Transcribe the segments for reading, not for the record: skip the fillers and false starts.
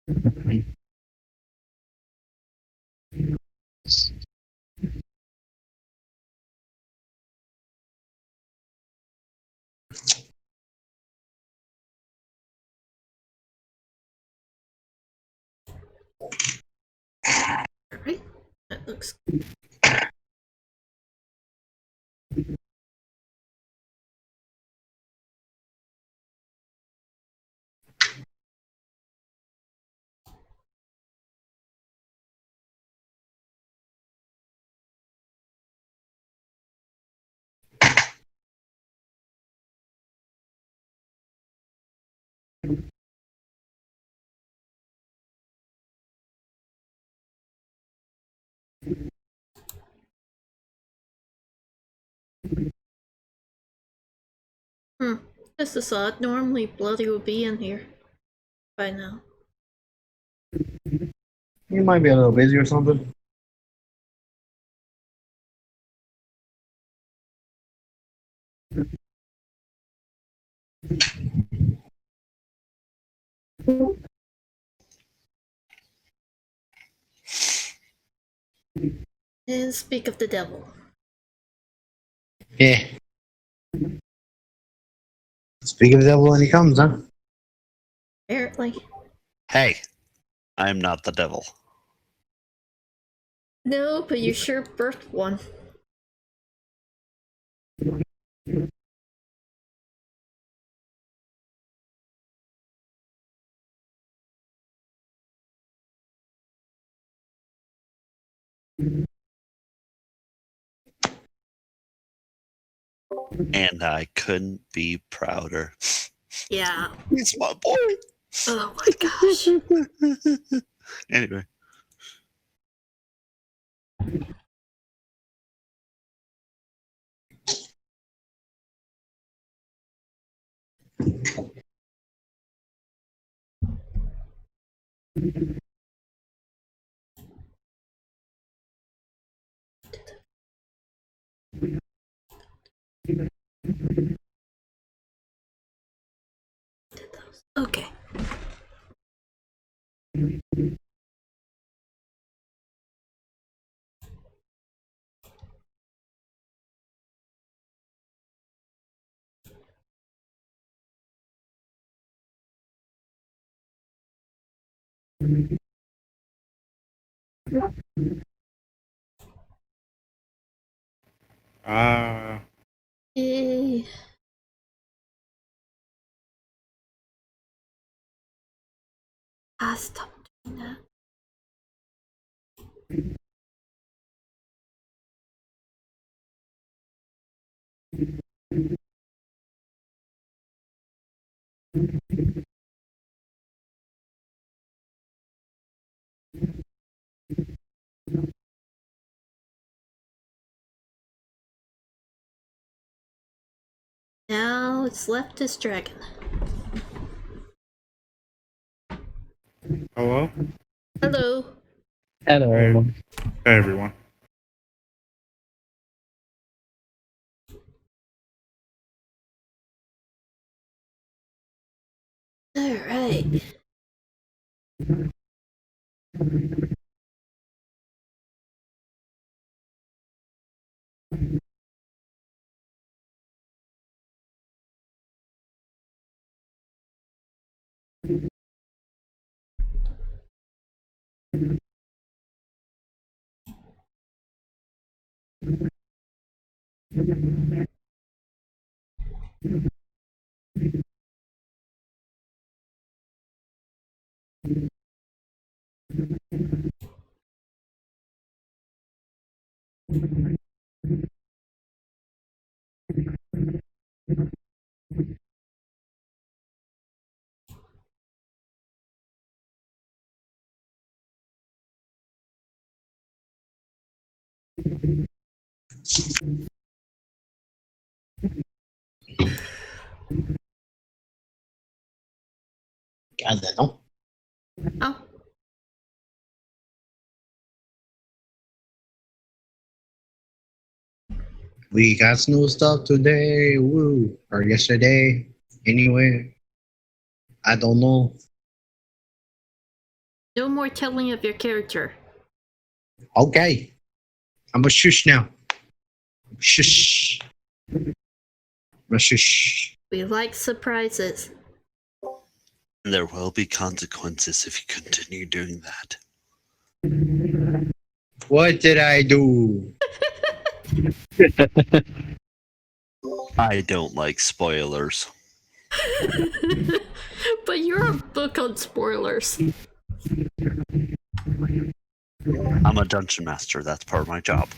Alright, that looks This is odd. Normally Bloody would be in here by now. You might be a little busy or something. And speak of the devil. Yeah. Speak of the devil when he comes, huh? Apparently. Hey, I'm not the devil. No, but you sure birthed one. And I couldn't be prouder. Yeah. He's my boy. Oh my gosh. Anyway. Okay. Yay. Stop doing that. Now it's left this dragon. Hello? Hello. Hello. Hey, everyone. Alright. God, non. Oh. We got new stuff today. Woo. Or yesterday. Anyway. I don't know. No more telling of your character. Okay. I'm a shush now. Shush. I'm a shush. We like surprises. There will be consequences if you continue doing that. What did I do? I don't like spoilers. But you're a book on spoilers. I'm a dungeon master. That's part of my job.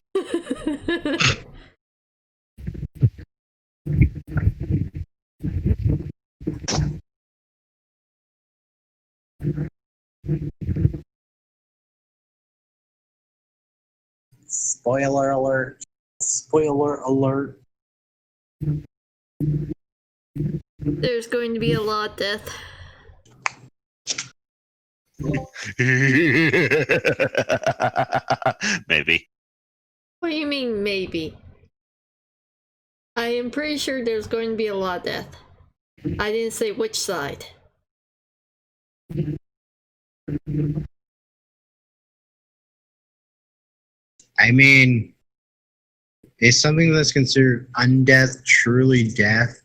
Spoiler alert. Spoiler alert. There's going to be a lot of death. Maybe. What do you mean, maybe? I am pretty sure there's going to be a lot of death. I didn't say which side. I mean, is something that's considered undeath truly death?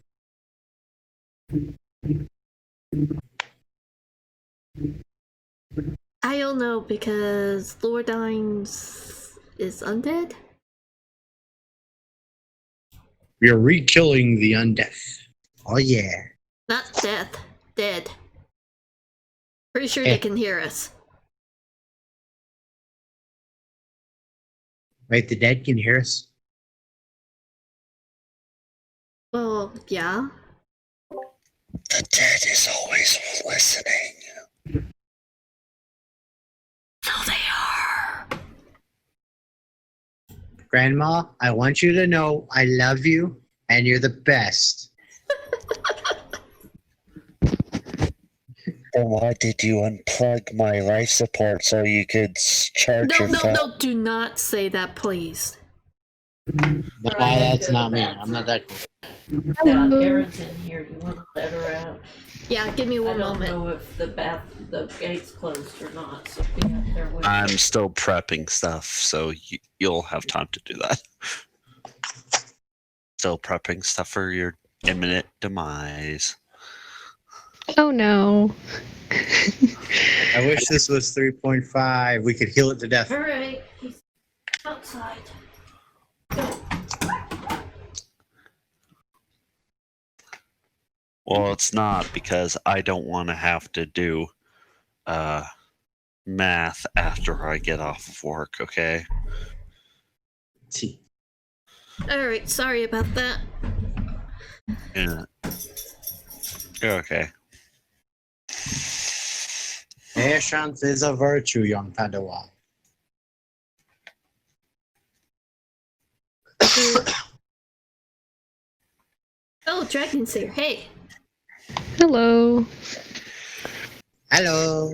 I don't know, because Lordines is undead? We are re-killing the undead. Oh yeah. Not death. Dead. Pretty sure they can hear us. Wait, the dead can hear us? Well, yeah. The dead is always listening. So they are. Grandma, I want you to know I love you and you're the best. Then why did you unplug my life support so you could charge No, your no, phone? no, do not say that, please. No, that's not me. I'm not that cool. Yeah, Karen's in here. You want to let her out? Yeah, give me I one don't moment. know if the gate's closed or not, so be out there with I'm still prepping stuff, so you'll have time to do that. Still prepping stuff for your imminent demise. Oh no. I wish this was 3.5. We could heal it to death. Alright, he's outside. Go. Well, it's not because I don't want to have to do math after I get off of work, okay? Alright, sorry about that. Yeah. You're okay. Patience is a virtue, young Padawan. Oh, Dragon's here. Hey. Hello. Hello.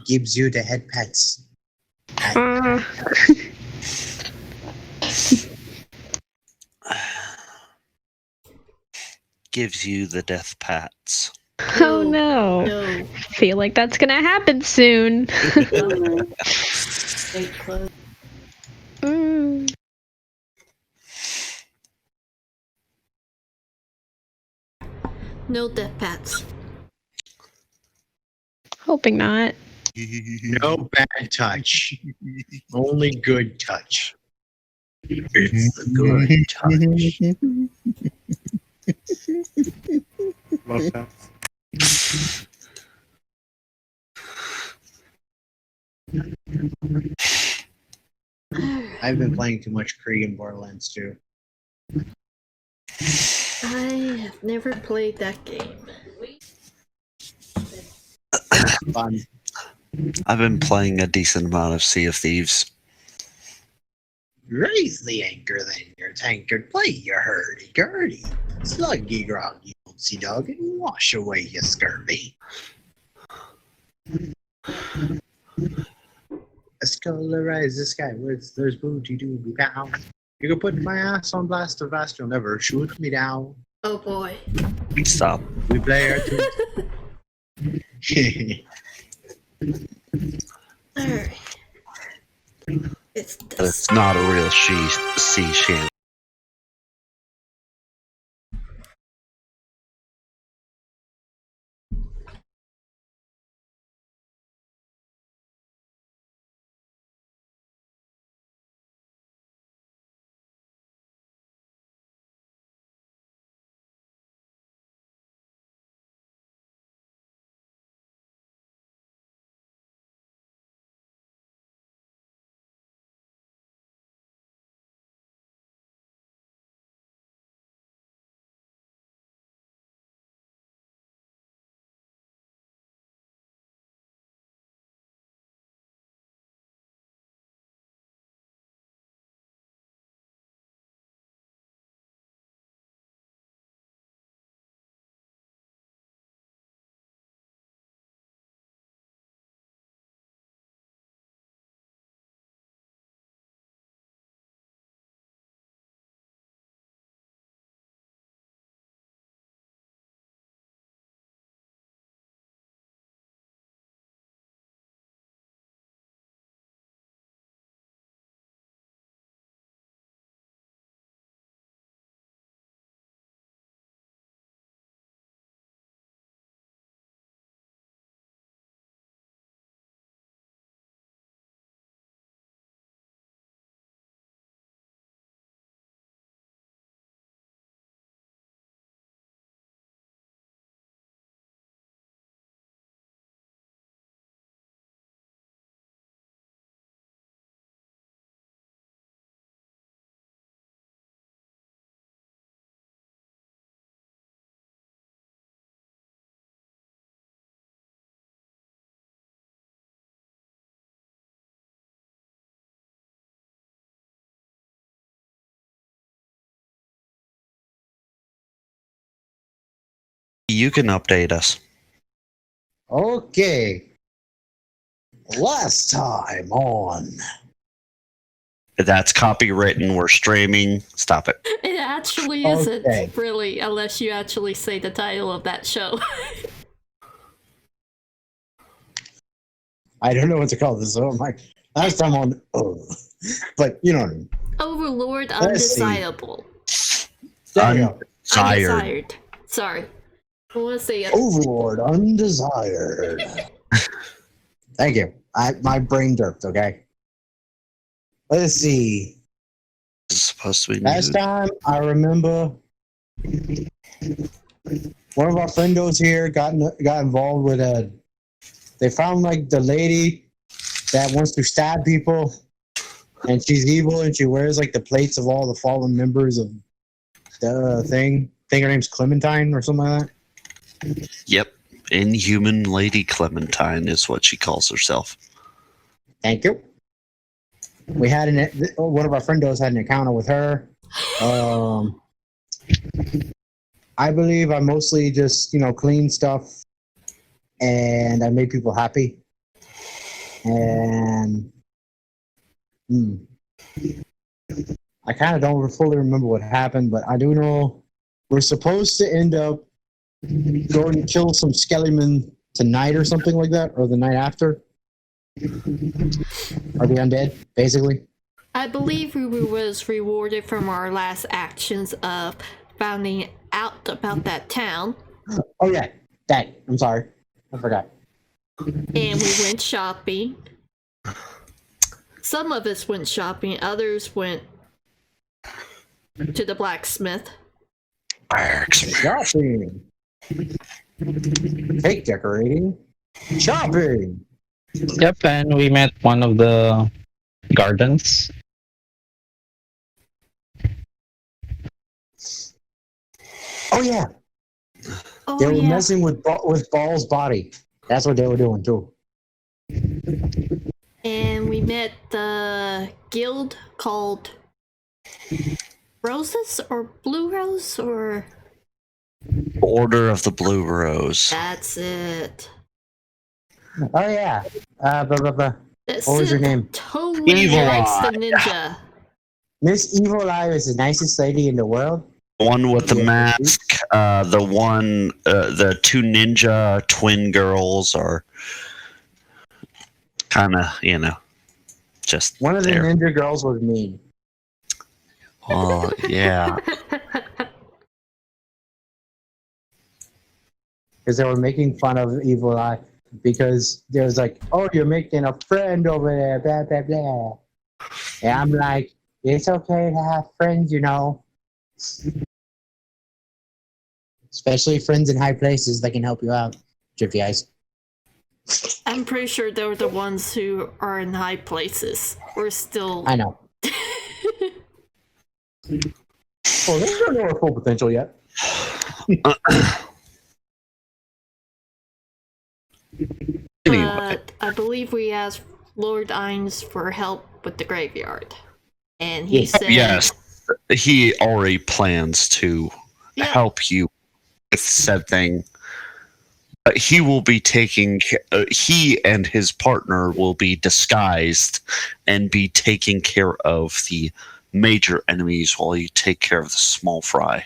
Gives you the head pats. Gives you the death pats. Oh no. No. Feel like that's gonna happen soon. gate closed. Mm. No death pats. Hoping not. No bad touch. Only good touch. It's the good touch. I've been playing too much Krieg in Borderlands 2. I have never played that game. Fun. I've been playing a decent amount of Sea of Thieves. Raise the anchor, then your tankard. Play your hurdy-gurdy. Sluggy groggy old sea dog and wash away your scurvy. Escolarize the skywards, there's booty doobie bow. You can put my ass on blast of vast, you'll never shoot me down. Oh boy. Stop. We play our tunes. Alright. It's But this. it's not a real sea shanty. You can update us. Okay. Last time on. That's copywritten. We're streaming. Stop it. It actually isn't, Okay. really, unless you actually say the title of that show. I don't know what to call this. So I'm like, last time on. Oh. But you know what I mean. Overlord Let's see. Undesirable. There you go. Tired. Undesired. Sorry. I want to say it. Overlord Undesired. Thank you. My brain derped, okay? Let's see. It's supposed to be Last new. time, I remember one of our friendos here got involved with they found like the lady that wants to stab people, and she's evil, and she wears like the plates of all the fallen members of the thing. I think her name's Clementine or something like that. Yep. Inhuman Lady Clementine is what she calls herself. Thank you. We had one of our friendos had an encounter with her. I believe I mostly just clean stuff, and I made people happy. And I kind of don't fully remember what happened, but I do know we're supposed to end up going to kill some skellymen tonight or something like that, or the night after. Are the undead, basically? I believe we was rewarded from our last actions of finding out about that town. Oh yeah, that. I'm sorry, I forgot. And we went shopping. Some of us went shopping, others went to the blacksmith. Shopping. Cake decorating. Shopping. Yep, and we met one of the gardens. Oh yeah, Oh, they were yeah. messing with Ball's body. That's what they were doing too. And we met the guild called Roses or Blue Rose, or Order of the Blue Rose. that's it. Oh yeah. That What was her Sid name? Totally Evil likes Eye. the ninja. Miss Evil Eye is the nicest lady in the world. one with the Yeah. mask, the two ninja twin girls are kind of, just One of the there. ninja girls was mean. Oh, yeah. Because they were making fun of Evil Eye because there was like, oh, you're making a friend over there, blah, blah, blah. And I'm like, it's okay to have friends, Especially friends in high places that can help you out. Jiffy Eyes. I'm pretty sure they're the ones who are in high places. We're still. I know. Well, they don't know our full potential yet. Anyway, But I believe we asked Lord Ines for help with the graveyard. And he said. yes, he already plans to Yeah. help you with said thing. But he will be he and his partner will be disguised and be taking care of the major enemies while you take care of the small fry.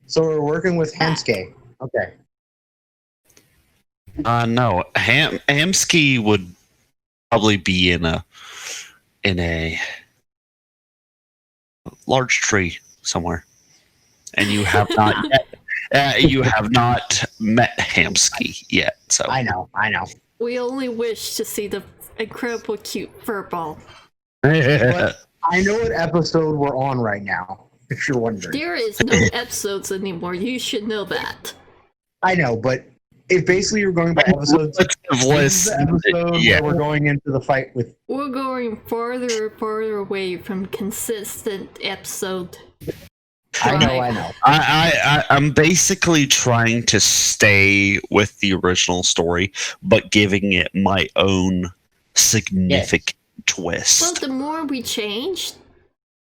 So we're working with Hamske. Okay. No, Hamsky would probably be in a large tree somewhere, and you have not met Hamsky yet. So I know. We only wish to see the incredible cute furball. But I know what episode we're on right now, if you're wondering. There is no episodes anymore. You should know that. I know, but if basically you're going by episodes, this is the episode where we're going into the fight with. We're going farther and farther away from consistent episode. I know. I'm basically trying to stay with the original story, but giving it my own significant twist. Well, the more we change,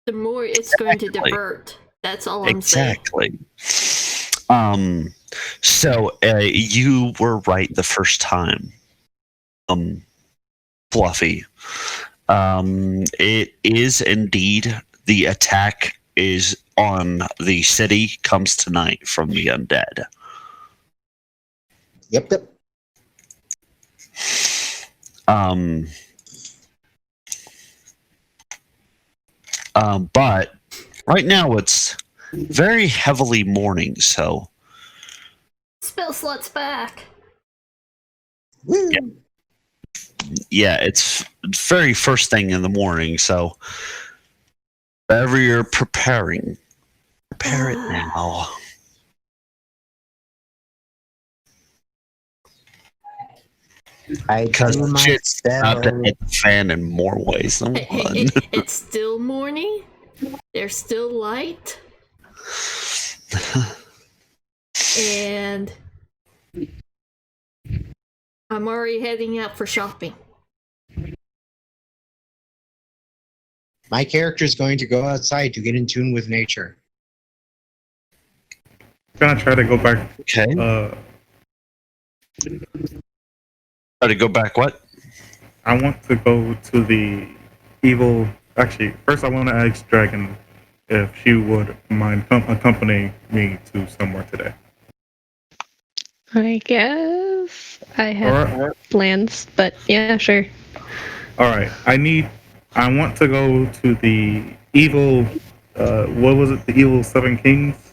the more it's going to divert. That's all I'm saying. Exactly. So you were right the first time, Fluffy. It is indeed the attack is on the city comes tonight from the undead. Yep. But right now it's very heavily morning, so Spell slot's back. Woo. yeah, it's very first thing in the morning, so whatever you're preparing, prepare it now. Because shit's about to hit the fan in more ways than one. It's still morning. There's still light. And I'm already heading out for shopping. My character is going to go outside to get in tune with nature. I'm gonna try to go back. Okay. Try to go back. What? I want to go to the evil. Actually, first I want to ask Dragon if she would mind accompanying me to somewhere today. I guess I have plans, but yeah, sure. All right. I want to go to the evil. What was it? The evil Seven Kings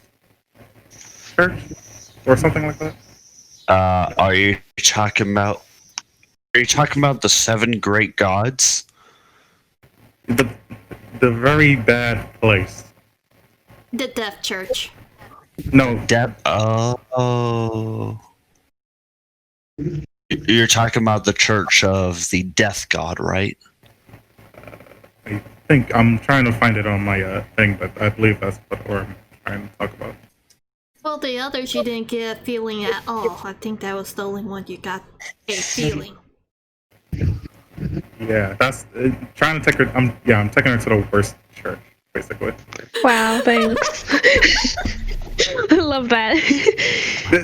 Church, or something like that. Are you talking about? Are you talking about the seven great gods? The very bad place. The Death Church. No, Oh. You're talking about the Church of the Death God, right? I think I'm trying to find it on my thing, but I believe that's what we're trying to talk about. Well, the others you didn't get a feeling at all. I think that was the only one you got a feeling. Yeah, that's trying to take her. I'm taking her to the worst church, basically. Wow, thanks. I love that.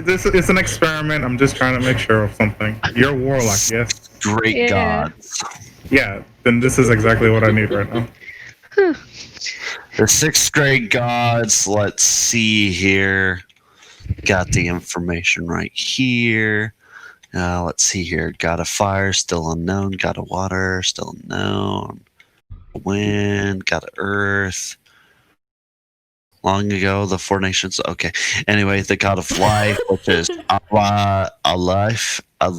This is an experiment. I'm just trying to make sure of something. You're a warlock, yes? Great Yeah. gods. Yeah, then this is exactly what I need right now. Huh. The 6th grade gods, let's see here. Got the information right here. Let's see here. God of fire, still unknown. God of water, still unknown. Wind, God of earth. Long ago, the 4 nations. Okay. Anyway, the God of life, which is Allah, a life, or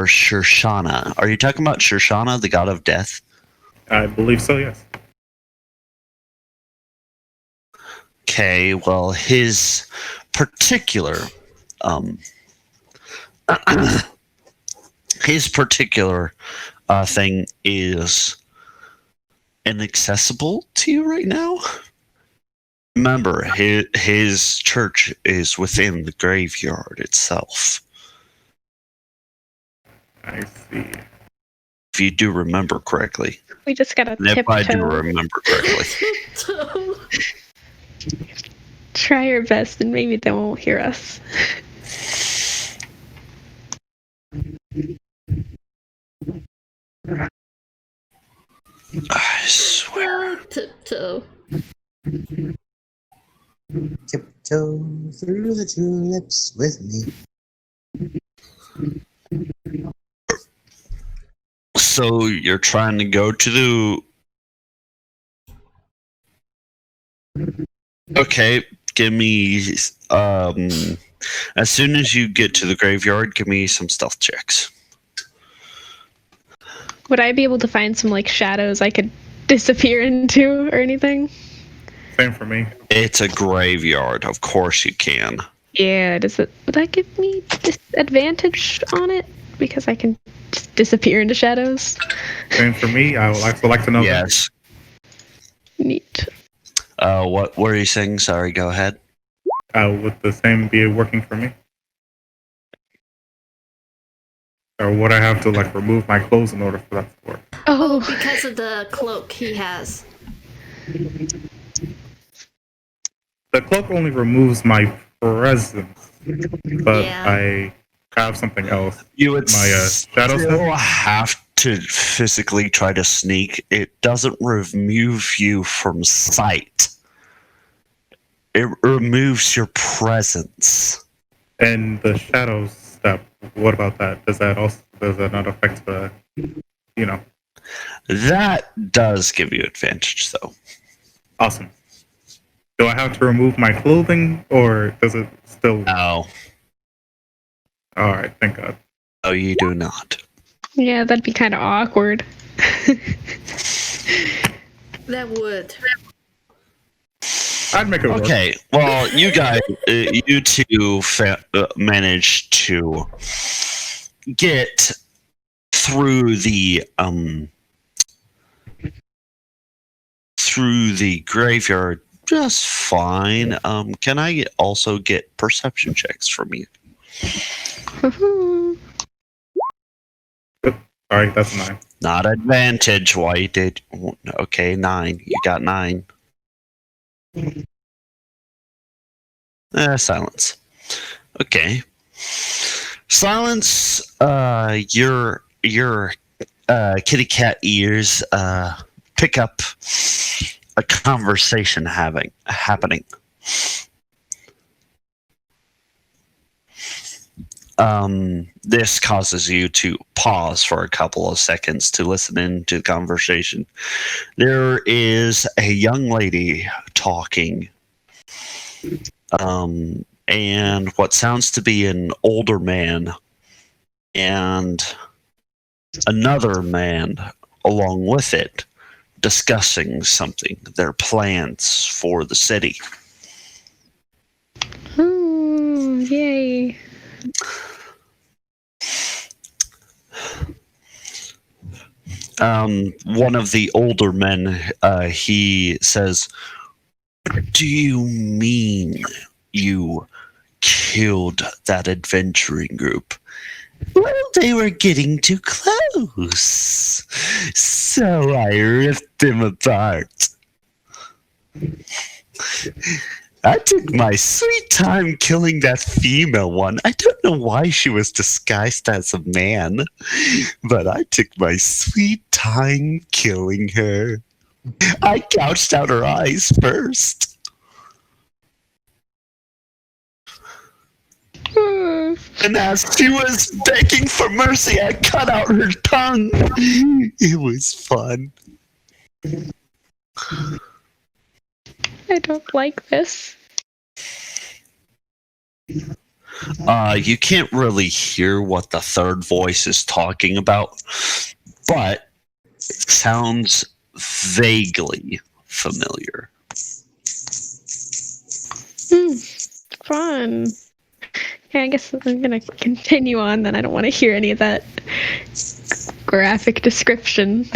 Shirshana. Are you talking about Shirshana, the God of death? I believe so, yes. Okay, well, his particular thing is inaccessible to you right now. Remember, his church is within the graveyard itself. I see. If you do remember correctly. We just gotta And if I do tiptoe. remember correctly. Try our best, and maybe they won't hear us. I swear. Tiptoe. Tiptoe through the tulips with me. So you're trying to go to the... Okay, give me... as soon as you get to the graveyard, give me some stealth checks. Would I be able to find some like shadows I could disappear into or anything? Same for me. It's a graveyard. Of course you can. Yeah, would that give me disadvantage on it? Because I can just disappear into shadows? Same for me. I would also like to know Yes. Neat. What were you saying? Sorry, go ahead. would the same be working for me? Or would I have to like remove my clothes in order for that to work? Oh, because of the cloak he has. The cloak only removes my presence, but Yeah. I have something else. You would My shadow still stuff? have to physically try to sneak. It doesn't remove you from sight. It removes your presence. And the shadow step, what about that? Does that not affect the, That does give you advantage, though. Awesome. Do I have to remove my clothing, or does it still? No. All right, thank God. No, you do not. Yeah, that'd be kind of awkward. That would. I'd make it work. Okay, well, you guys, you two managed to get through the graveyard just fine. Can I also get perception checks from you? All right, that's 9. Not advantage. Why you did? Okay, 9. You got 9. Silence. Okay. Silence. Your kitty cat ears pick up a conversation happening. This causes you to pause for a couple of seconds to listen into the conversation. There is a young lady talking, and what sounds to be an older man and another man along with it discussing something, their plans for the city. Ooh, yay. One of the older men, he says, "What do you mean you killed that adventuring group?" "Well, they were getting too close, so I ripped them apart. I took my sweet time killing that female one. I don't know why she was disguised as a man, but I took my sweet time killing her. I gouged out her eyes first. And as she was begging for mercy, I cut out her tongue. It was fun. I don't like this. You can't really hear what the third voice is talking about, but it sounds vaguely familiar. Fun. Yeah, I guess I'm gonna continue on then. I don't want to hear any of that graphic description.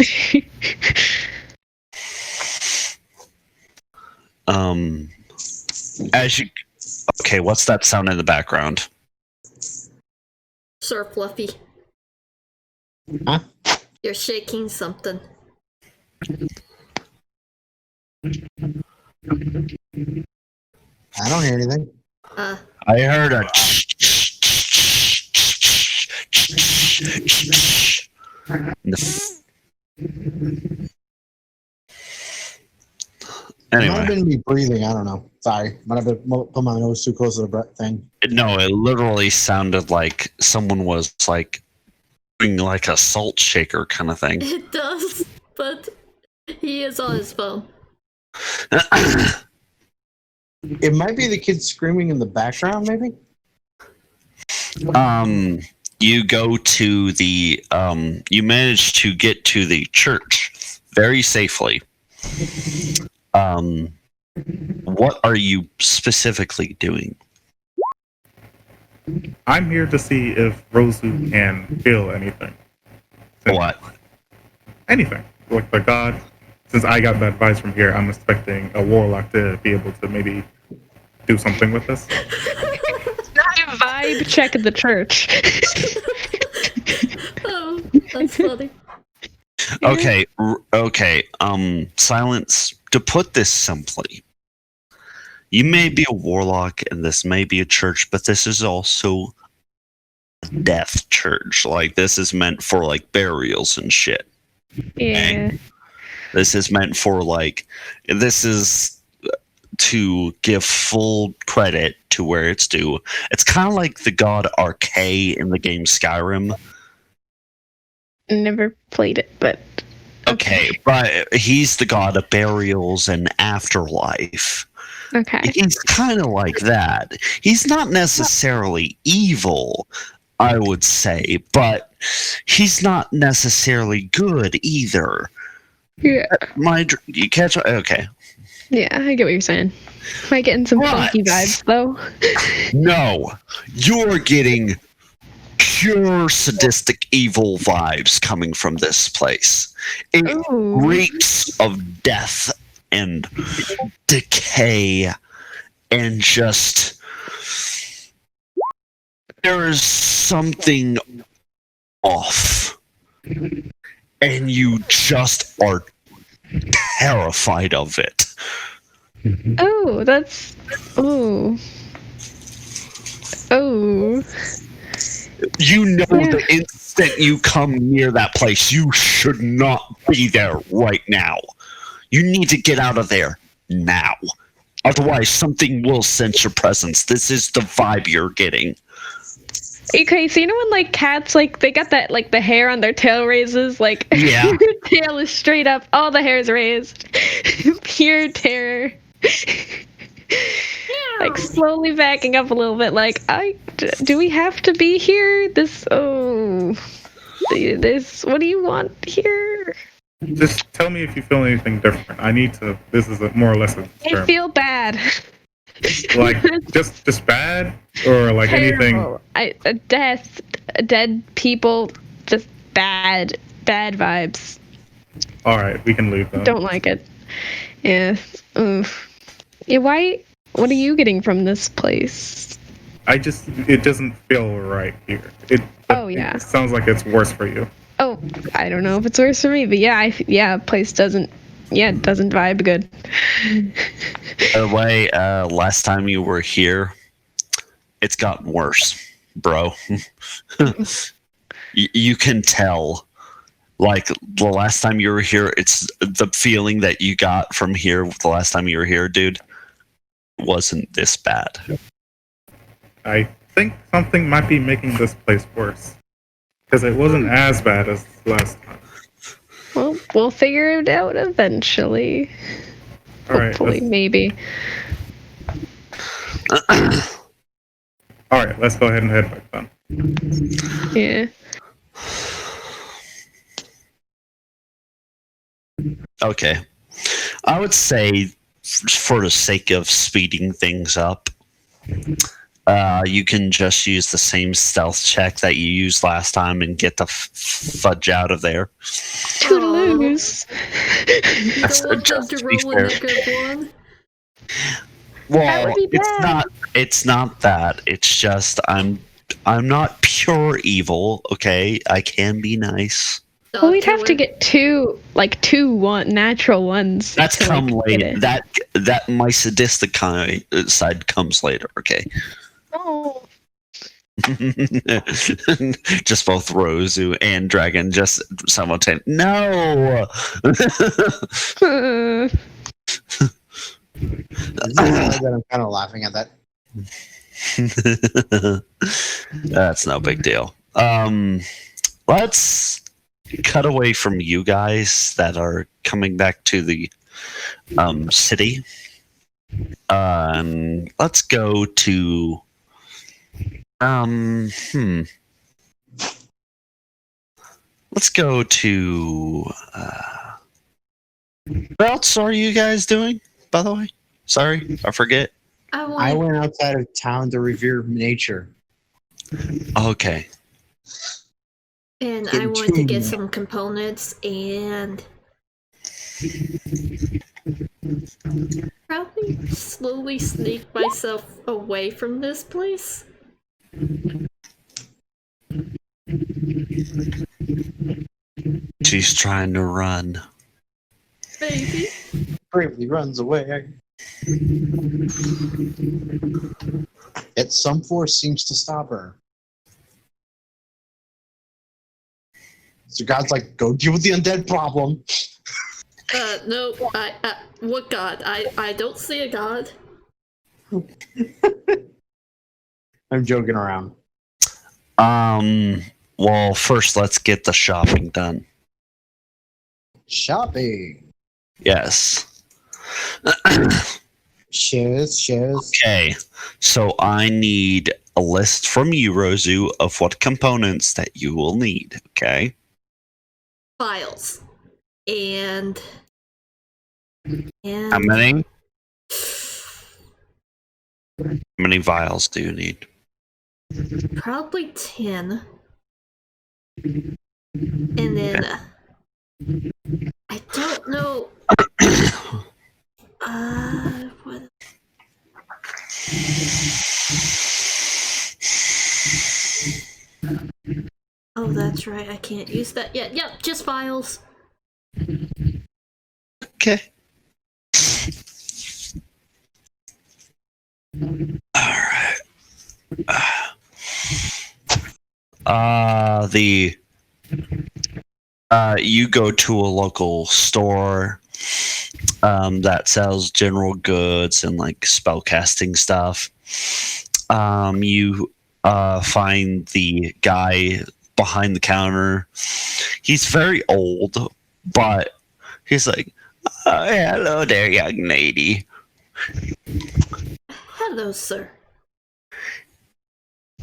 As you... Okay, what's that sound in the background? Sir Fluffy. Huh? You're shaking something. I don't hear anything. I heard a... It might Anyway. have been me breathing. I don't know. Sorry. Might have been put my nose too close to the breath thing. No, it literally sounded like someone was like doing like a salt shaker kind of thing. It does, but he is on his phone. It might be the kids screaming in the background, maybe? You go to the you manage to get to the church very safely. What are you specifically doing? I'm here to see if Rosu can feel anything. What? Anything. Like the god. Since I got that advice from here, I'm expecting a warlock to be able to maybe do something with this. Vibe check at the church. Oh, that's funny. Okay, okay. Silence. To put this simply, you may be a warlock and this may be a church, but this is also a death church. Like, this is meant for, like, burials and shit. Yeah. This is meant for, like, this is to give full credit to where it's due. It's kind of like the god Archay in the game Skyrim. Never played it, but Okay, but he's the god of burials and afterlife. okay. He's kind of like that. He's not necessarily evil, I would say, but he's not necessarily good either. Yeah. You catch? Okay. Yeah, I get what you're saying. Am I getting some funky What? vibes though? No, you're getting pure sadistic evil vibes coming from this place. It Ooh. reeks of death and decay and just there is something off and you just are terrified of it. Oh, that's oh. Oh. You know Yeah. the instant you come near that place, you should not be there right now. You need to get out of there now. Otherwise, something will sense your presence. This is the vibe you're getting. Okay, so you know when like cats like they got that like the hair on their tail raises, like Yeah. their tail is straight up, all the hair is raised. Pure terror. Like slowly backing up a little bit, like do we have to be here? This what do you want here? Just tell me if you feel anything different. I need to. This is more or less a I term. feel bad. Like just bad, or like anything. Terrible. Death, dead people, just bad vibes. All right, we can leave them. Don't like it. Yeah. Oof. Yeah. Why? What are you getting from this place? It doesn't feel right here. Oh, yeah. It sounds like it's worse for you. Oh, I don't know if it's worse for me, but yeah, place doesn't vibe good. By the way, last time you were here, it's gotten worse, bro. You can tell. Like, the last time you were here, it's the feeling that you got from here the last time you were here, dude, wasn't this bad. I think something might be making this place worse. Because it wasn't as bad as last time. Well, we'll figure it out eventually. Alright, Hopefully, maybe. Alright, let's go ahead and head back then. Yeah. Okay. I would say, for the sake of speeding things up, you can just use the same stealth check that you used last time and get the fudge out of there. Toodaloos. You That's don't want them just to to be roll a fair. negative one? Well, would be bad. it's not that. It's just I'm not pure evil, okay? I can be nice. Well, we'd have to get two natural ones. That's to, come like, later. That my sadistic side comes later, okay? Oh. Just both Rozu and Dragon just simultaneously. No! That I'm kind of laughing at that. That's no big deal. Let's cut away from you guys that are coming back to the city. Let's go to let's go to what else are you guys doing, by the way? Sorry, I forget. I went outside of town to revere nature. Okay. And I wanted to get some components and probably slowly sneak myself away from this place. She's trying to run. Maybe. Bravely runs away. Yet some force seems to stop her. So God's like, go deal with the undead problem. No, what god? I don't see a god. I'm joking around. Well, first let's get the shopping done. Shopping. Yes. Shoes. Okay, so I need a list from you, Rozu, of what components that you will need, okay? Files. And How many? How many vials do you need? probably 10. And then I don't know. What? Oh, that's right. I can't use that yet. Yep, just files. Okay. Alright. You go to a local store that sells general goods and like spellcasting stuff. You find the guy behind the counter. He's very old, but he's like, hello there, young lady. Hello, sir.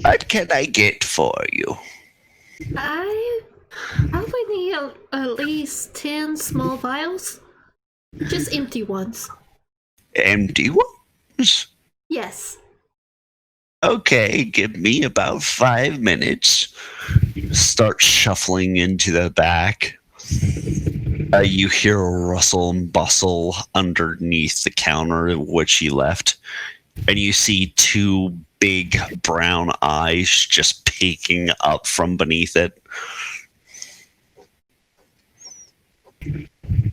What can I get for you? I probably need at least 10 small vials. Just empty ones. Empty ones? Yes. Okay, give me about 5 minutes. Start shuffling into the back. You hear a rustle and bustle underneath the counter which he left. And you see two big brown eyes just peeking up from beneath it.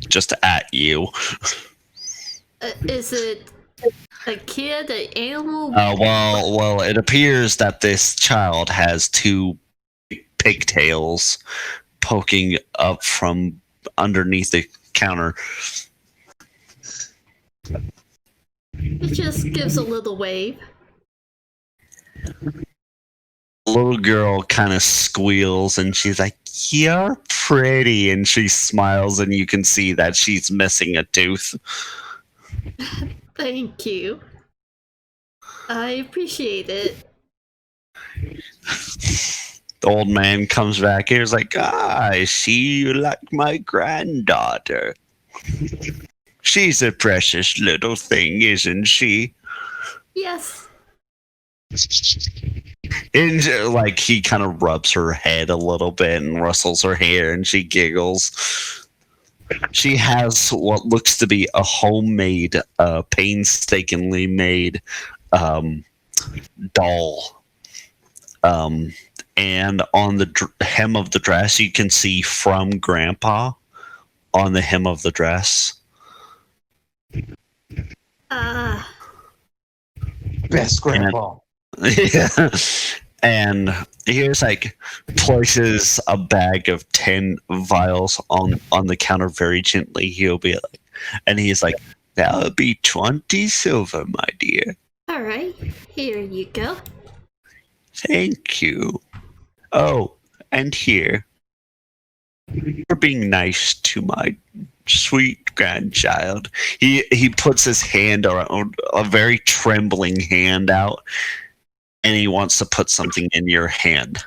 Just at you. Is it a kid, an animal? Well, it appears that this child has two pigtails poking up from underneath the counter. It just gives a little wave. The little girl kind of squeals and she's like, "You're pretty," and she smiles, and you can see that she's missing a tooth. Thank you. I appreciate it. The old man comes back here. He's like, I see you like my granddaughter. She's a precious little thing, isn't she? Yes. And like he kind of rubs her head a little bit and rustles her hair, and she giggles. She has what looks to be a homemade, painstakingly made doll. And on the hem of the dress, you can see "From Grandpa" on the hem of the dress. Best grandpa. Yeah. And here's like places a bag of 10 vials on the counter very gently. He'll be like, and he's like, "That'll be 20 silver, my dear." All right. Here you go. Thank you. Oh, and here, for being nice to my sweet grandchild. He puts his hand around, a very trembling hand out, and he wants to put something in your hand.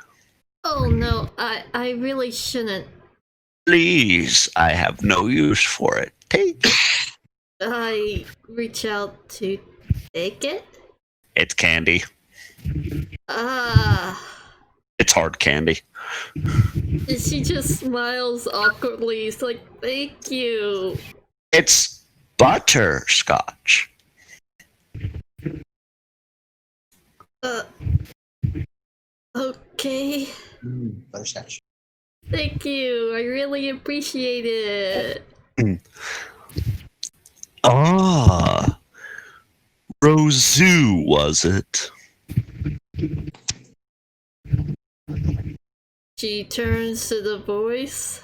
Oh no, I really shouldn't. Please, I have no use for it. Take it. I reach out to take it. It's candy. It's hard candy. She just smiles awkwardly. It's like, thank you. It's butterscotch. Okay. Butterscotch. Thank you. I really appreciate it. Ah. Rosu, was it? She turns to the voice.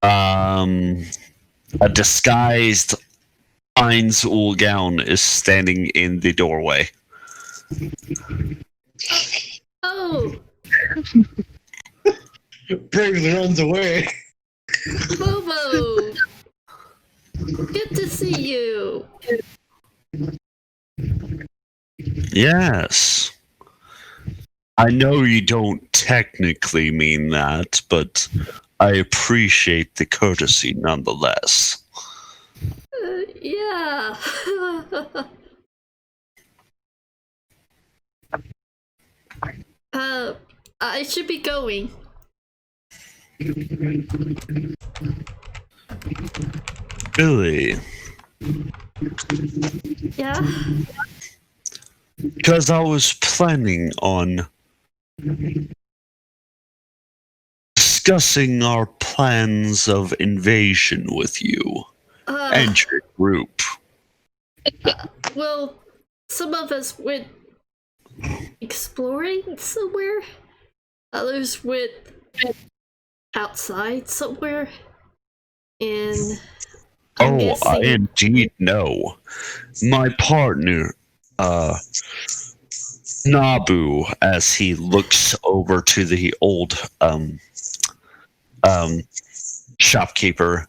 A disguised Heinz Ulgaun is standing in the doorway. Oh, Briggs runs away. Bobo! Good to see you. Yes. I know you don't technically mean that, but I appreciate the courtesy nonetheless. Yeah. I should be going. Really? Yeah? Because I was planning on discussing our plans of invasion with you and your group. Well, some of us went exploring somewhere. Others went outside somewhere. And I'm guessing... I indeed know. My partner, Nabu, as he looks over to the old shopkeeper,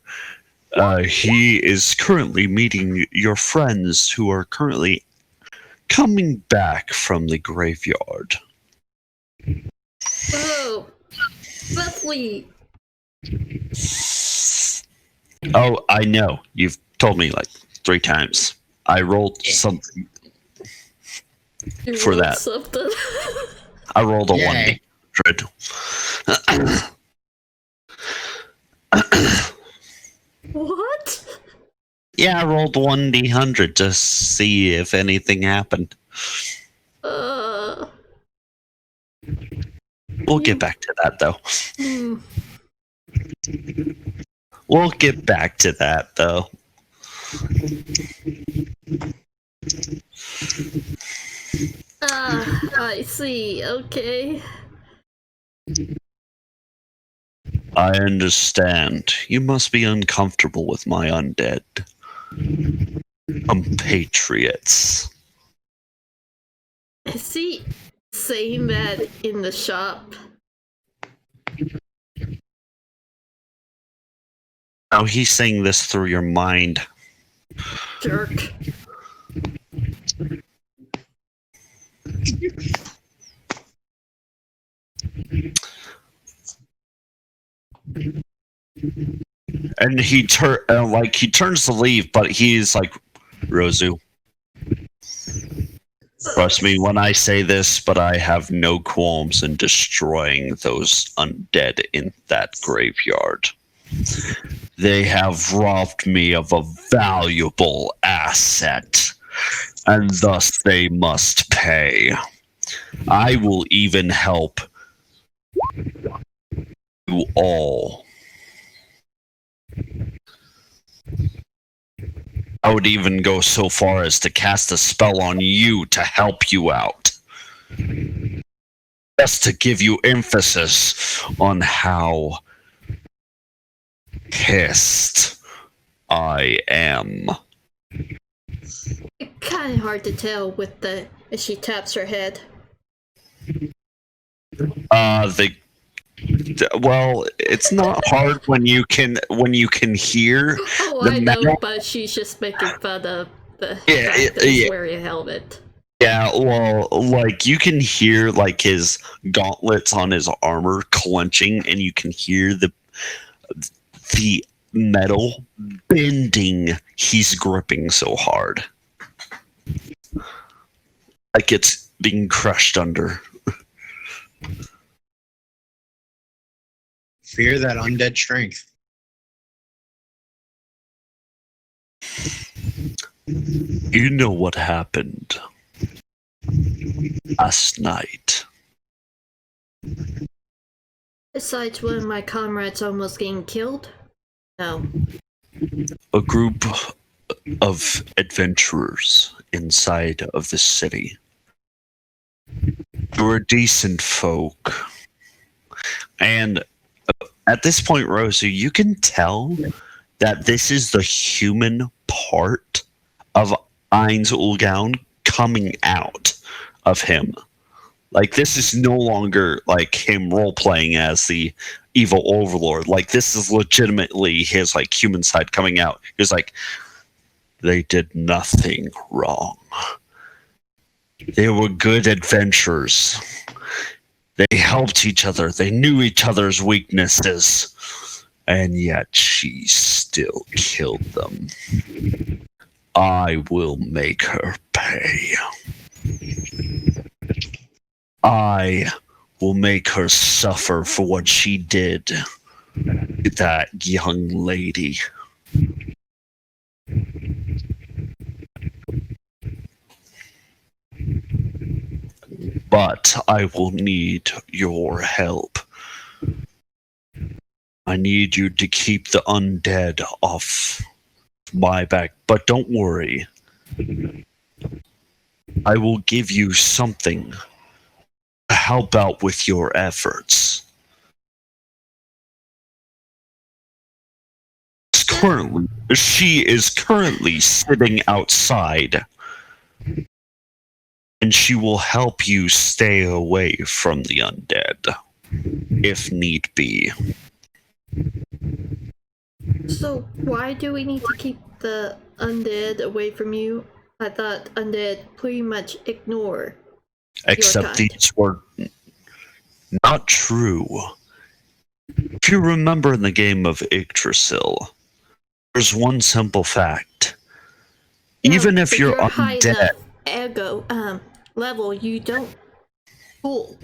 he is currently meeting your friends who are currently coming back from the graveyard. Oh, lovely. Oh, I know. You've told me like 3 times. I rolled something You for rolled that. something. I rolled a Yay. 1d100. What? Yeah, I rolled 1d100 to see if anything happened. We'll get back to that, though. Hmm. We'll get back to that, though. I see. Okay. I understand. You must be uncomfortable with my undead compatriots. Is he saying that in the shop? Now he's saying this through your mind. Jerk. And he turns to leave, but he's like, Rozu, trust me when I say this, but I have no qualms in destroying those undead in that graveyard. They have robbed me of a valuable asset, and thus they must pay. I will even help you all. I would even go so far as to cast a spell on you to help you out. Just to give you emphasis on how pissed I am. Kind of hard to tell with the as she taps her head. Well, it's not hard when you can hear Oh, the I know, metal. but she's just making fun of the Yeah, fact that he's yeah. wearing a helmet. Yeah, well, like you can hear like his gauntlets on his armor clenching, and you can hear the metal bending. He's gripping so hard, like it's being crushed under. Fear that undead strength. You know what happened last night. Besides one of my comrades almost getting killed? No. A group of adventurers inside of the city. They were decent folk. And at this point, Rosie, you can tell that this is the human part of Ainz Ulgaun coming out of him. Like, this is no longer like him role-playing as the evil overlord. Like, this is legitimately his like human side coming out. He's like, they did nothing wrong. They were good adventurers. They helped each other. They knew each other's weaknesses. And yet she still killed them. I will make her pay. I will make her suffer for what she did to that young lady. But I will need your help. I need you to keep the undead off my back. But don't worry. I will give you something to help out with your efforts. She is currently sitting outside. And she will help you stay away from the undead, if need be. So why do we need to keep the undead away from you? I thought undead pretty much ignore Except your kind. these were not true. If you remember in the game of Yggdrasil, there's one simple fact. Yeah, Even if but you're high undead, enough ego level, you don't fool.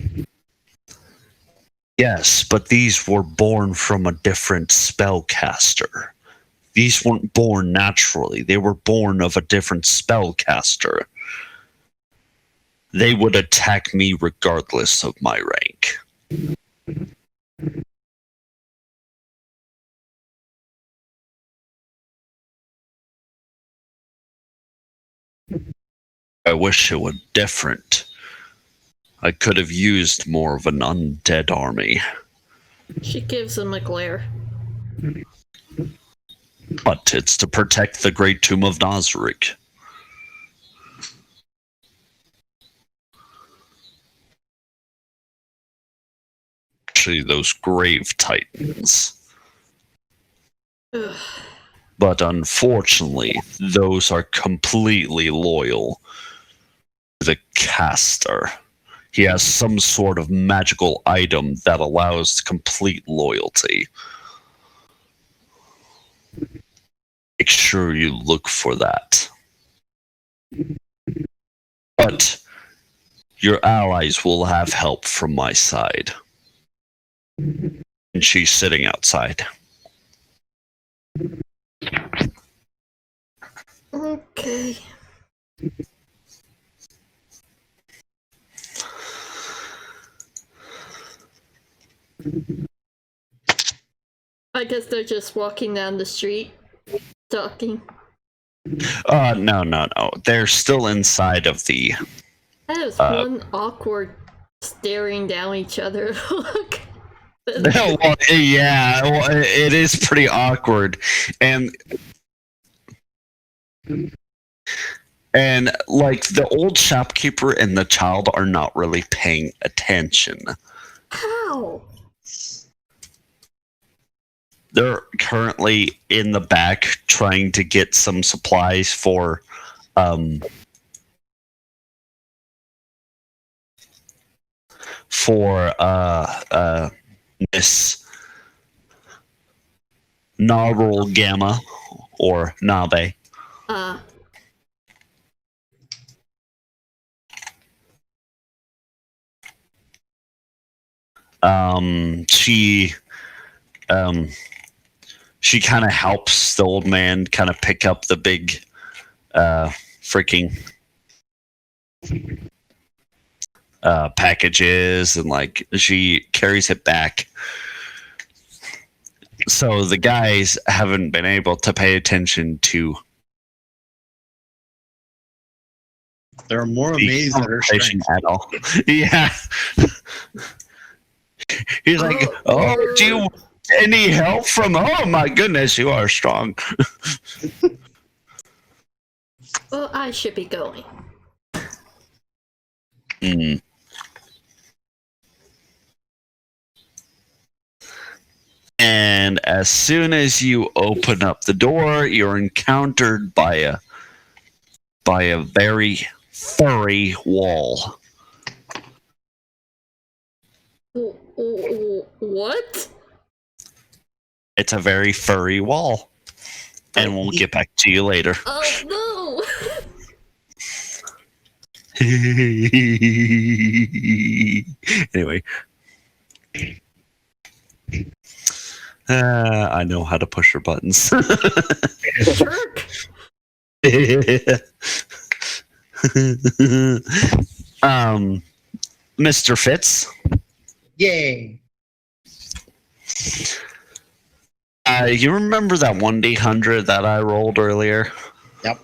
yes, but these were born from a different spellcaster. These weren't born naturally. They were born of a different spellcaster. They would attack me regardless of my rank. I wish it were different. I could have used more of an undead army. She gives him a glare. But it's to protect the Great Tomb of Nazarick. Actually, those grave titans. Ugh. But unfortunately, those are completely loyal to the caster. He has some sort of magical item that allows complete loyalty. Make sure you look for that. But your allies will have help from my side. And she's sitting outside. Okay. I guess they're just walking down the street, talking. No. They're still inside of the... That was one awkward staring down each other look. Well, yeah, well, it is pretty awkward. And like the old shopkeeper and the child are not really paying attention. How? They're currently in the back trying to get some supplies for Miss Narl Gamma or Nabe. She kind of helps the old man kind of pick up the big freaking packages, and like she carries it back. So the guys haven't been able to pay attention to. They're more amazed at her strength at all. Yeah. He's like, oh, do you any help from? Oh my goodness, you are strong. Well, I should be going. And as soon as you open up the door, you're encountered by a very furry wall. What? It's a very furry wall. And we'll get back to you later. Oh no! Anyway. I know how to push her buttons. Jerk! Mr. Fitz. Yay! You remember that 1d100 that I rolled earlier? Yep.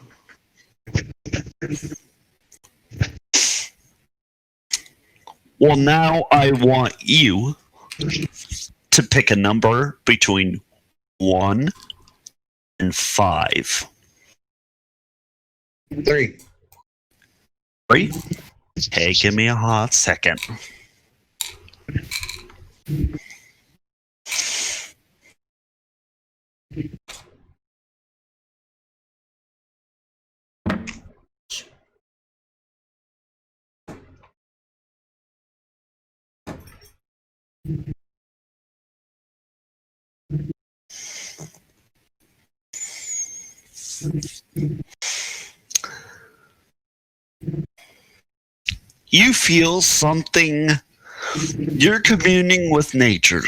Well, now I want you to pick a number between 1 and 5. 3. 3? Hey, give me a hot second. You feel something, you're communing with nature,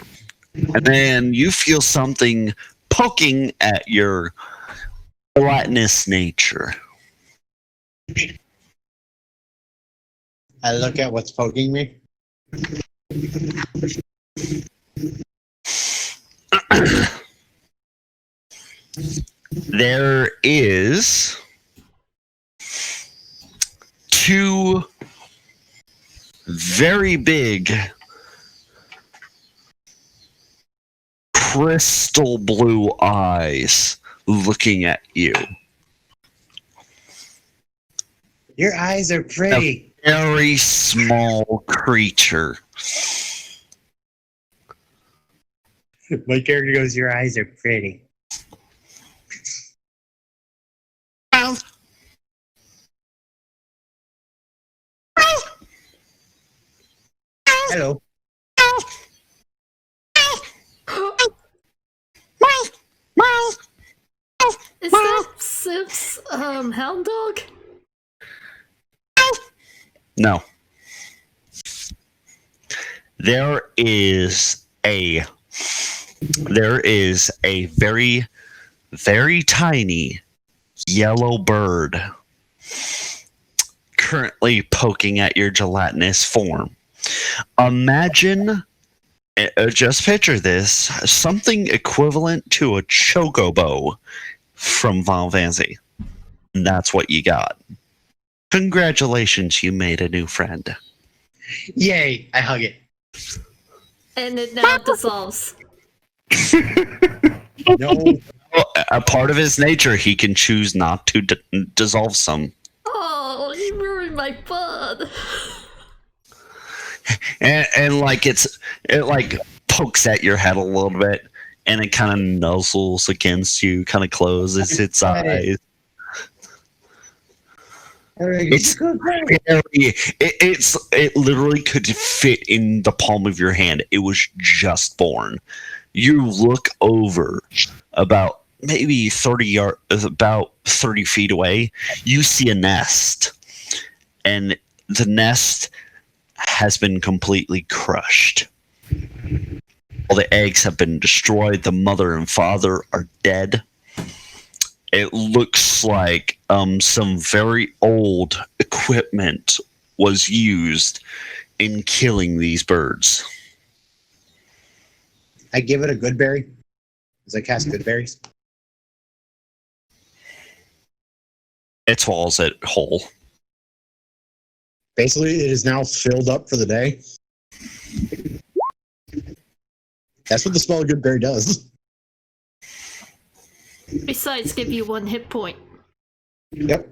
and then you feel something poking at your gelatinous nature. I look at what's poking me. There is two very big crystal blue eyes looking at you. Your eyes are pretty. Very small creature. My character goes, your eyes are pretty. Hello. Is that Sif's hound dog? No. There is a very, very tiny yellow bird currently poking at your gelatinous form. Imagine, just picture this, something equivalent to a chocobo from Final Fantasy. And that's what you got. Congratulations, you made a new friend. Yay, I hug it. And it now dissolves. No. A part of his nature, he can choose not to dissolve some. Oh, you ruined my fun. And like it like pokes at your head a little bit, and it kind of nuzzles against you, kind of closes its eyes. It's it literally could fit in the palm of your hand. It was just born. You look over about maybe 30 feet away. You see a nest, and the nest has been completely crushed. All the eggs have been destroyed. The mother and father are dead. It looks like some very old equipment was used in killing these birds. I give it a good berry. As I cast good berries. It swallows it whole. Basically, it is now filled up for the day. That's what the smell of good berry does. Besides, give you 1 hit point. Yep.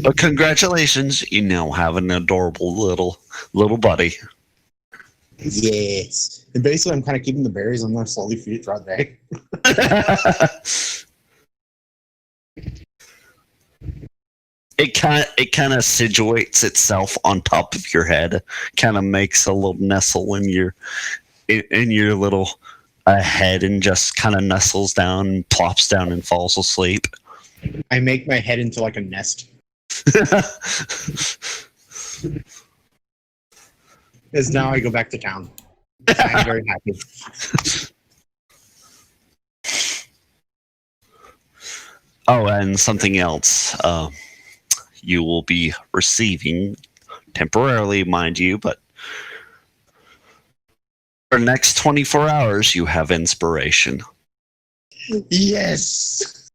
But congratulations, you now have an adorable little buddy. Yes. And basically, I'm kind of keeping the berries. I'm going to slowly feed it throughout the day. It kind of situates itself on top of your head, kind of makes a little nestle in your little head, and just kind of nestles down, plops down, and falls asleep. I make my head into like a nest. Because now I go back to town. I'm very happy. Oh, and something else. You will be receiving temporarily, mind you, but for the next 24 hours, you have inspiration. Yes.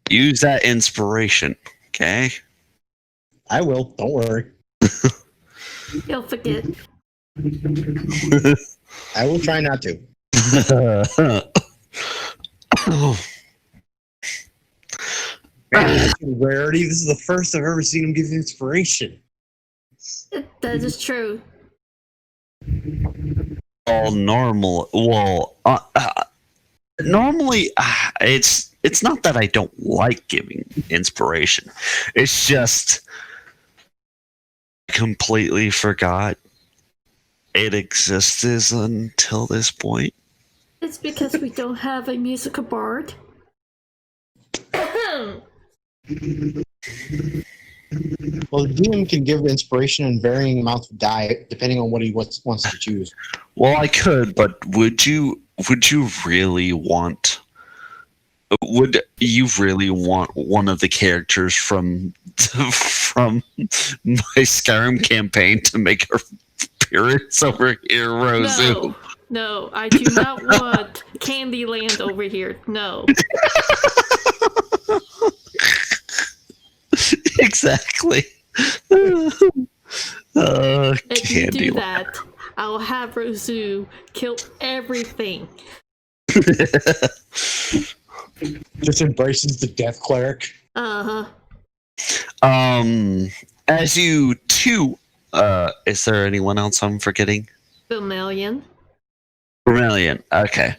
Use that inspiration, okay? I will. Don't worry. You'll forget. I will try not to. Man, that's a rarity. This is the first I've ever seen him give inspiration. That is true. All normal. Well, normally it's not that I don't like giving inspiration. It's just I completely forgot it existed until this point. It's because we don't have a musical bard. Well, the DM can give inspiration in varying amounts of die, depending on what he wants to choose. Well, I could, but would you really want? Would you really want one of the characters from my Skyrim campaign to make a spirits over here, Rosu. No, I do not want Candyland over here. No. Exactly. If you do Candyland. that, I'll have Rosu kill everything. Just embraces the death cleric. Uh-huh. As you two, is there anyone else I'm forgetting? Vermilion. Brilliant. Okay.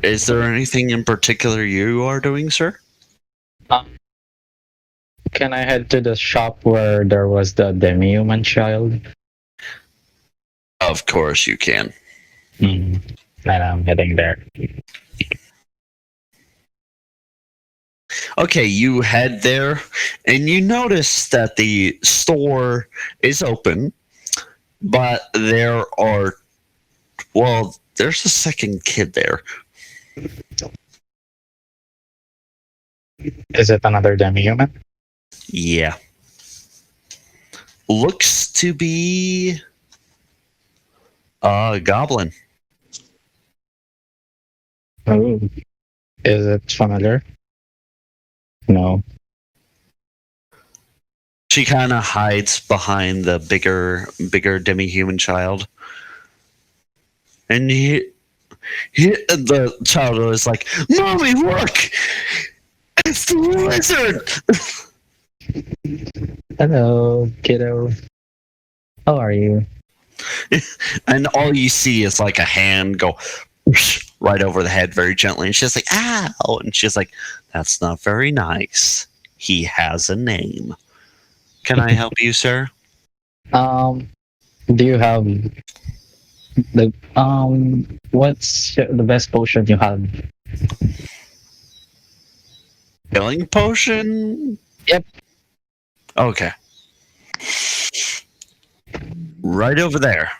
Is there anything in particular you are doing, sir? Can I head to the shop where there was the demi-human child? Of course you can. And I'm heading there. Okay, you head there, and you notice that the store is open, but there's a second kid there. Is it another demi-human? Yeah. Looks to be a goblin. Oh. Is it familiar? No. She kind of hides behind the bigger demi-human child. And the child is like, "Mommy, look! It's the lizard!" Hello, kiddo. How are you? And all you see is like a hand go right over the head very gently. And she's like, "Ow!" And she's like, "That's not very nice. He has a name. Can I help you, sir?" Do you have the what's the best potion you have? Healing potion? Yep. Okay. Right over there.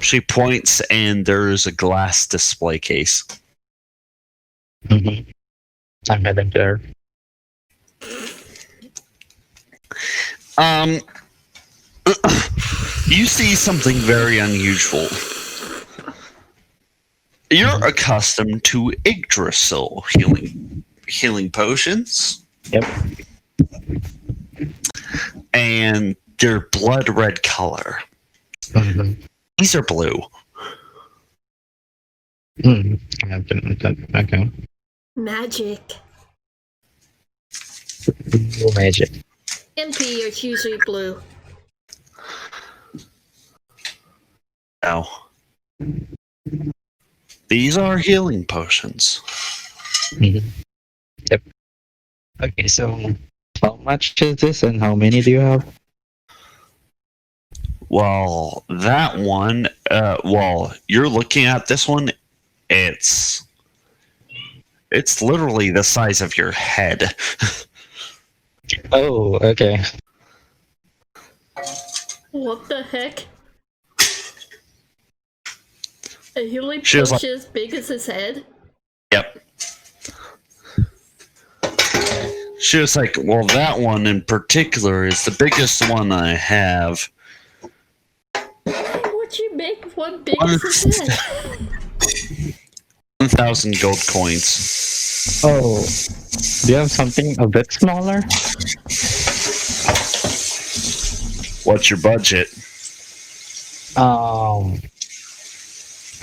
She points, and there's a glass display case. Mm-hmm. I'm heading there. You see something very unusual. You're accustomed to Yggdrasil healing potions. Yep. And they're blood red color. Mm-hmm. These are blue. Okay. Magic. Blue magic. MP is usually blue. Now, these are healing potions. Mm-hmm. Yep. Okay, so how much is this and how many do you have? Well, that one, you're looking at this one, it's literally the size of your head. Oh, okay. What the heck? A healing She was potion as big as his head? Yep. She was like, "Well, that one in particular is the biggest one I have." Why would you make one big as his head? 1,000 gold coins. Oh, do you have something a bit smaller? What's your budget? I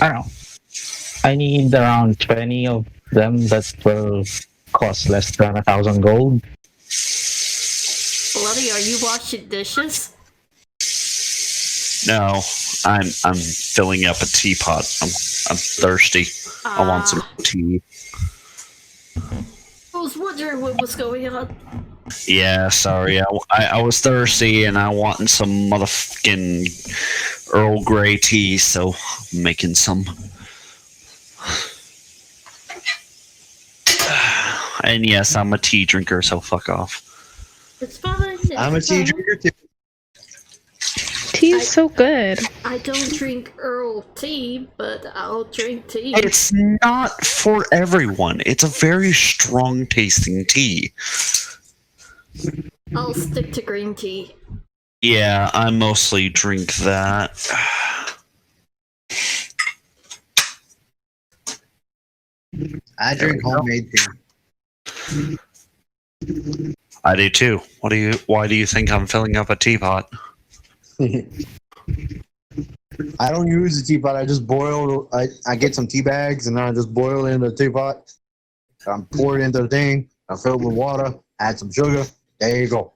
don't know. I need around 20 of them that will cost less than 1,000 gold. Bloody, are you washing dishes? No, I'm filling up a teapot. I'm thirsty. I want some tea. I was wondering what was going on. Yeah, sorry. I was thirsty and I wanted some motherfucking Earl Grey tea, so I'm making some. And yes, I'm a tea drinker, so fuck off. It's fine. I'm a tea drinker too. Tea is so good. I don't drink Earl tea, but I'll drink tea. It's not for everyone. It's a very strong tasting tea. I'll stick to green tea. Yeah, I mostly drink that. I There drink we go. homemade tea. I do too. Why do you think I'm filling up a teapot? I don't use the teapot. I just boil. I get some tea bags and then I just boil it in the teapot. Pour it into the thing. I fill it with water. Add some sugar. There you go.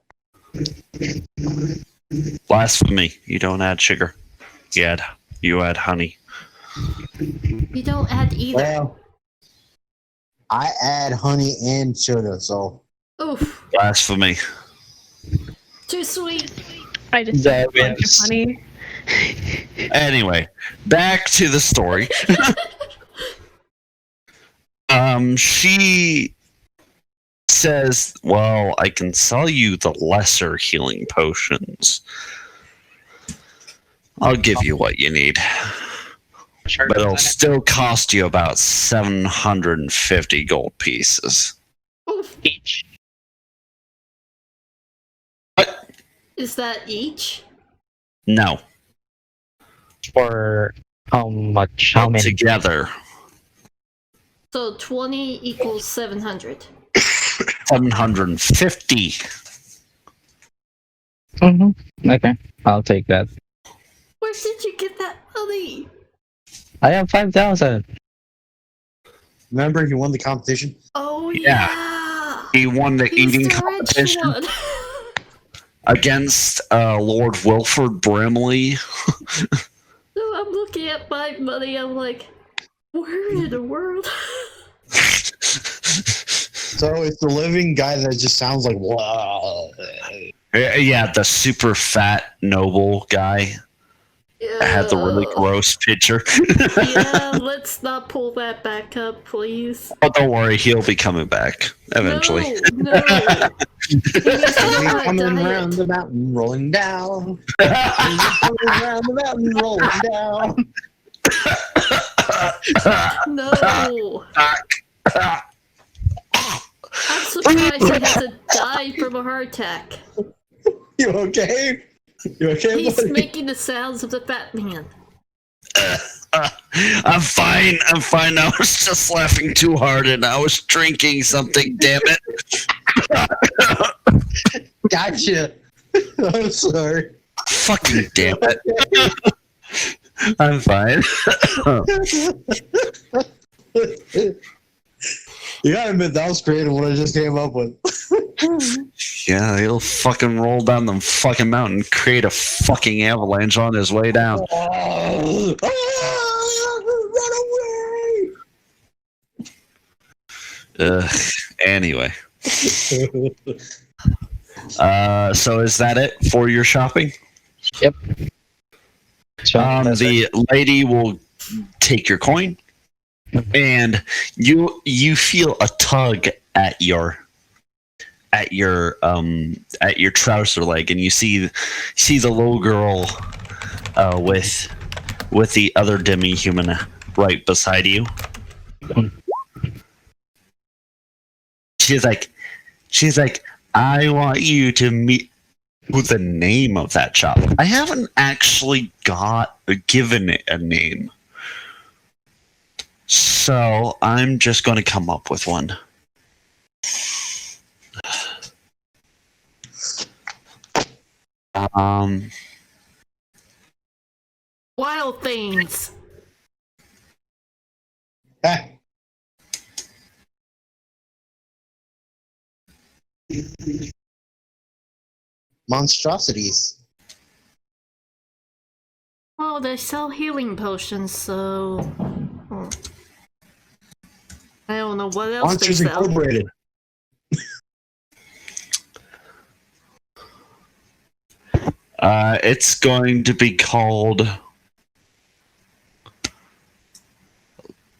Blasphemy. You don't add sugar. You add honey. You don't add either. Well, I add honey and sugar, so Oof. Blasphemy. Too sweet. I just That a bunch of wins. honey. Anyway, back to the story. She says, well, I can sell you the lesser healing potions. I'll give you what you need. Sure. But it'll still cost you about 750 gold pieces. Oof. Each. What? Is that each? No. For how much? How many? Together. So 20 equals 700. 750. Mm-hmm. Okay, I'll take that. Where did you get that money? I have 5,000. remember he won the competition. Oh Yeah. yeah. He won the He's eating the rich competition one. against Lord Wilford Brimley. So I'm looking at my money. I'm like, where in the world? So it's the living guy that just sounds like wow. Yeah, the super fat noble guy that had the really gross picture. Yeah, let's not pull that back up, please. Oh, don't worry, he'll be coming back eventually. No. He needs to go on a Coming diet. around the mountain, rolling down. Coming around the mountain, rolling down. No. I'm surprised he hasn't died from a heart attack. You okay? You okay, He's buddy? making the sounds of the fat man. I'm fine. I'm fine. I was just laughing too hard and I was drinking something, damn it. Gotcha. I'm sorry. Fucking damn it. I'm fine. You gotta admit, that was creative what I just came up with. Yeah, he'll fucking roll down the fucking mountain, create a fucking avalanche on his way down. Oh, run away! Anyway. So is that it for your shopping? Yep. So that's it. The lady will take your coin, and you feel a tug at your trouser leg, and you see the little girl with the other demi-human right beside you. She's like, I want you to meet with the name of that shop. I haven't actually given it a name. So I'm just going to come up with one. Wild things. Ah. Monstrosities. Oh, they sell healing potions, so I don't know what else they Monsters sell. Incorporated. It's going to be called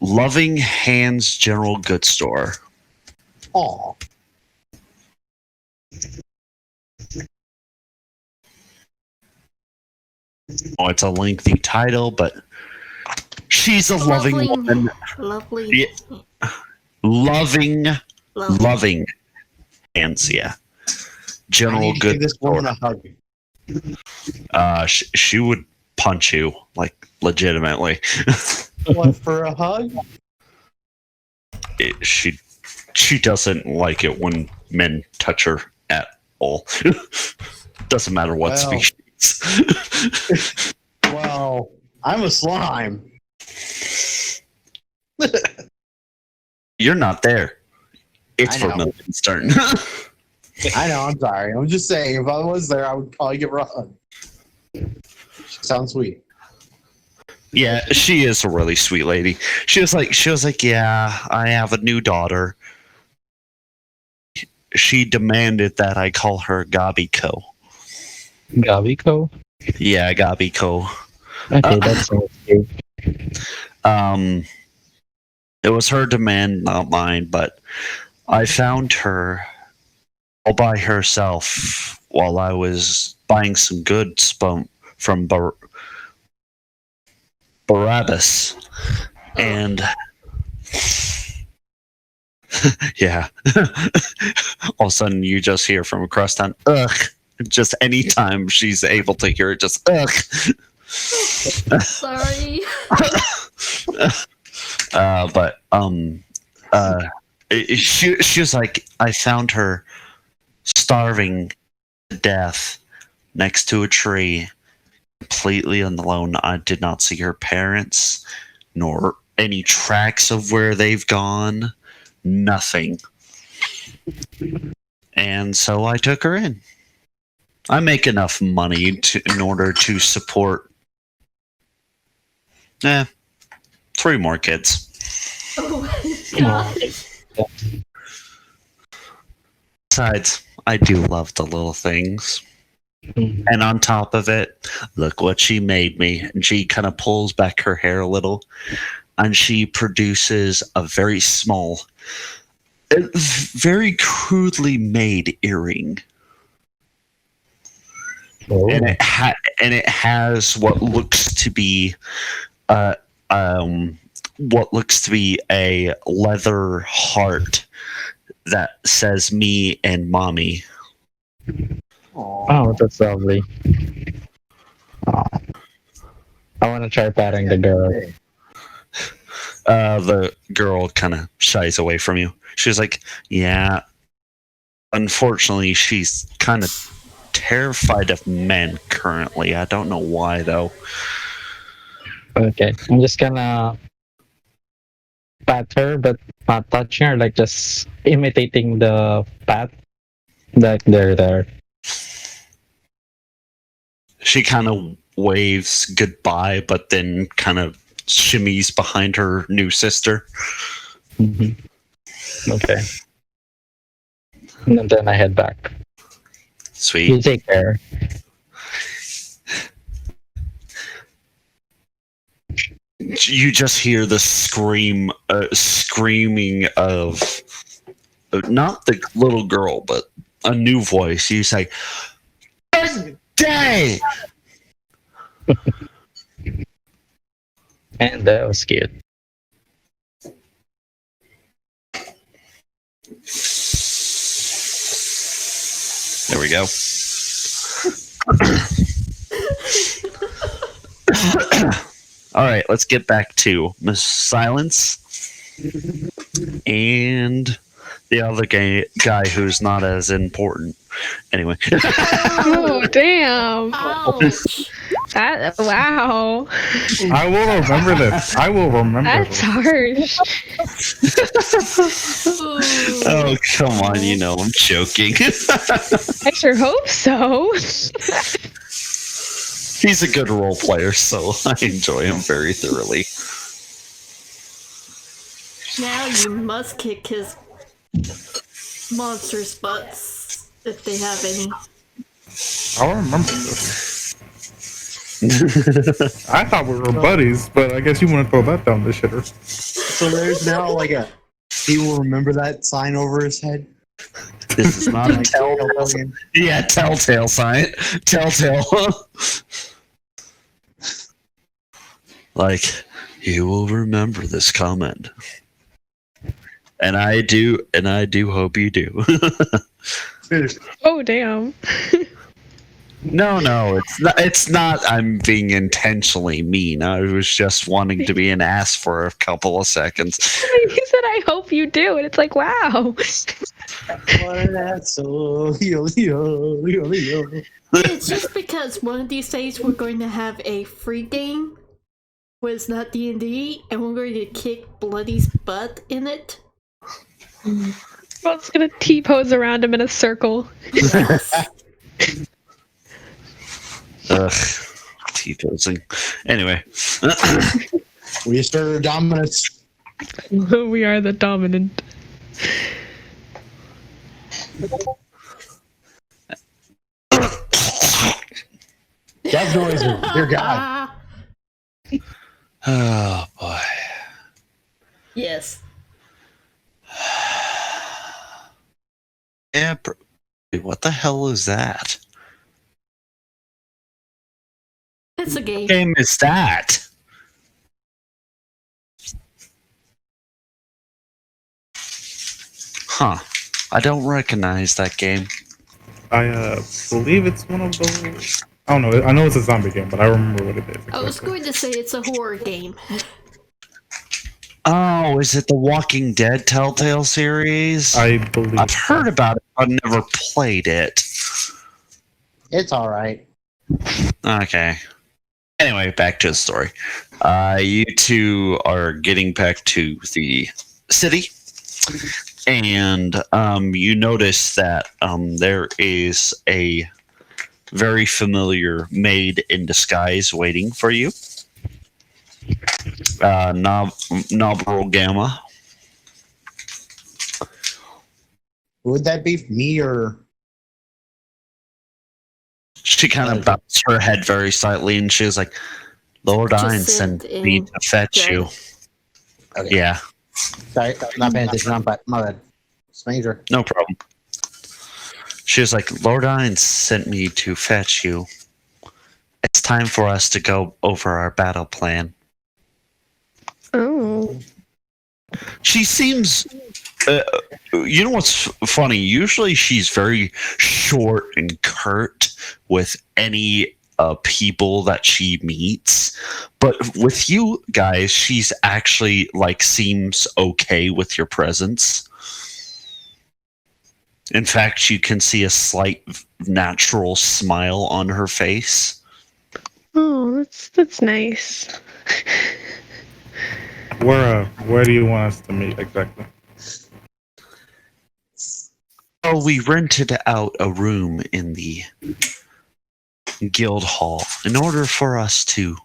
Loving Hands General Goods Store. Aw. Oh, it's a lengthy title, but she's a loving woman. Lovely. Yeah. Loving hands, yeah. I General need to give Goods this woman Store. a hug. She would punch you, like, legitimately. What, for a hug? She doesn't like it when men touch her at all. Doesn't matter what Well. species. Well, I'm a slime. You're not there. It's I for know. Milligan's turn. I know, I'm sorry. I'm just saying, if I was there, I would probably give her a hug. She sounds sweet. Yeah, she is a really sweet lady. She was like, yeah, I have a new daughter. She demanded that I call her Gabiko. Gabiko? Yeah, Gabiko. Okay, that sounds cute. It was her demand, not mine, but I found her all by herself while I was buying some goods from Barabbas. And yeah. All of a sudden you just hear from across town, ugh. Just anytime she's able to hear it, just ugh. Sorry. She was like, I found her starving to death next to a tree, completely alone. I did not see her parents, nor any tracks of where they've gone. Nothing. And so I took her in. I make enough money in order to support 3 more kids. Oh my god. Besides, I do love the little things. And on top of it, look what she made me. And she kind of pulls back her hair a little. And she produces a very small, very crudely made earring. Oh. And it has what looks to be a leather heart that says me and mommy. Oh, that's lovely. Oh. I want to try patting the girl. The girl kind of shies away from you. She's like, yeah, unfortunately, she's kind of terrified of men currently. I don't know why, though. Okay, I'm just gonna pat her, but not touching her, like just imitating the pat. Like they're there. She kind of waves goodbye, but then kind of shimmies behind her new sister. Mm-hmm. Okay. And then I head back. Sweet. You take care. You just hear the screaming of not the little girl, but a new voice. You say, "Good day." And that was cute. There we go. All right, let's get back to Miss Silence and the other guy who's not as important. Anyway. Oh, damn. Ouch. Wow. I will remember this. I will remember That's this. harsh. Oh, come on, you know I'm joking. I sure hope so. He's a good role player, so I enjoy him very thoroughly. Now you must kick his monsters' butts if they have any. I'll remember this. I thought we were buddies, but I guess you want to throw that down the shitter. So there's now like a he will remember that sign over his head. This is not a telltale. Yeah, telltale sign. Telltale. Like, you will remember this comment. And I do hope you do. Oh, damn. No, it's not. It's not. I'm being intentionally mean. I was just wanting to be an ass for a couple of seconds. You said, I hope you do. And it's like, wow. What an asshole. Yo, yo, yo, yo. It's just because one of these days we're going to have a free game where it's not D&D, and we're going to kick Bloody's butt in it. I'm just gonna T-pose around him in a circle. Yes. Ugh, T-posing. Anyway, We assert dominance. We are the dominant. Death noises. Dear God. oh boy. Yes. Yeah, what the hell is that? It's a game. What game is that? Huh. I don't recognize that game. I believe it's one of those. I don't know. I know it's a zombie game, but I remember what it is. I was exactly. going to say it's a horror game. Oh, is it the Walking Dead Telltale series? I believe. I've heard about it, but never played it. It's all right. Okay. Anyway, back to the story. You two are getting back to the city, and you notice that there is a very familiar maid in disguise waiting for you. Nobril Gamma. Would that be me or? She kind of bows her head very slightly, and she was like, Lord Just Ein sent sent me in to fetch Jack. you. Okay. Yeah, Sorry, not paying attention. My bad. Stranger. no problem. She was like, Lord Ein sent me to fetch you. It's time for us to go over our battle plan. Oh. She seems... you know what's funny? Usually she's very short and curt with any people that she meets. But with you guys, she's actually, like, seems okay with your presence. In fact, you can see a slight natural smile on her face. Oh, that's nice. Where do you want us to meet exactly? Oh, we rented out a room in the guild hall in order for us to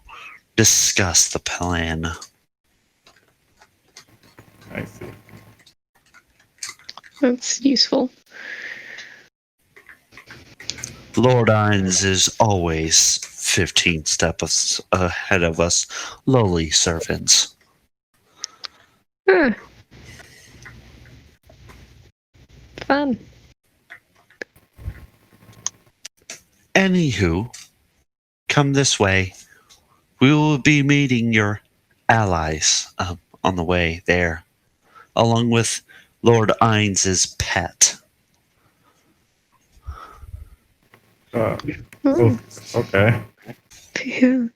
discuss the plan. I see. That's useful. Lord Ines is always 15 steps ahead of us lowly servants. Huh. Fun. Anywho, come this way. We will be meeting your allies on the way there, along with Lord Ines' pet. Oh, Oh. okay. Yeah.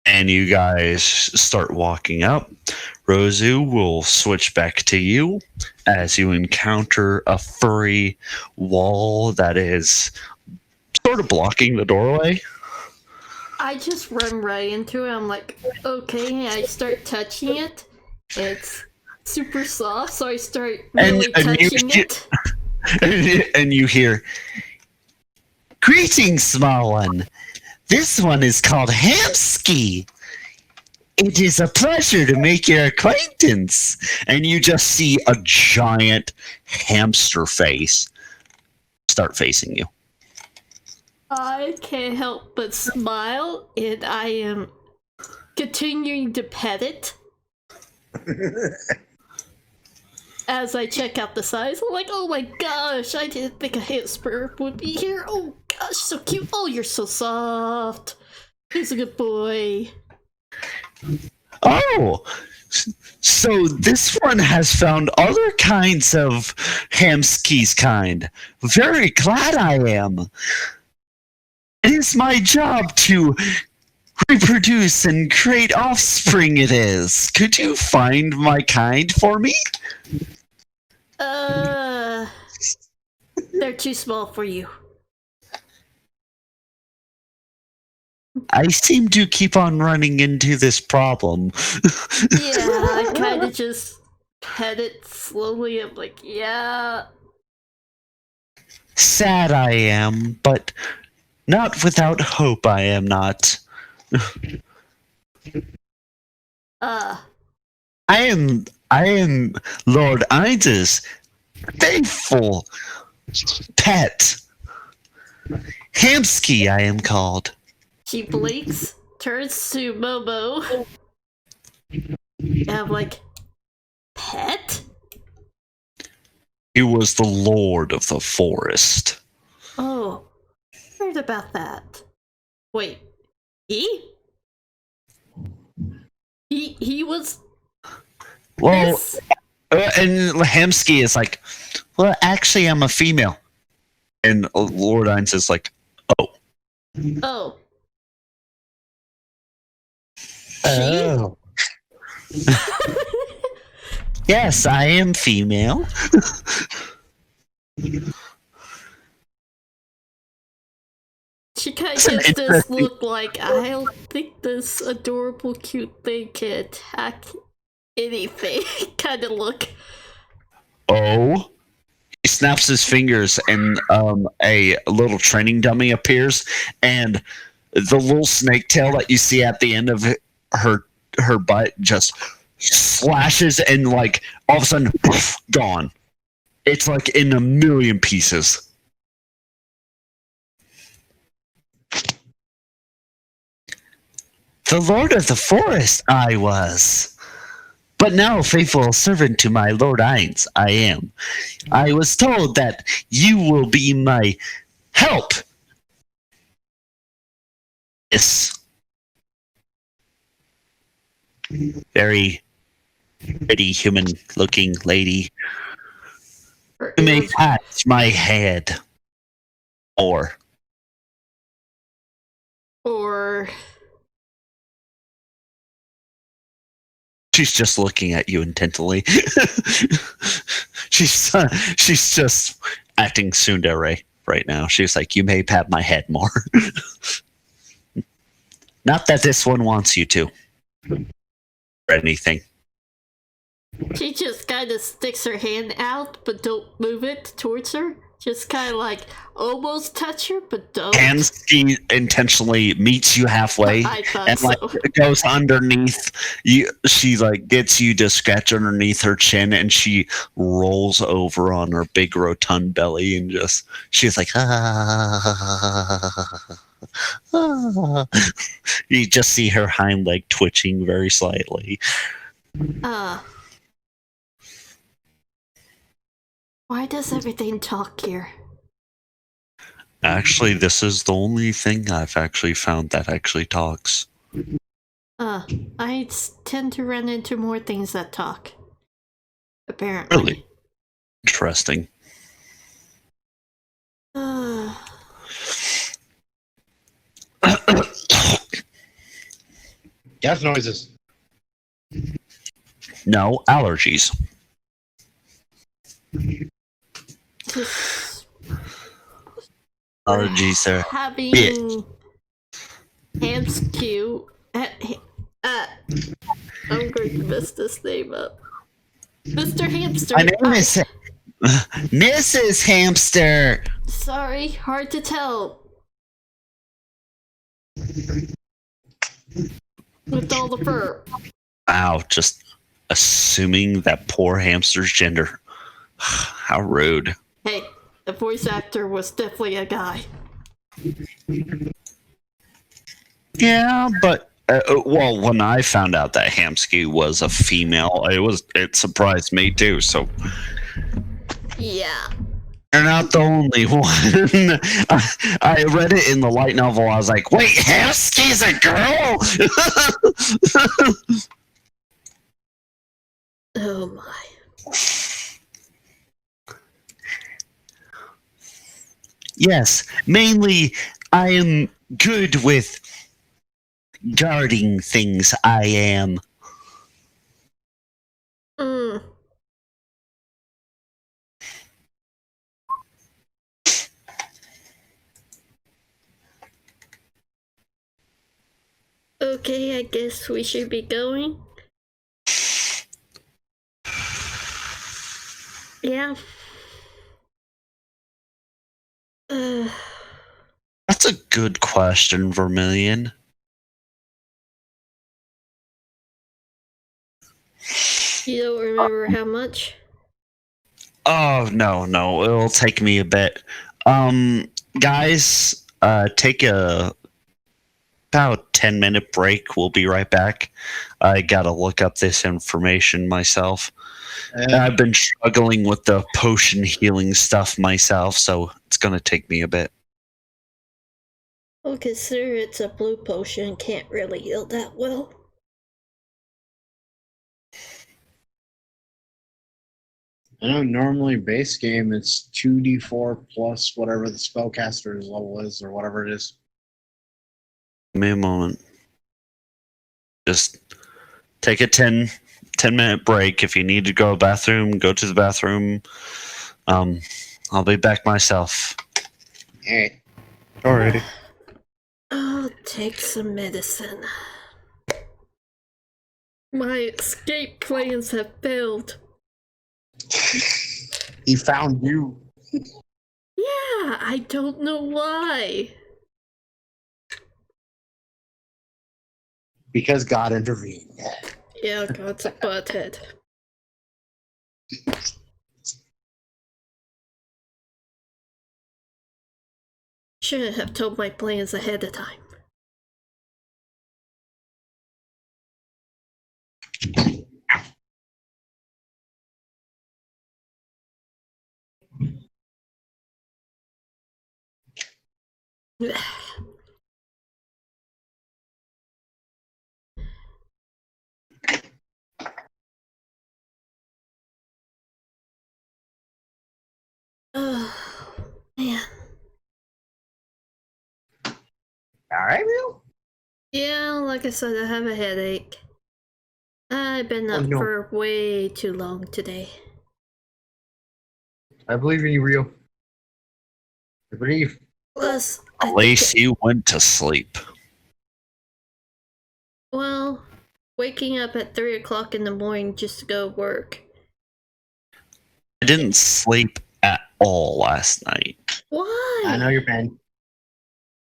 And you guys start walking up. Rosu will switch back to you as you encounter a furry wall that is sort of blocking the doorway. I just run right into it. I'm like, okay, I start touching it. It's super soft, so I start really touching it. And you hear, "Greetings, small one. This one is called Hamsky. It is a pleasure to make your acquaintance." And you just see a giant hamster face start facing you. I can't help but smile, and I am continuing to pet it. As I check out the size, I'm like, oh my gosh, I didn't think a hamster would be here. Oh gosh, so cute. Oh, you're so soft. He's a good boy. Oh, so this one has found other kinds of Hamsky's kind. Very glad I am. It is my job to reproduce and create offspring, it is. Could you find my kind for me? They're too small for you. I seem to keep on running into this problem. Yeah, I kind of just pet it slowly. I'm like, yeah. Sad I am, but not without hope I am not. I am Lord Ainz's faithful pet. Hamsky, I am called. She blinks, turns to Momo, and I'm like, pet? He was the lord of the forest. Oh, heard about that. Wait, he? He was. Well, this? and Hamsky is like, well, actually, I'm a female. And Lord Ainz is like, oh. Oh. Oh. Yes, I am female. She kind That's of an gives this interesting- look like, I don't think this adorable, cute thing can attack anything kind of look. Oh. He snaps his fingers and a little training dummy appears, and the little snake tail that you see at the end of her butt just slashes and like all of a sudden poof, gone. It's like in a million pieces. The Lord of the Forest I was. But now faithful servant to my Lord Ainz I am. I was told that you will be my help. This very pretty human-looking lady Her who may ears- pat my head. Or she's just looking at you intently. she's just acting tsundere right now. She's like, you may pat my head more. Not that this one wants you to. Or anything. She just kind of sticks her hand out, but don't move it towards her. Just kind of like almost touch her, but don't. Hansky intentionally meets you halfway I thought and like so. goes underneath you. She like gets you to scratch underneath her chin, and she rolls over on her big rotund belly, and just she's like, ah. You just see her hind leg twitching very slightly. Why does everything talk here? Actually, this is the only thing I've actually found that actually talks. I tend to run into more things that talk. Apparently. Really? Interesting. Gas noises. No allergies. Just Allergies are having bitch. Hamskew. I'm going to mess this name up. Mr. Hamster. My name is Mrs. Hamster. Sorry, hard to tell. With all the fur. Wow, just assuming that poor hamster's gender. How rude. Hey, the voice actor was definitely a guy. Yeah, but well, when I found out that Hamsky was a female, it surprised me too. So Yeah. you're not the only one. I read it in the light novel. I was like, wait, Hamsky's a girl? Oh my. Yes, mainly I am good with guarding things. I am. Mm. Okay, I guess we should be going. Yeah. That's a good question, Vermilion. You don't remember how much? Oh, no. It'll take me a bit. Guys, take a about 10-minute break. We'll be right back. I gotta look up this information myself. I've been struggling with the potion healing stuff myself, so it's gonna take me a bit. Well, consider it's a blue potion, can't really heal that well. I know normally base game it's 2d4 plus whatever the spellcaster's level is or whatever it is. Give me a moment. Just take a 10-minute break. If you need to go to the bathroom, go to the bathroom. I'll be back myself. Hey. Alrighty. I'll take some medicine. My escape plans have failed. He found you. Yeah, I don't know why. Because God intervened. Yeah, God's a butthead. Shouldn't have told my plans ahead of time. Oh, man. Alright, Bill? Yeah, like I said, I have a headache. I've been up for way too long today. I believe in you, Rio. I believe. Plus, At least you went to sleep. well, waking up at 3 o'clock in the morning just to go work. I didn't sleep at all last night. Why? I know your pain.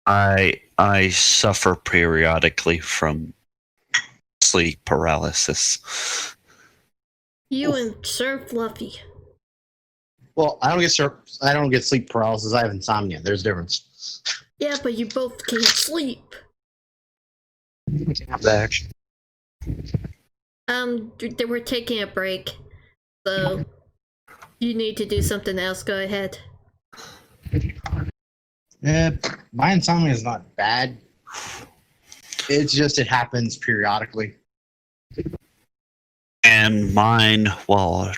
I suffer periodically from sleep paralysis. You and Sir Fluffy. Well, I don't get sleep paralysis. I have insomnia. There's a difference. Yeah, but you both can't sleep. Actually. They were taking a break, so you need to do something else. Go ahead. My insomnia is not bad. It's just it happens periodically. And mine, well,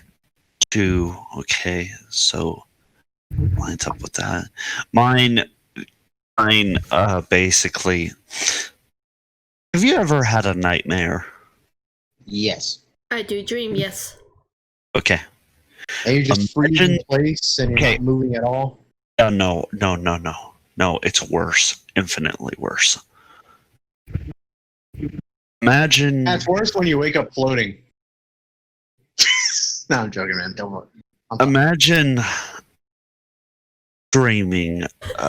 too. Okay, so lines up with that. Mine, basically. Have you ever had a nightmare? Yes. I do dream, yes. Okay. And you just freeze in Imagine- place and you're Okay. not moving at all. No. No, it's worse. Infinitely worse. Imagine. That's worse when you wake up floating. No, I'm joking, man. Don't worry. Imagine dreaming.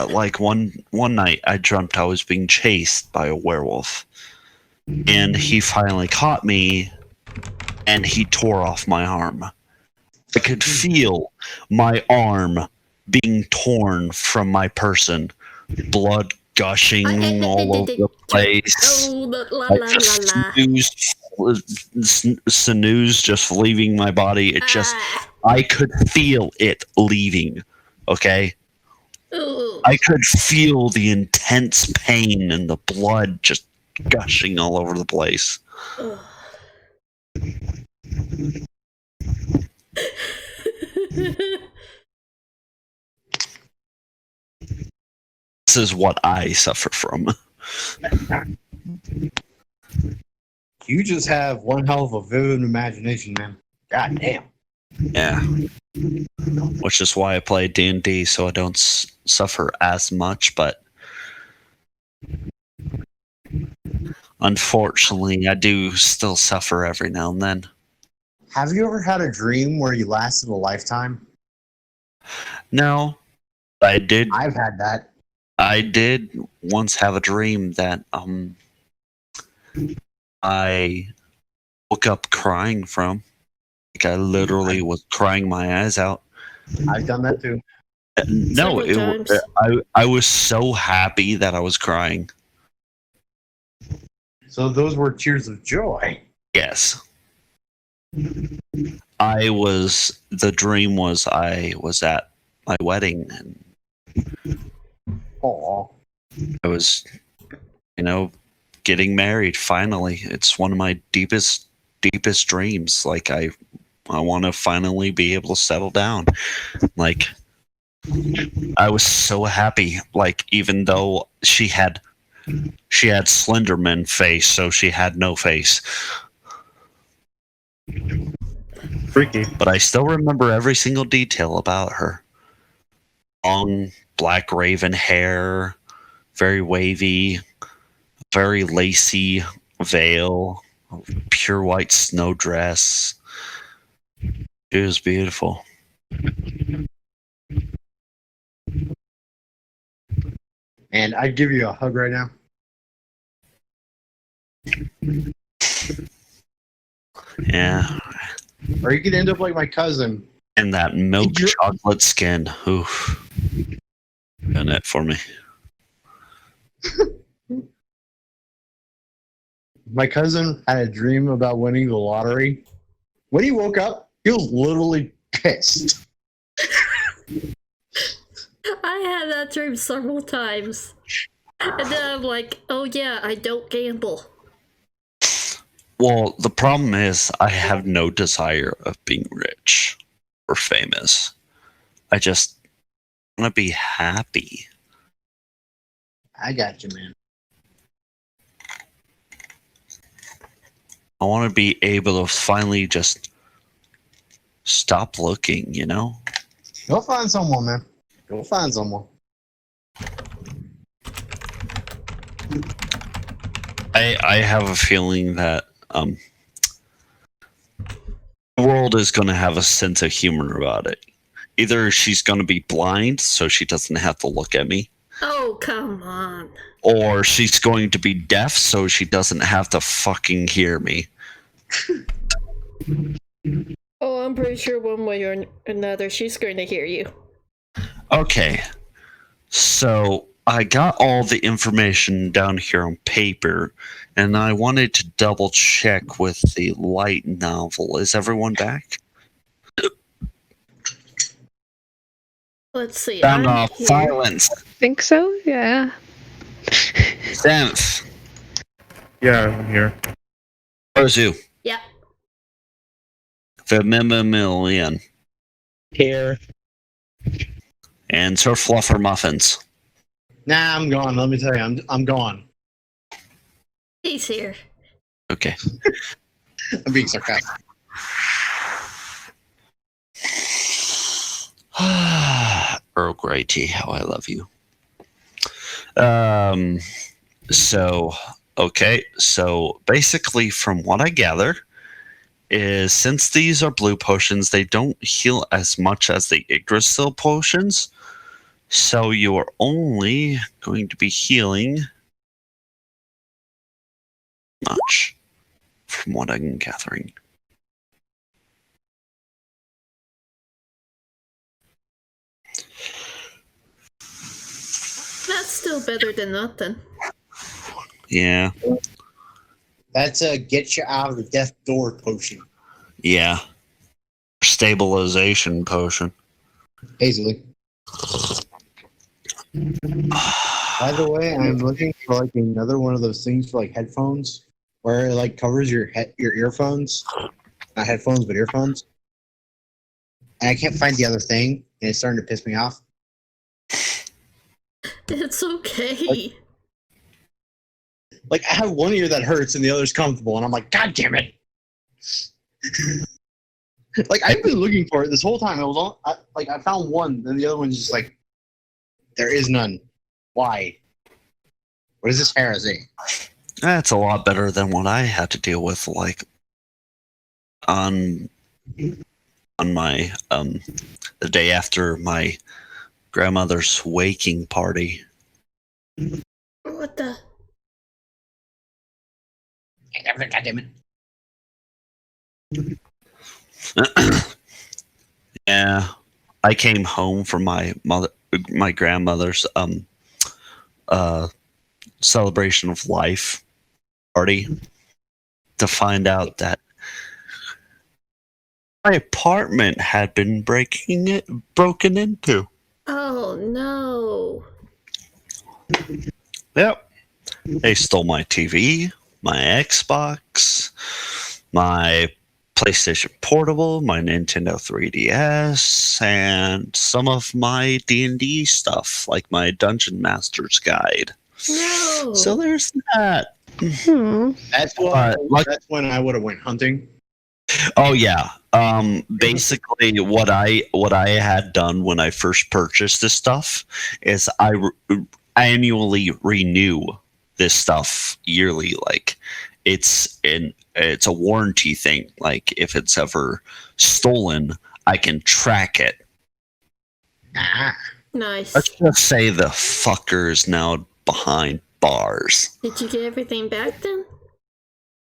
Like one night, I dreamt I was being chased by a werewolf, and he finally caught me, and he tore off my arm. I could feel my arm being torn from my person, blood gushing all over the place. Oh, la la Like la just la la. sinews just leaving my body. It just, I could feel it leaving. Okay, Ooh. I could feel the intense pain and the blood just gushing all over the place. Ugh. this is what I suffer from. You just have one hell of a vivid imagination, man. God damn. Yeah. Which is why I play D&D, so I don't suffer as much, but unfortunately, I do still suffer every now and then. Have you ever had a dream where you lasted a lifetime? No, I did. I've had that. I did once have a dream that I woke up crying from. Like I literally was crying my eyes out. I've done that too. No, Several times. I was so happy that I was crying. So those were tears of joy. Yes. The dream was I was at my wedding and Aw. I was, getting married finally. It's one of my deepest dreams. Like I want to finally be able to settle down. Like I was so happy. Like even though she had Slenderman face, so she had no face. Freaky. But I still remember every single detail about her. Long black raven hair, very wavy, very lacy veil, pure white snow dress. It was beautiful. And I'd give you a hug right now. Yeah. Or you could end up like my cousin. And that milk chocolate skin. Oof. Done it for me. My cousin had a dream about winning the lottery. When he woke up, he was literally pissed. I had that dream several times. And then I'm like, oh yeah, I don't gamble. Well, the problem is I have no desire of being rich or famous. I just want to be happy. I got you, man. I want to be able to finally just stop looking, Go find someone, man. Go find someone. I have a feeling that the world is going to have a sense of humor about it. Either she's going to be blind so she doesn't have to look at me, Oh, come on. or she's going to be deaf so she doesn't have to fucking hear me. Oh, I'm pretty sure one way or another she's going to hear you. Okay, so I got all the information down here on paper, and I wanted to double check with the light novel. Is everyone back? Let's see. Sound I'm off. here. Silence. Think so? Yeah. Sense. Yeah, I'm here. Where's you? Yeah. The Million. Here. And Sir Fluffer Muffins. Nah, I'm gone. Let me tell you, I'm gone. He's here. Okay. I'm being sarcastic. Earl Grey tea, how I love you. So basically from what I gather is since these are blue potions, they don't heal as much as the Yggdrasil potions. So you are only going to be healing much from what I'm gathering. That's still better than nothing. Yeah. That's a get you out of the death door potion. Yeah. Stabilization potion. Basically. By the way, I'm looking for like another one of those things for like headphones, where it like covers your earphones, not headphones but earphones. And I can't find the other thing, and it's starting to piss me off. It's okay. Like I have one ear that hurts and the other's comfortable, and I'm like, God damn it! Like I've been looking for it this whole time. I found one, then the other one's just like, there is none. Why? What is this heresy? That's a lot better than what I had to deal with, like on my the day after my grandmother's waking party. What the? God damn it! Yeah, I came home from my grandmother's celebration of life party to find out that my apartment had been broken into. Oh no. Yep. They stole my TV, my Xbox, my PlayStation Portable, my Nintendo 3DS, and some of my D&D stuff, like my Dungeon Master's Guide. No. So there's that. That's when I would have went hunting. Oh yeah. Basically, what I had done when I first purchased this stuff is I annually renew this stuff yearly. Like it's a warranty thing. Like if it's ever stolen, I can track it. Nice. Let's just say the fucker's now behind bars. Did you get everything back then?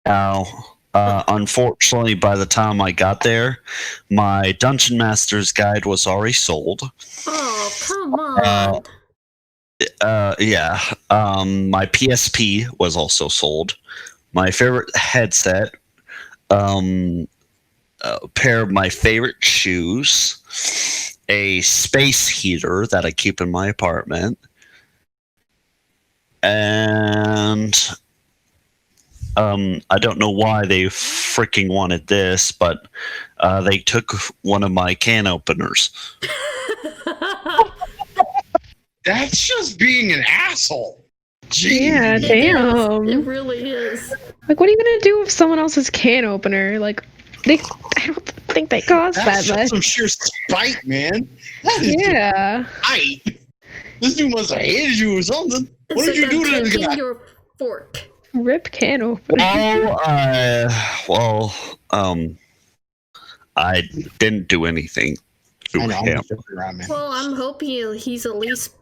Now, unfortunately, by the time I got there, my Dungeon Master's Guide was already sold. Oh, come on. Yeah. My PSP was also sold. My favorite headset, a pair of my favorite shoes, a space heater that I keep in my apartment, and I don't know why they freaking wanted this, but they took one of my can openers. That's just being an asshole. Jeez. Yeah, damn. It really is. Like, what are you gonna do with someone else's can opener? Like, I don't think they cost That's that just some much. sheer spite, man. That is Yeah. spite. This dude must have hated you or something. What It's did you like do I'm to this taking guy? your fork. Rip can opener. I didn't do anything to I know, I'm him. just joking around, man. Well, I'm hoping he's at least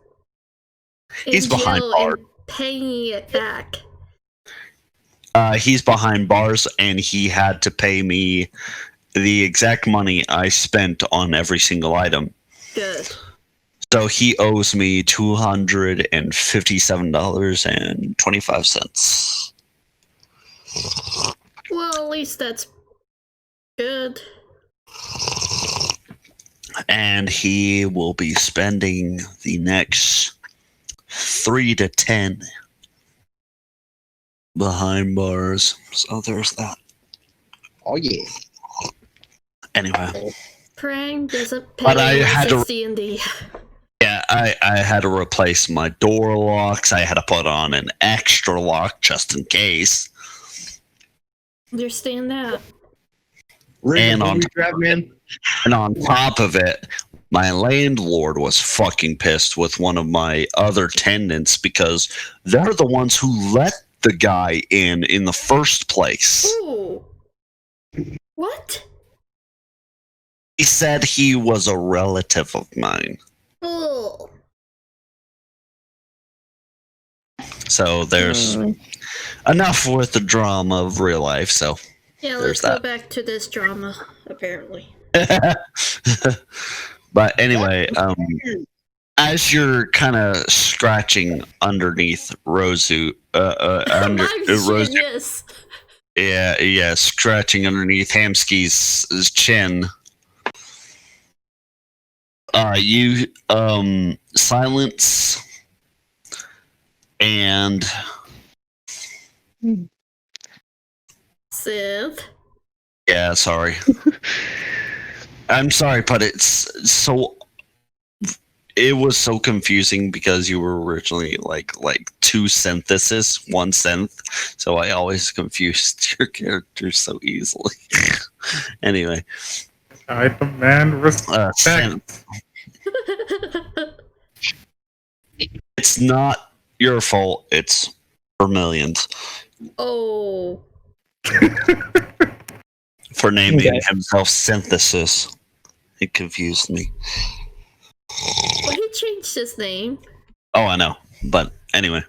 in He's behind jail bars. and paying it back. He's behind bars, and he had to pay me the exact money I spent on every single item. Good. So he owes me $257.25. Well, at least that's good. And he will be spending the next 3 to 10 behind bars. So there's that. Oh, yeah. Anyway. Prang doesn't pay But I unless had to- it's D&D. Yeah, I had to replace my door locks. I had to put on an extra lock just in case. Understand that. And on man. And on top of it, my landlord was fucking pissed with one of my other tenants because they're the ones who let the guy in the first place. Ooh. What? He said he was a relative of mine. Oh. So there's enough with the drama of real life, so Yeah, there's let's go that. back to this drama, apparently. But anyway, as you're kind of scratching underneath Rosu, Rosu, Yes. yeah, scratching underneath Hamsky's chin, you silence and Synth. yeah, sorry. I'm sorry, but it's so it was so confusing because you were originally like two synthesis, one synth. So I always confused your characters so easily. Anyway, I demand respect. synth. It's not your fault. It's Vermilion's Oh. for naming Okay. himself Synthesis. It confused me. Well, he changed his name. Oh, I know. But anyway.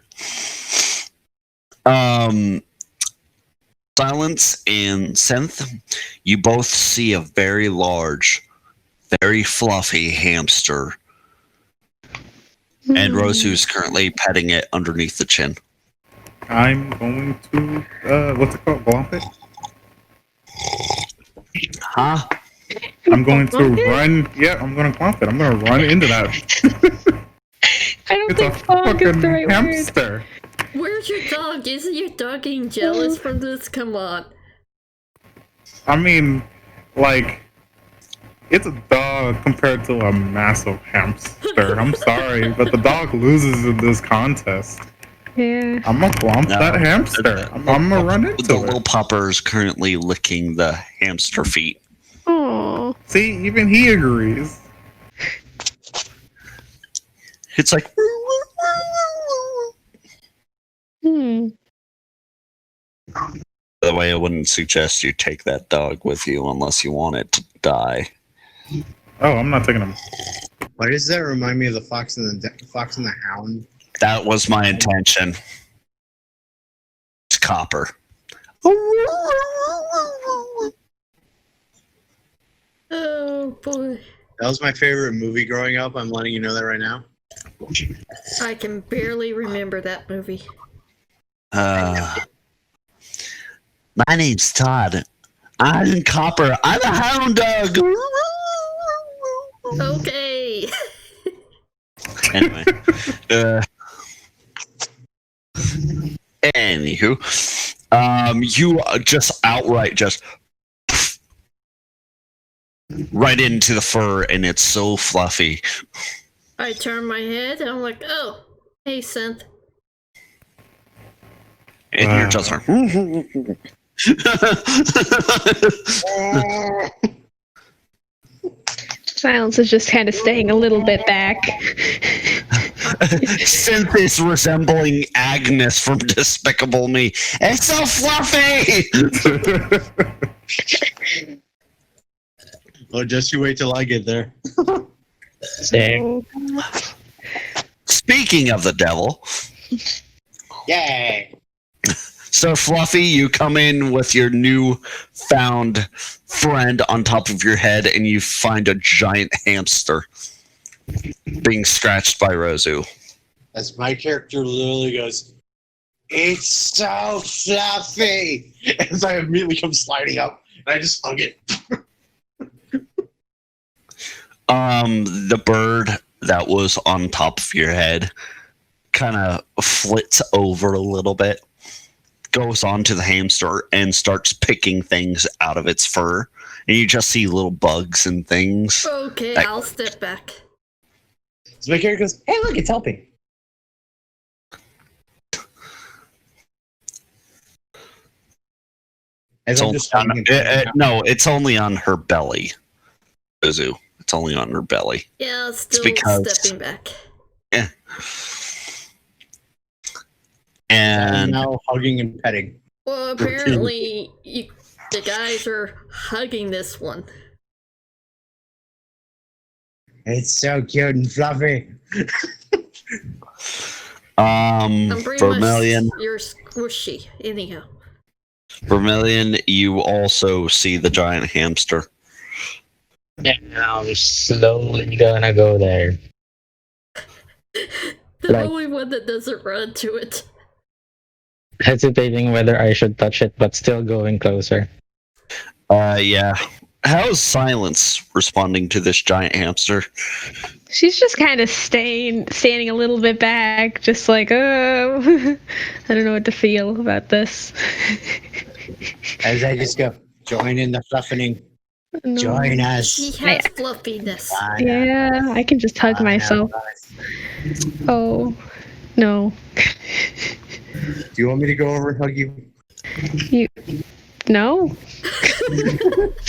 Silence and Synth, you both see a very large, very fluffy hamster. And Rosu's currently petting it underneath the chin. I'm going to what's it called? Glomp it? Huh? I'm going to run. Yeah, I'm going to glomp it. I'm going to run into that. I don't It's a think fog is fucking the right word. hamster. Where's your dog? Isn't your dog getting jealous from this? Come on. I mean, like, it's a dog compared to a massive hamster. I'm sorry, but the dog loses in this contest. Yeah. I'm gonna glomp No. that hamster. I'm gonna run The into little it. pupper is currently licking the hamster feet. Oh. See, even he agrees. It's like. Hmm. By the way, I wouldn't suggest you take that dog with you unless you want it to die. Oh, I'm not taking him. Why does that remind me of the Fox and the Hound? That was my intention. It's Copper. Oh boy. That was my favorite movie growing up. I'm letting you know that right now. I can barely remember that movie. My name's Todd. I'm Copper. I'm a hound dog. Okay. Anyway. Anywho. You just outright just right into the fur, and it's so fluffy. I turn my head and I'm like, oh, hey, Synth. And you're just like, Silence is just kind of staying a little bit back. Synth is resembling Agnes from Despicable Me. It's so fluffy! Oh, just you wait till I get there. Dang. Speaking of the devil, Yay! so Fluffy, you come in with your new found friend on top of your head, and you find a giant hamster being scratched by Rosu. As my character literally goes, it's so fluffy! As I immediately come sliding up, and I just hug it. The bird that was on top of your head kind of flits over a little bit, goes onto the hamster, and starts picking things out of its fur. And you just see little bugs and things. Okay, Like- I'll step back. So my character goes, hey, look, it's helping. As It's I'm only just on, hugging it. no, it's only on her belly. Rosu. It's only on her belly. Yeah, still because- stepping back. Yeah. I'm And now hugging and petting. Well, apparently, the guys are hugging this one. It's so cute and fluffy. I'm pretty Vermilion. much you're squishy, anyhow. Vermilion, you also see the giant hamster. Now I'm slowly gonna go there. The Like- only one that doesn't run to it. Hesitating whether I should touch it, but still going closer. Yeah. How's Silence responding to this giant hamster? She's just kind of standing a little bit back, just like, oh, I don't know what to feel about this. As I just go, join in the fluffing. No. Join She us. has fluffiness. Yeah, I can just hug myself. Oh, no. Do you want me to go over and hug you? You. No?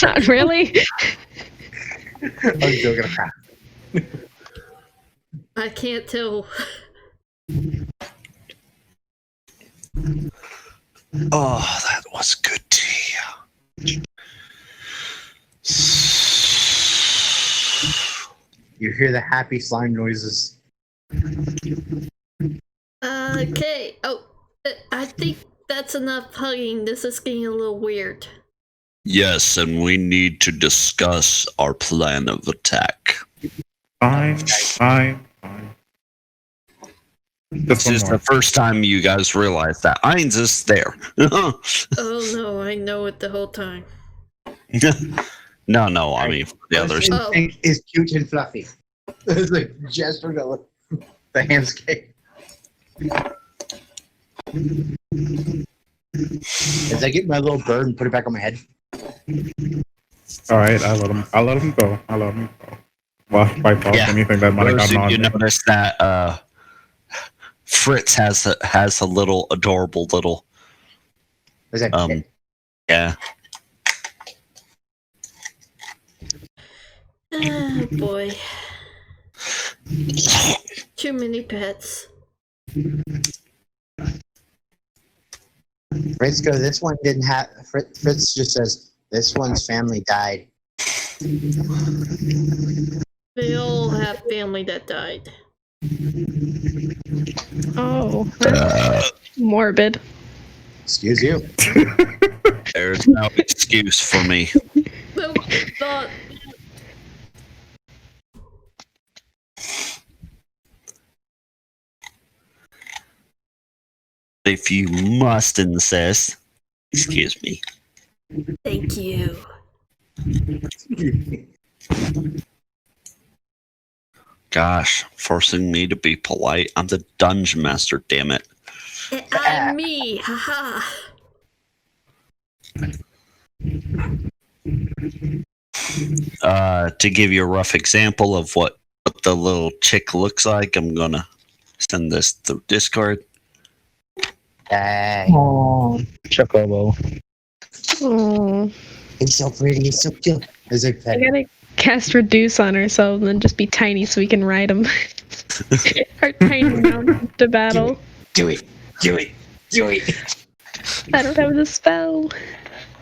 Not really. I'm joking. I can't tell. Oh, that was good tea. You hear the happy slime noises. Okay. Oh, I think that's enough hugging. This is getting a little weird. Yes, and we need to discuss our plan of attack. Fine. This Just one is more. the first time you guys realize that Ainz is there. Oh no, I know it the whole time. No, I mean the First others. instinct is cute and fluffy. It's like just for the handscape. As I get my little bird and put it back on my head. All right, I let him go. Well, by fault, Yeah. anything that might have Rosie, gotten on you me. notice that Fritz has a little adorable little Is that yeah. Oh boy. Too many pets. Fritz goes, this one didn't have. Fritz just says, this one's family died. They all have family that died. Oh, that's morbid. Excuse you. There's no excuse for me. No, not. If you must insist. Excuse me. Thank you. Gosh, forcing me to be polite. I'm the dungeon master, damn it. I'm me. Haha. To give you a rough example of what the little chick looks like, I'm gonna send this through Discord. Oh, Chocobo. Oh. He's so pretty. He's so cute. Is it I pet? gotta cast Reduce on ourselves and then just be tiny so we can ride them. Our tiny mount to battle. Do it. Do it. Do it. I don't have the spell.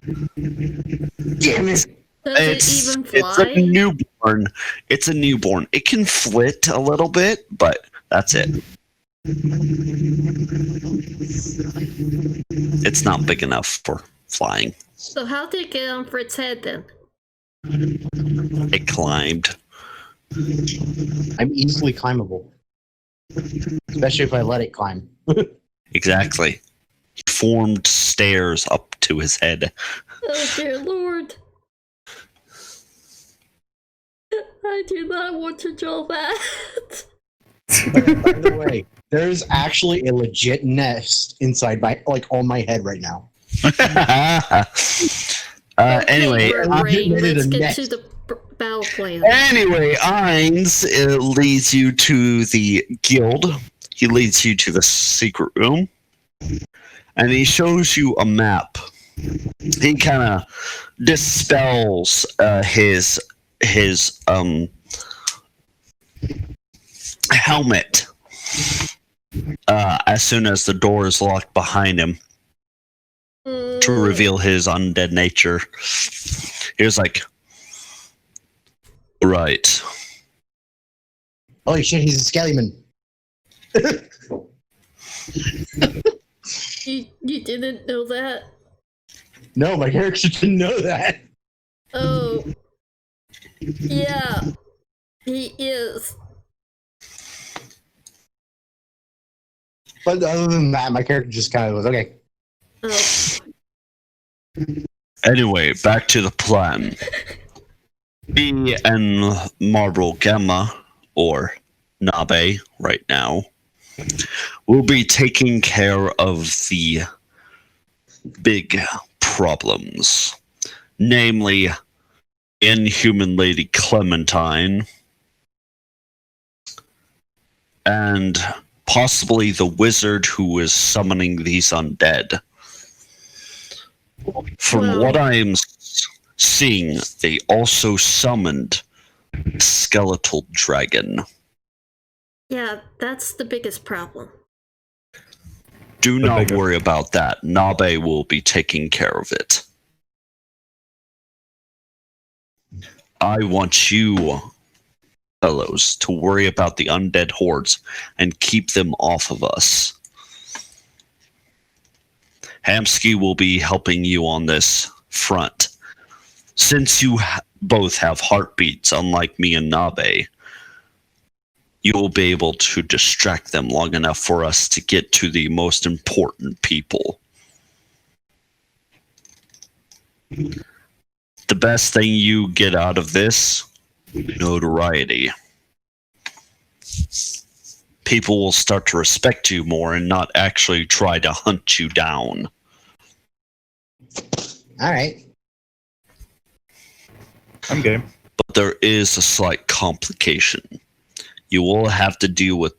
Damn it. Does it even It's fly? a newborn. It's a newborn. It can flit a little bit, but that's it. It's not big enough for flying. So how did it get on Fritz's head then? It climbed. I'm easily climbable. Especially if I let it climb. Exactly. He formed stairs up to his head. Oh dear lord. I do not want to draw that. By the way, there's actually a legit nest inside on my head right now. Anyway, I'm Brain, getting ready let's to get nest. to the battle plan. Anyway, Ainz leads you to the guild. He leads you to the secret room, and he shows you a map. He kind of dispels his helmet as soon as the door is locked behind him to reveal his undead nature. He was like, right. Holy shit, he's a skellyman. You didn't know that? No, my character didn't know that. Oh. Yeah. He is. But other than that, my character just kind of was okay. Oh. Anyway, back to the plan. Me and Marble Gamma, or Nabe right now, will be taking care of the big problems. Namely, inhuman lady Clementine, and possibly the wizard who is summoning these undead. From Well- what I am seeing, they also summoned a skeletal dragon. Yeah, that's the biggest problem. Do But they not got- worry about that. Nabe will be taking care of it. I want you, fellows, to worry about the undead hordes and keep them off of us. Hamsky will be helping you on this front. Since you both have heartbeats, unlike me and Nabe, you will be able to distract them long enough for us to get to the most important people. The best thing you get out of this, notoriety. People will start to respect you more and not actually try to hunt you down. All right. I'm game. But there is a slight complication. You will have to deal with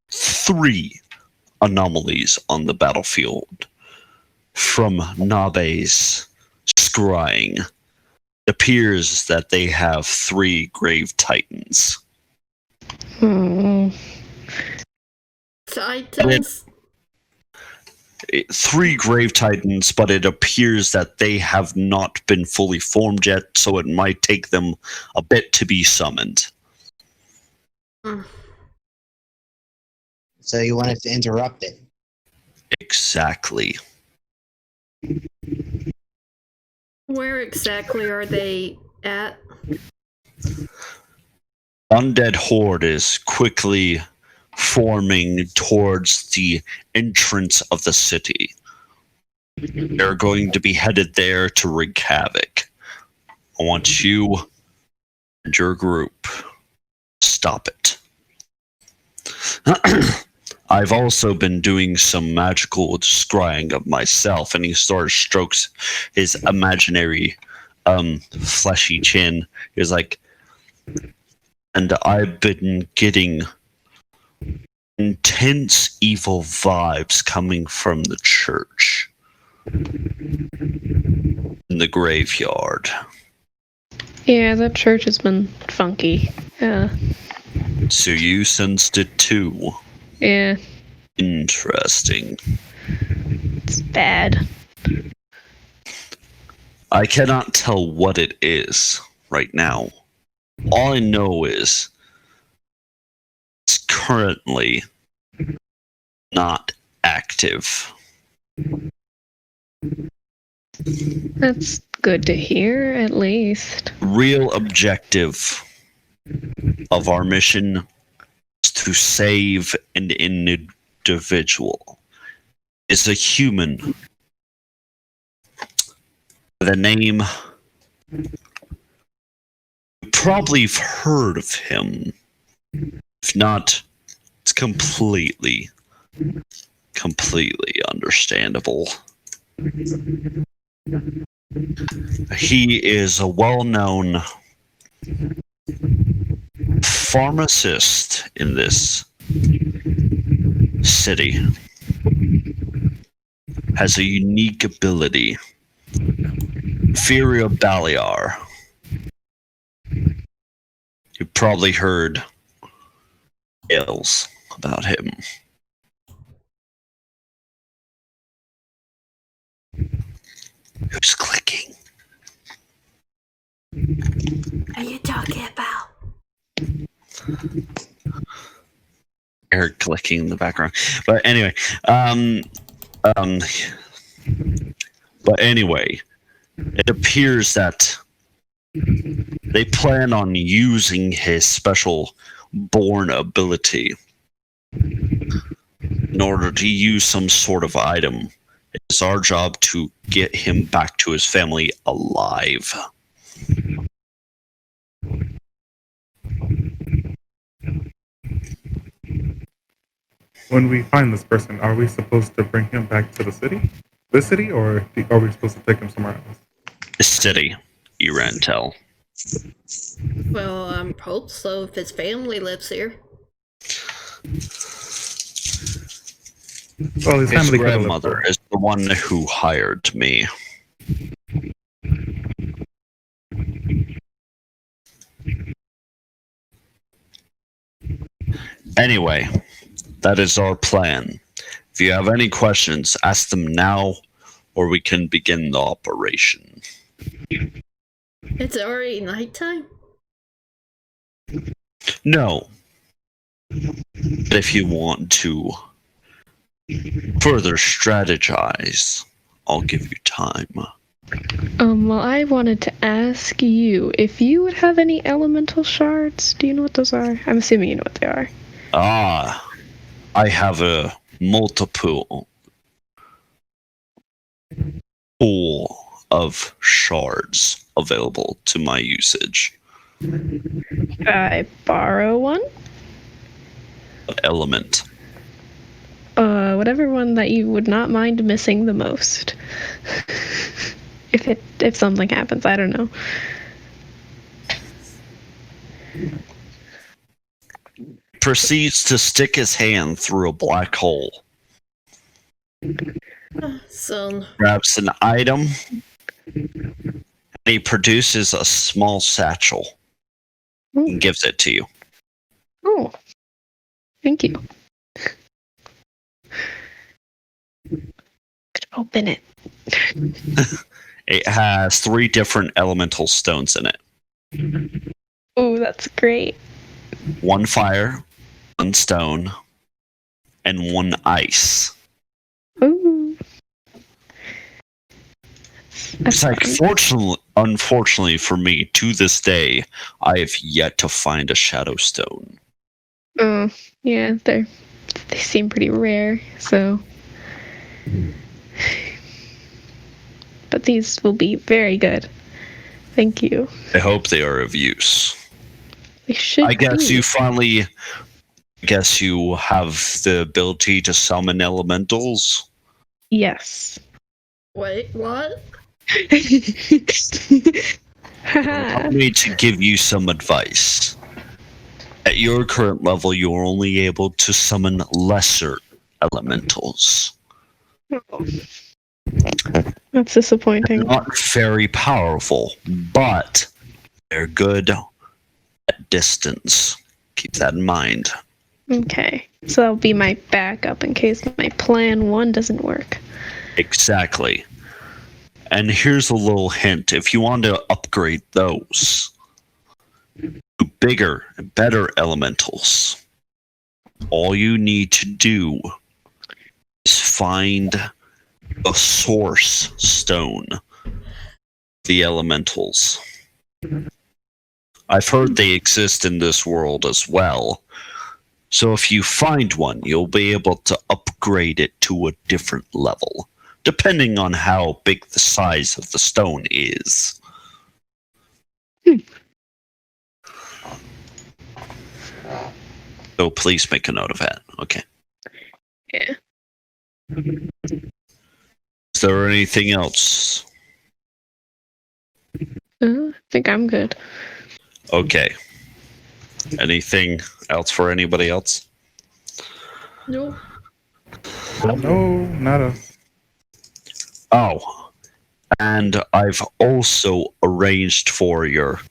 3 anomalies on the battlefield. From Nabe's scrying, it appears that they have 3 grave titans. Titans. 3 grave titans, but it appears that they have not been fully formed yet, so it might take them a bit to be summoned. So you wanted to interrupt it. Exactly. Where exactly are they at? Undead horde is quickly forming towards the entrance of the city. They're going to be headed there to wreak havoc. I want you and your group stop it. I've also been doing some magical scrying of myself, and he sort of strokes his imaginary fleshy chin. He's like, and I've been getting intense evil vibes coming from the church in the graveyard. Yeah, that church has been funky. Yeah. So you sensed it too. Yeah, Interesting. it's bad. I cannot tell what it is right now. All I know is it's currently not active. That's good to hear, at least. Real objective of our mission is to save an individual. It's a human with a name. You probably have heard of him. If not, it's completely understandable. He is a well-known pharmacist in this city. Has a unique ability. Furia Baliar. You probably heard tales about him. Who's clicking? Are you talking about? Eric clicking in the background. But anyway, it appears that they plan on using his special born ability in order to use some sort of item. It's our job to get him back to his family alive. When we find this person, are we supposed to bring him back to the city? This city, or are we supposed to take him somewhere else? The city, Irantel. Well, I hope so if his family lives here. Well, his His family could have grandmother lived is the one who hired me. Anyway, that is our plan. If you have any questions, ask them now, or we can begin the operation. It's already nighttime? No. But if you want to further strategize, I'll give you time. Well, I wanted to ask you if you would have any elemental shards. Do you know what those are? I'm assuming you know what they are. I have a multiple pool of shards available to my usage. I borrow one? Element. Whatever one that you would not mind missing the most. if something happens, I don't know. Proceeds to stick his hand through a black hole. So, Grabs an item. And he produces a small satchel. And gives it to you. Oh, thank you. Open it. It has 3 different elemental stones in it. Oh, that's great. 1 fire, 1 stone, and 1 ice. Ooh. It's like, unfortunately for me, to this day, I have yet to find a shadow stone. Oh, yeah, they seem pretty rare, so. But these will be very good. Thank you. I hope they are of use. They should I guess be. you finally... guess you have the ability to summon elementals? Yes. wait, what? Allow me to give you some advice. At your current level, you are only able to summon lesser elementals. That's disappointing. Not very powerful, but they're good at distance. Keep that in mind. Okay. So that'll be my backup in case my plan 1 doesn't work. Exactly. And here's a little hint. If you want to upgrade those to bigger and better elementals, all you need to do is find a source stone. The elementals. I've heard they exist in this world as well. So if you find one, you'll be able to upgrade it to a different level, depending on how big the size of the stone is. So please make a note of that. Okay. Yeah. Is there anything else? I think I'm good. Okay. Anything else for anybody else? No. No, nada. Oh, and I've also arranged for your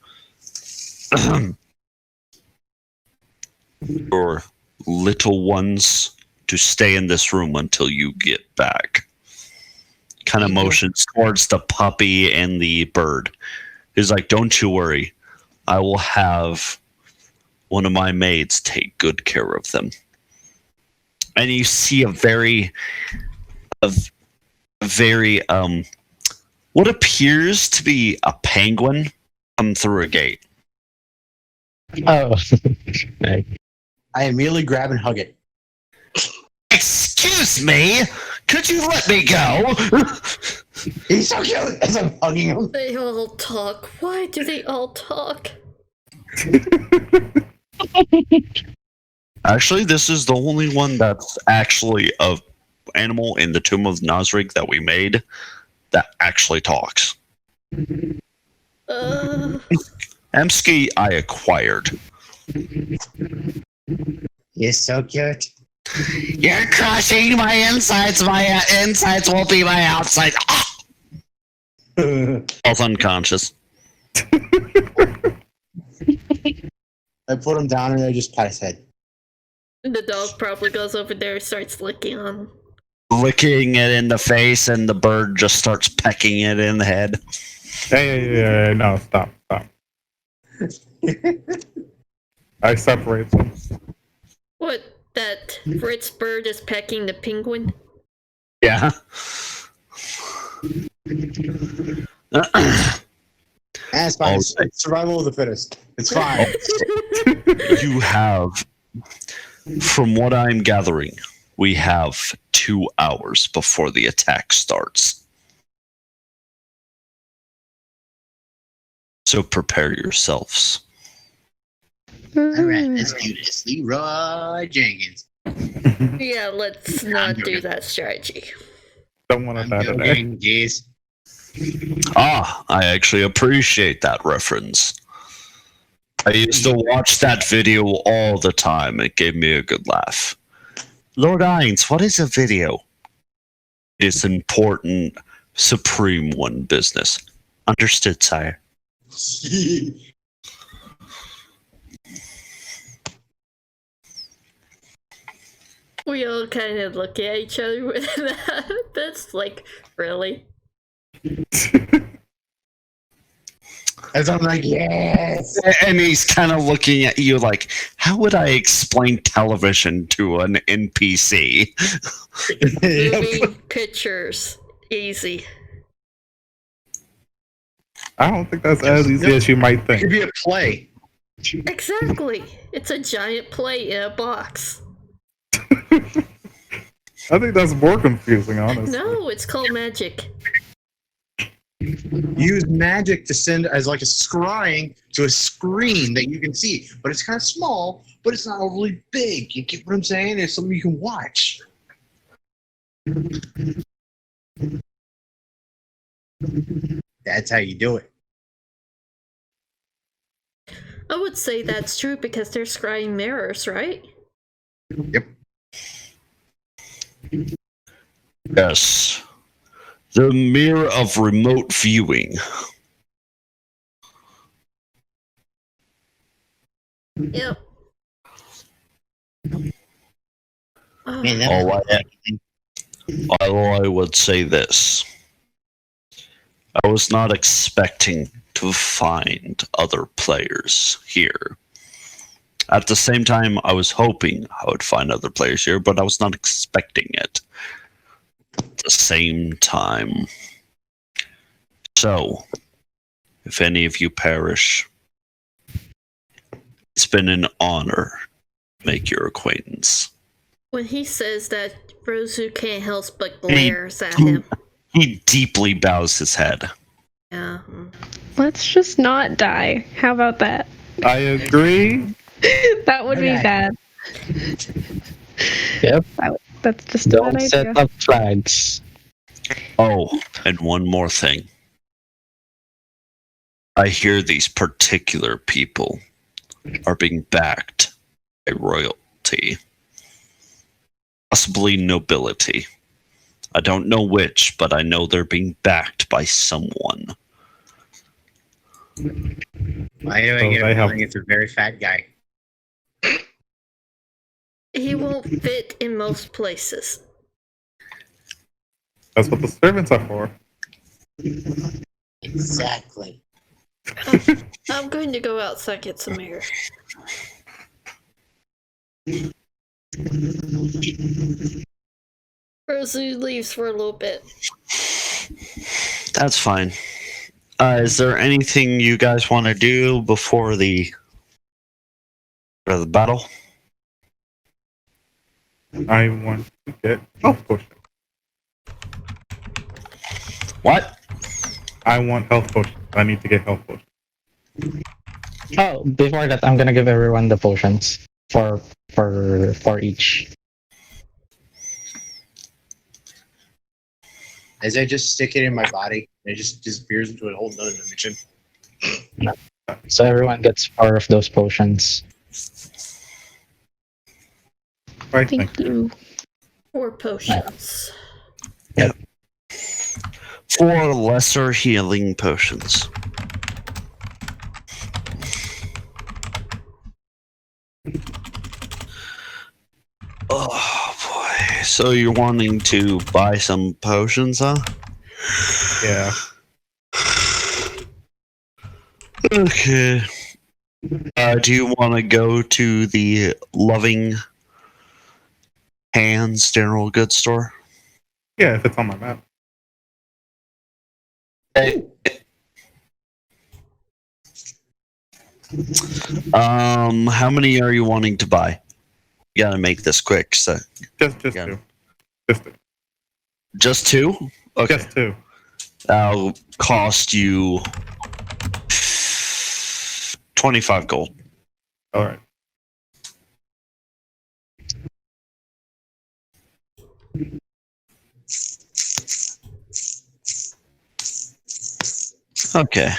your little ones to stay in this room until you get back. Kind of motions towards the puppy and the bird. He's like, don't you worry. I will have one of my maids take good care of them. And you see a very what appears to be a penguin come through a gate. Oh. Like, I immediately grab and hug it. Excuse me, could you let me go? He's so cute as I'm hugging him. They all talk. Why do they all talk? Actually, this is the only one that's actually a animal in the Tomb of Nasrig that we made that actually talks. Emsky, I acquired. You're so cute. You're crushing my insides. My insides will be my outside. I was unconscious. I put him down and I just pat his head. The dog probably goes over there and starts licking on him. Licking it in the face, and the bird just starts pecking it in the head. Hey, no, stop. I separate them. What, that Fritz bird is pecking the penguin? Yeah. That's fine. All right. It's survival of the fittest. It's fine. You have, from what I'm gathering, we have 2 hours before the attack starts. So prepare yourselves. All right, let's do this. Leroy Jenkins. Yeah, let's not do that strategy. Don't want to die today. Jeez. Ah, I actually appreciate that reference. I used to watch that video all the time. It gave me a good laugh. Lord Ines, what is a video? It's important, supreme one business. Understood, sire. We all kind of look at each other with that. That's like, really? As I'm like, yes. And he's kind of looking at you like, how would I explain television to an NPC? Moving pictures. Easy. I don't think that's as easy as you might It could think. be a play. Exactly. It's a giant play in a box. I think that's more confusing, honestly. No, it's called magic. Use magic to send as like a scrying to a screen that you can see, but it's kind of small, but it's not overly big. You get what I'm saying? It's something you can watch. That's how you do it. I would say that's true because they're scrying mirrors, right? Yep. Yes. The mirror of remote viewing. Yep. Oh, Man, that I would say this. I was not expecting to find other players here. At the same time, I was hoping I would find other players here, but I was not expecting it. At the same time. So, if any of you perish, it's been an honor to make your acquaintance. when he says that, Rozu can't help but glares at him. He deeply bows his head. Yeah. Let's just not die. How about that? I agree. That would be Okay. bad. Yep. That's just a Don't bad set idea. up flags. Oh, and one more thing. I hear these particular people are being backed by royalty. Possibly nobility. I don't know which, but I know they're being backed by someone. Why do I Oh, get I a have- feeling it's a very fat guy? He won't fit in most places. That's what the servants are for. Exactly. I'm going to go outside get some air. Rozu leaves for a little bit. That's fine. Is there anything you guys want to do before the battle? I want to get health potion. What? I want health potion. I need to get health potion. Oh, before that, I'm gonna give everyone the potions for each. As I just stick it in my body, it just disappears into a whole nother dimension. So everyone gets 4 of those potions. Right. Thank you. 4 potions. 4 lesser healing potions. Oh boy. So you're wanting to buy some potions, huh? Yeah. Okay. Do you want to go to the Loving Hands General Goods Store? Yeah, if it's on my map. Hey. How many are you wanting to buy? You gotta make this quick. So Just Yeah. 2. Just 2. just 2? Okay. Just 2. That'll cost you 25 gold. All right. Okay.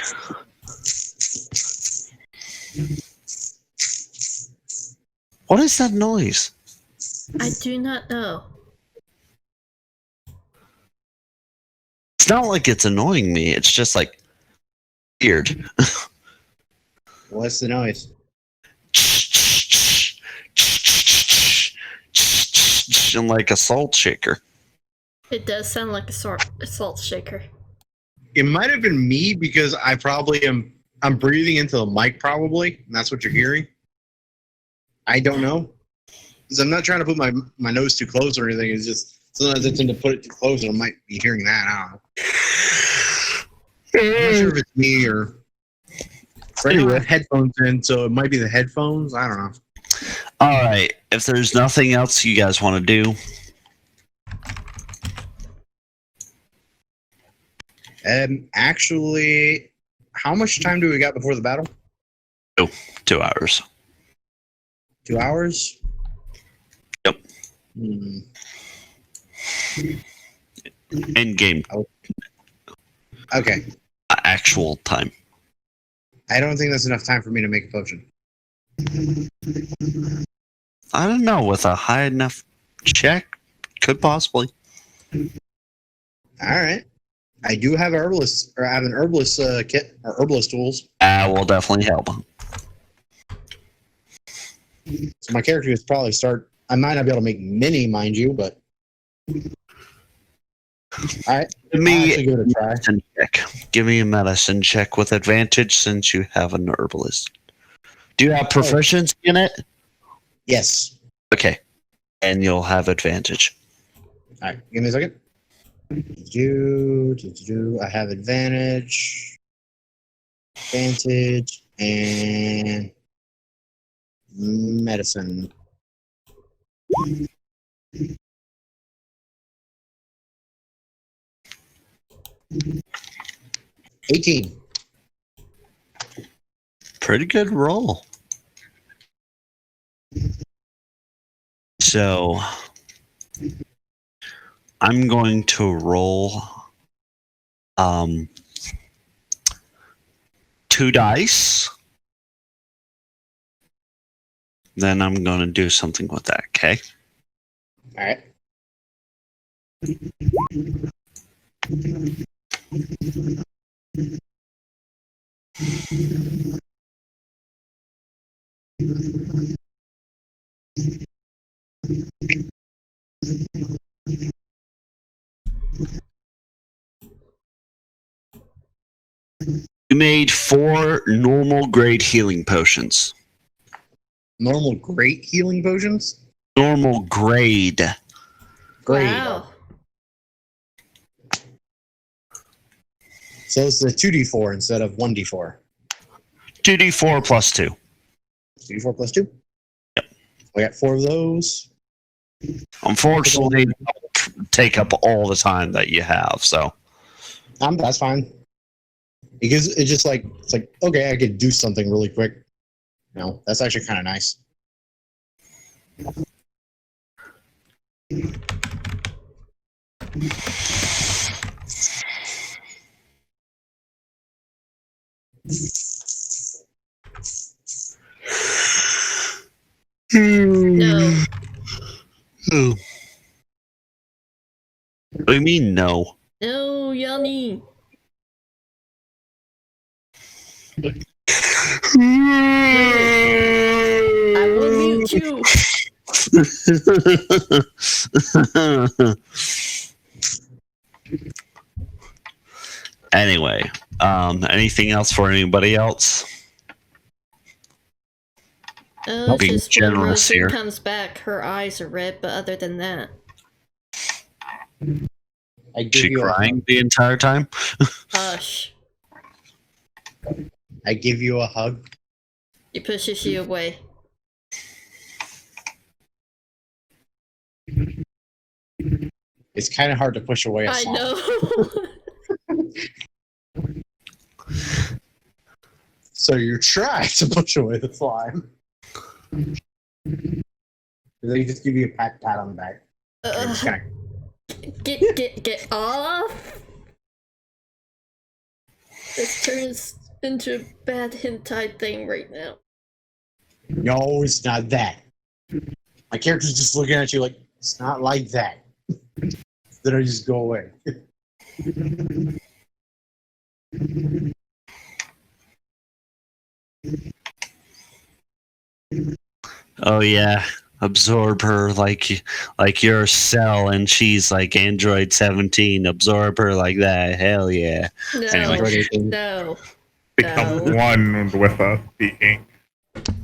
What is that noise? I do not know. It's not like it's annoying me. It's just like weird. What's the noise? And like a salt shaker. It does sound like a salt shaker. It might have been me because I probably am. I'm breathing into the mic, probably, and that's what you're hearing. I don't know, because I'm not trying to put my nose too close or anything. It's just sometimes I tend to put it too close, and I might be hearing that. I don't know. I'm not sure if it's me or. Right now I have headphones in, so it might be the headphones. I don't know. All right. If there's nothing else you guys want to do, Actually, how much time do we got before the battle? 2 hours. 2 hours? Yep. In game Okay. actual time. I don't think that's enough time for me to make a potion. I don't know. With a high enough check, could possibly. All right. I do have herbalist, or I have an herbalist kit or herbalist tools. Will definitely help. So my character would probably start. I might not be able to make many, mind you, but all right. Give I'll me actually give it a try. medicine check. Give me a medicine check with advantage since you have an herbalist. Do you have proficiency in it? Yes. Okay. And you'll have advantage. All right. Give me a second. I have advantage, and medicine. $18. Pretty good roll. So I'm going to roll 2 dice. Then I'm going to do something with that, okay? All right. You made 4 normal grade healing potions. Normal great healing potions? Normal grade. Great. Wow. So it's a 2d4 instead of 1d4. 2d4 plus 2. 2d4 plus 2? Yep. We got 4 of those. Unfortunately, it'll take up all the time that you have, so. That's fine. Because it's just like, it's like, okay, I could do something really quick. No, that's actually kind of nice. No. Oh. What do you mean, no? No, Yanni. I will mute you. Anyway, anything else for anybody else? Being Just when generous Rosie here. comes back, her eyes are red, but other than that. I give She you crying the entire time? Hush. I give you a hug. He pushes you away. It's kind of hard to push away a I slime. know. So you try to push away the slime. They just give you a pat on the back. You're just kinda, Get off. This turns into a bad hentai thing right now. no, it's not that. My character's just looking at you like, it's not like that. Then I just go away. Oh yeah, absorb her like you're a cell and she's like Android 17. Absorb her like that. Hell yeah. No. Anyway. No. Become No. one with the ink.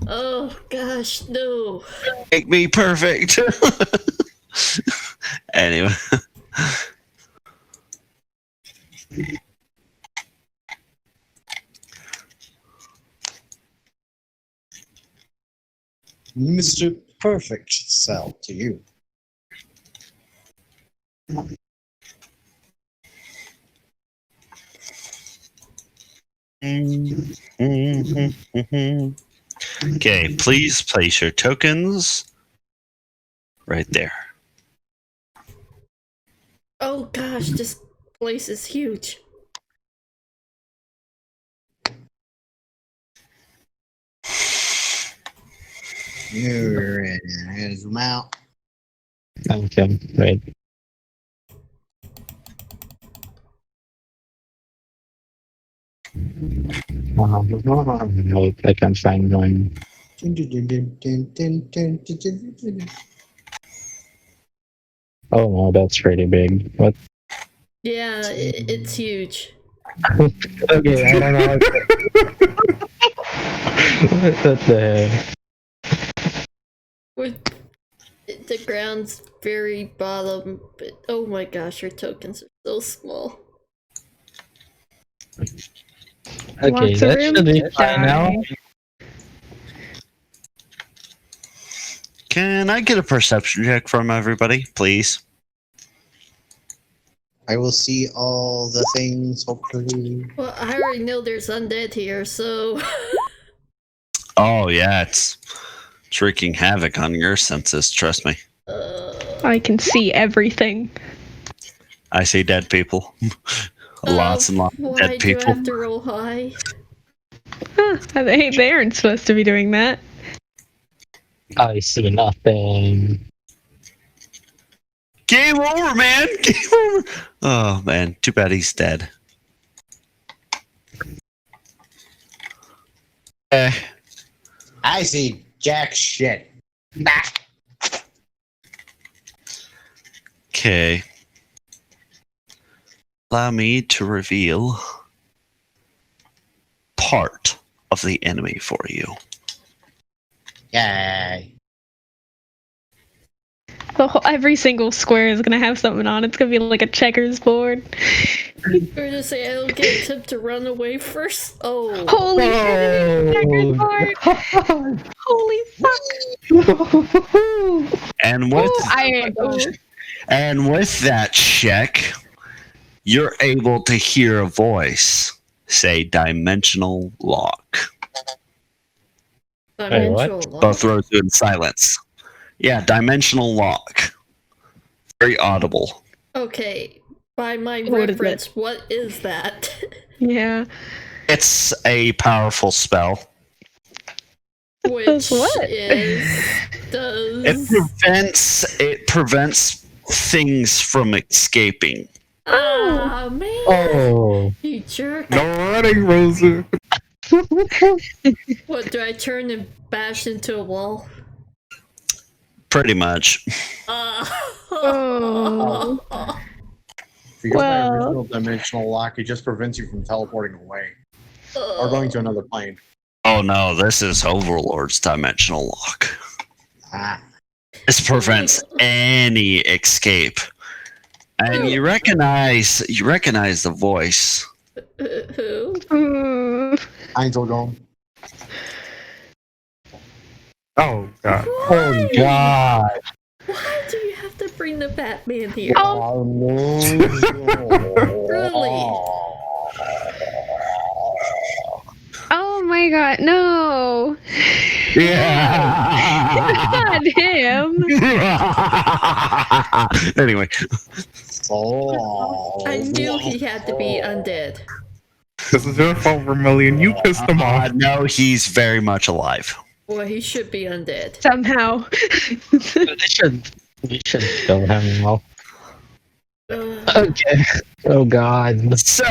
Oh gosh, no. Make me perfect. Anyway. Mr. Perfect Cell to you. Okay, please place your tokens right there. Oh gosh, this place is huge. You're in his mouth. Okay, right. Wait, I can find one. Oh no, that's pretty big. What? Yeah, it's huge. Okay, I don't know. What the heck? With the ground's very bottom, but oh my gosh, your tokens are so small. Okay, Lots of that room should be to fine now. die. Can I get a perception check from everybody, please? I will see all the things, hopefully. Well, I already know there's undead here, so Oh yeah, it's wreaking havoc on your senses, trust me. I can see everything. I see dead people. Lots and lots of why dead do I people. have to roll high? Huh, they aren't supposed to be doing that. I see nothing. Game over, man! Game over! Oh man, too bad he's dead. I see jack shit. Okay. Allow me to reveal part of the enemy for you. Yay. Every single square is gonna have something on it. It's gonna be like a checkers board. Or to say I don't get a tip to run away first? Oh. Holy shit! Checkers board! Holy fuck! And with I with that check, you're able to hear a voice say dimensional lock. Dimensional lock. Both throws you in silence. Yeah, dimensional lock. Very audible. Okay, by my What is reference, what is that? yeah. It's a powerful spell. Which what? It prevents things from escaping. Ah, man. Oh. You jerk. No running, Rosa. What, do I turn and bash into a wall? Pretty much. Oh. If you go by Well. original dimensional lock, it just prevents you from teleporting away or going to another plane. Oh no, this is Overlord's dimensional lock. Ah. This prevents any escape. And you recognize the voice. Who? Einzelgong. Oh god. Oh God. Why do you have to bring the Batman here? Oh no. Really? Oh my god, no. Yeah. Not him. Anyway, Oh. I knew he had to be undead. This is your fault, Vermilion. You pissed him off. no, he's very much alive. Or he should be undead. Somehow. We should kill him off. Okay. Oh God. So,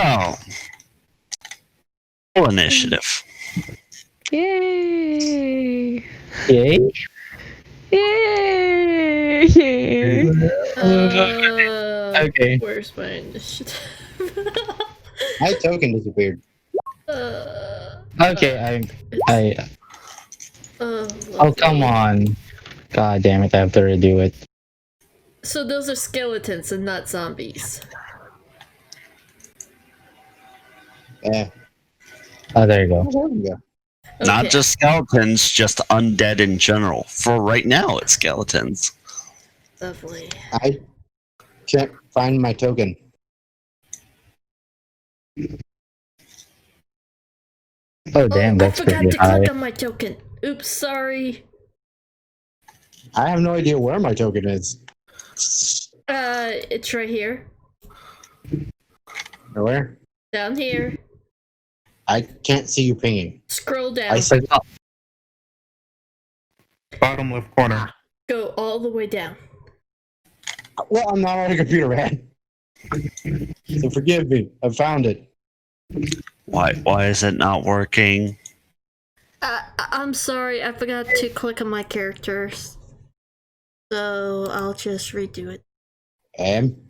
full initiative. Yay. Yay. Yay. Okay. Where's my initiative? My token disappeared. Okay. I. Oh come lovely. on. God damn it! I have to redo it. So those are skeletons and not zombies. Yeah. Oh, there you go. Yeah. Not Okay. just skeletons, just undead in general. For right now, it's skeletons. Lovely. I can't find my token. Oh damn, that's I forgot pretty to high. click on my token. Oops, sorry. I have no idea where my token is. It's right here. Where? Down here. I can't see you pinging. Scroll down. I said Bottom left corner. Go all the way down. well, I'm not on a computer, man. So forgive me. I found it. Why is it not working? I'm sorry, I forgot to click on my characters. So I'll just redo it. And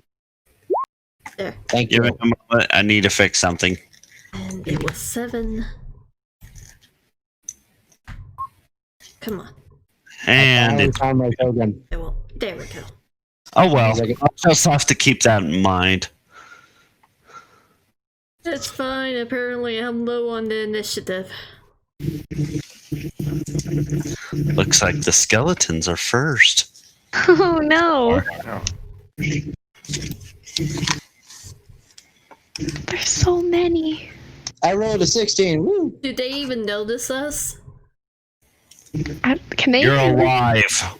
There. thank Give you. it a moment. I need to fix something. And it was 7. Come on. And I found my token. There we go. oh well, I'll just have to keep that in mind. It's fine, apparently I'm low on the initiative. Looks like the skeletons are first. Oh no. There's so many. I rolled a 16. Woo! Do they even notice us? Can they You're even, alive.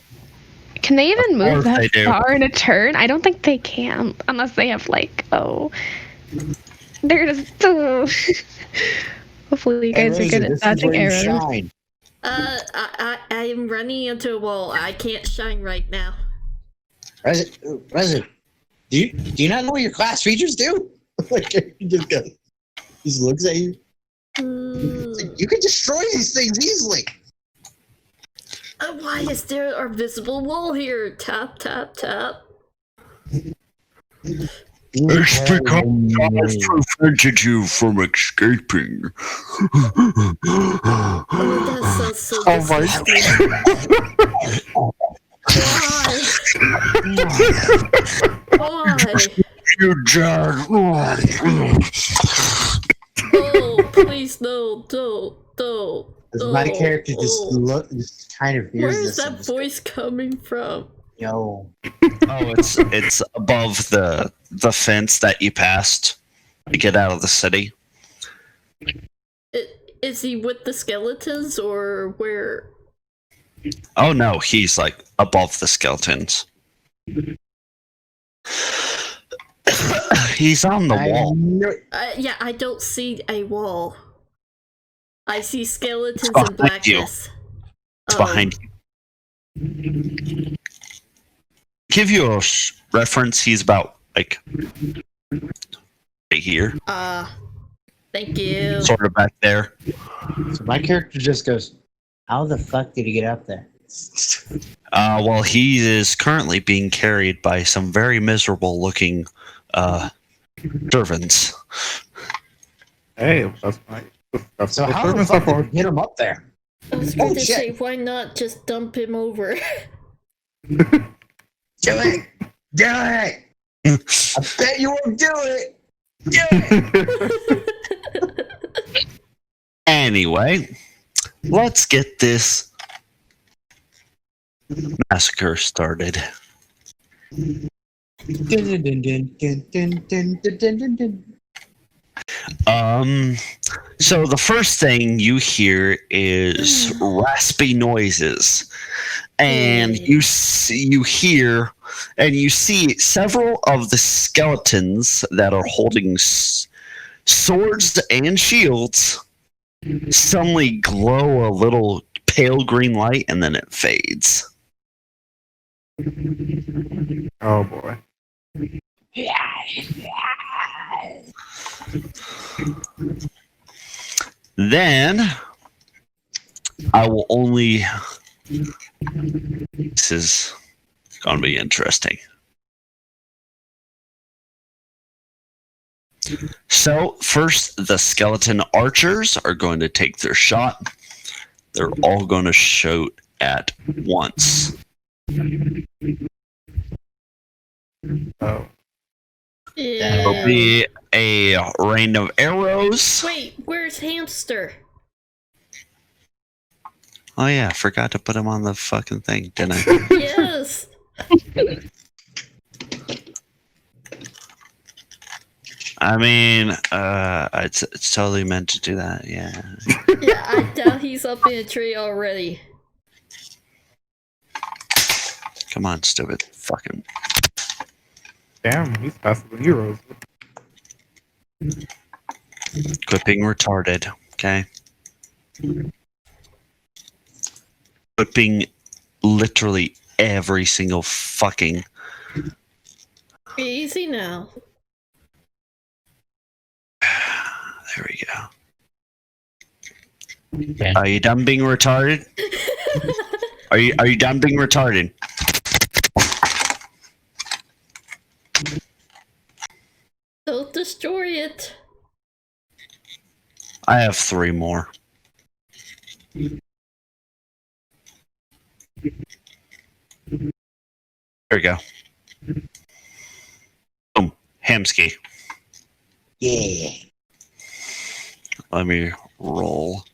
can they even Of move course they that do. far in a turn? I don't think they can, unless they have like, oh, they're just. Oh. Hopefully you Hey, guys are Rosie, good at this is dodging where you arrows. shine. I'm running into a wall. I can't shine right now. Resident, do you not know what your class features do? Like he just looks at you. Mm, You can destroy these things easily. why is there a visible wall here? Tap, tap, tap. It's because I've prevented you from escaping. Oh, that sounds so Oh my disgusting. Why? You dare. Oh, please, no, don't. My character just kind of hears Where's this. that and just, voice coming from? Yo, Oh, it's above the fence that you passed to get out of the city. Is he with the skeletons or where? Oh no, he's like above the skeletons. He's on the wall. Yeah, I don't see a wall. I see skeletons It's and behind you. blackness. Oh, behind you. Give you a reference. He's about like right here, thank you. sort of back there. So my character just goes, "How the fuck did he get up there?" Well, he is currently being carried by some very miserable-looking servants. Hey, that's my. That's So what how the servants fuck are did for. he get him up there? I was going Oh, to shit. say, why not just dump him over? Do it! Do it! I bet you won't do it! Do it! Anyway, let's get this massacre started. So the first thing you hear is raspy noises, and you hear and you see several of the skeletons that are holding swords and shields suddenly glow a little pale green light, and then it fades. Oh boy. Then I will only. This is going to be interesting. So, first, the skeleton archers are going to take their shot. They're all going to shoot at once. Oh. There'll be a rain of arrows. Wait, where's Hamster? Oh yeah, I forgot to put him on the fucking thing, didn't I? Yes. I mean, it's totally meant to do that, yeah. Yeah, I doubt he's up in a tree already. Come on, stupid fucking. Damn, he's faster than heroes. Quit being retarded, okay? Quit being literally every single fucking. Easy now. There we go. Okay. Are you done being retarded? Are you done being retarded? Don't destroy it. I have 3 more. There we go. Boom. Hamsky. Yeah. Let me roll.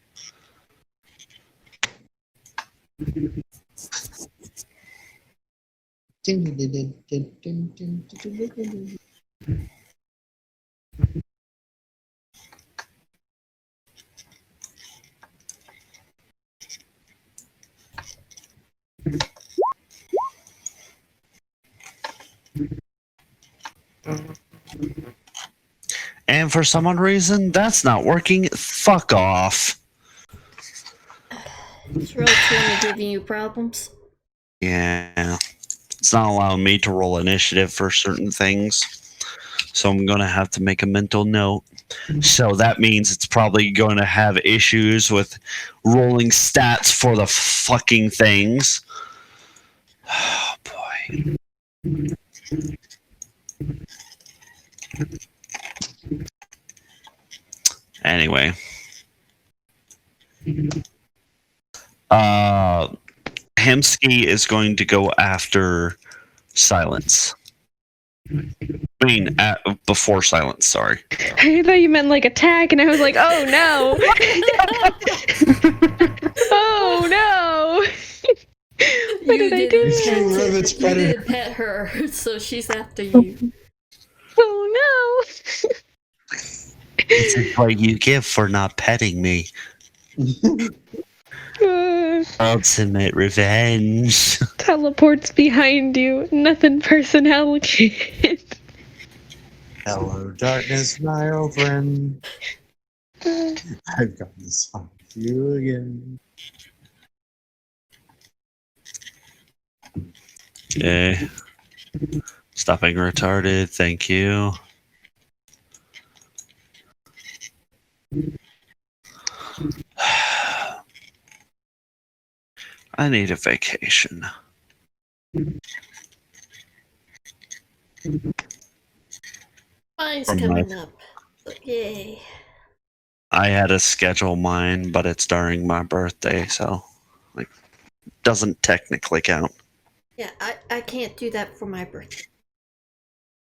And for some odd reason, that's not working. Fuck off. Is Roll20 giving you problems? Yeah. It's not allowing me to roll initiative for certain things. So I'm going to have to make a mental note. So that means it's probably going to have issues with rolling stats for the fucking things. Oh, boy. Anyway. Hemsky is going to go after Silence. I mean, before Silence, sorry. I thought you meant like attack, and I was like, oh no! Oh no! What did I do? It's You didn't pet her, so she's after you. Oh This is what you get for not petting me. no! Ultimate revenge. Teleports behind you. Nothing personality. Hello, darkness, my old friend. I've got this on you again. Okay. Stopping retarded. Thank you. I need a vacation. Mine's From coming up. Yay. I had to schedule mine, but it's during my birthday, so like doesn't technically count. Yeah, I can't do that for my birthday.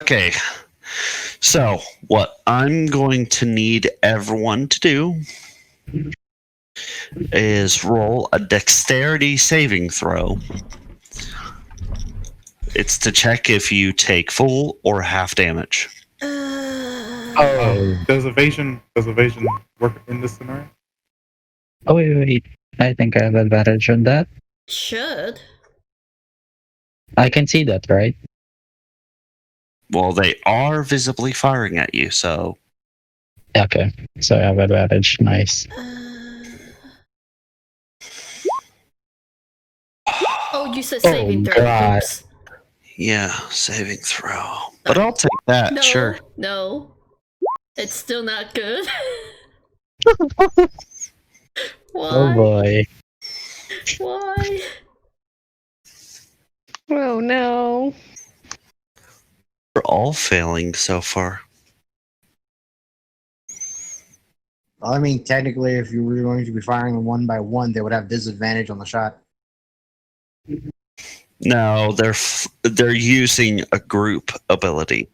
Okay. So, what I'm going to need everyone to do is roll a dexterity saving throw. It's to check if you take full or half damage. Does evasion work in this scenario? Oh, wait. I think I have advantage on that. Should. I can see that, right? Well, they are visibly firing at you, so Okay. So I have advantage. Nice. Oh, you said saving throw. God. Oops. yeah, saving throw. But I'll take that, No, sure. no. It's still not good. Why? Oh boy. Why? Oh no. We're all failing so far. Well, I mean, technically, if you were going to be firing them one by one, they would have disadvantage on the shot. No, they're using a group ability.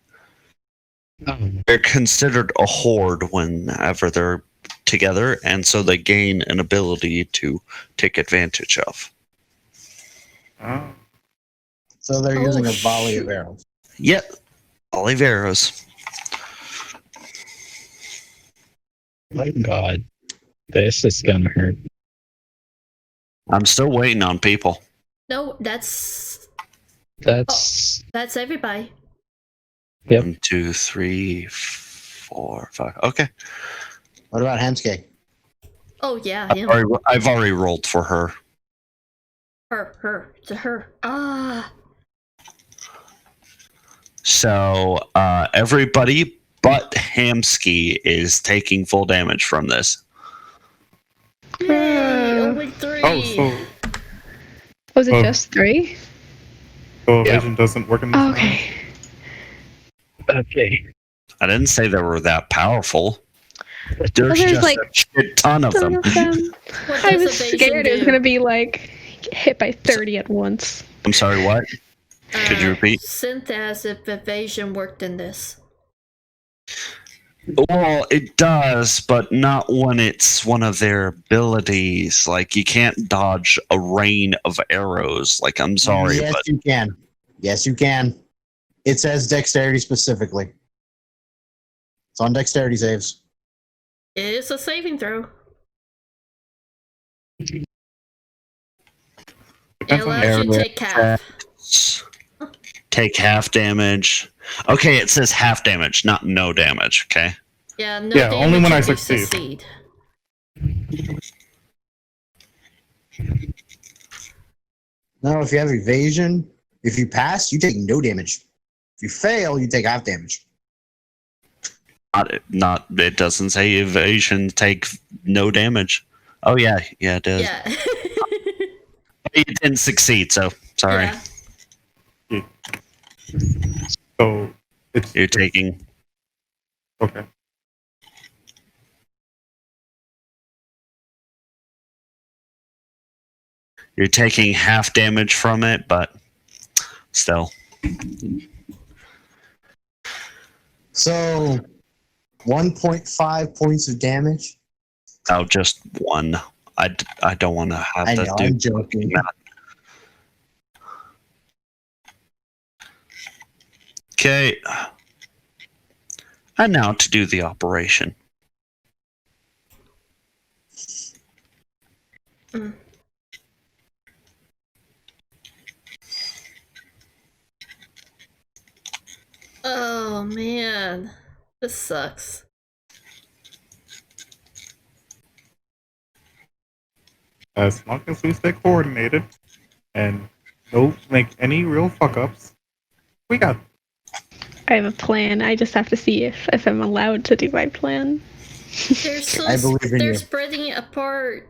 They're considered a horde whenever they're together, and so they gain an ability to take advantage of. Oh. So they're using a volley shoot. of arrows. Yep, Oliveros. My God. This is gonna hurt. I'm still waiting on people. No, that's That's everybody. Yep. 1, 2, 3, 4, 5. Okay, What about Hemske? Oh yeah, I've him. already rolled for her. Her. To her. Ah. So everybody but Hamsky is taking full damage from this. Yay! Only 3. Oh, so Was it Oh. just 3? evasion doesn't work in this scenario? Okay. okay. I didn't say they were that powerful. There's there's just like a shit ton of them. What I does was evasion scared it was do? gonna be like hit by 30 at once. I'm sorry, what? Could you repeat? Synth as if evasion worked in this. Well, it does, but not when it's one of their abilities. Like, you can't dodge a rain of arrows. Like, I'm sorry, Yes, but you can. Yes, you can. It says dexterity specifically. It's on dexterity saves. It is a saving throw. It Depends on allows you to take half. take half damage. Okay, it says half damage, not no damage, okay? Yeah, no Yeah, damage only when I if you succeed. No, if you have evasion, if you pass, you take no damage. If you fail, you take half damage. Not it doesn't say evasion take no damage. Oh yeah, it does. Yeah. You didn't succeed, so sorry. Yeah. So it's You're taking okay. You're taking half damage from it, but still. So, 1.5 points of damage. Oh, just one. I don't want to have I to know, do I'm joking. that. Okay. And now to do the operation. Oh man, this sucks. As long as we stay coordinated and Don't make any real fuck ups. We got. I have a plan. I just have to see if I'm allowed to do my plan. I believe in they're you. spreading it apart.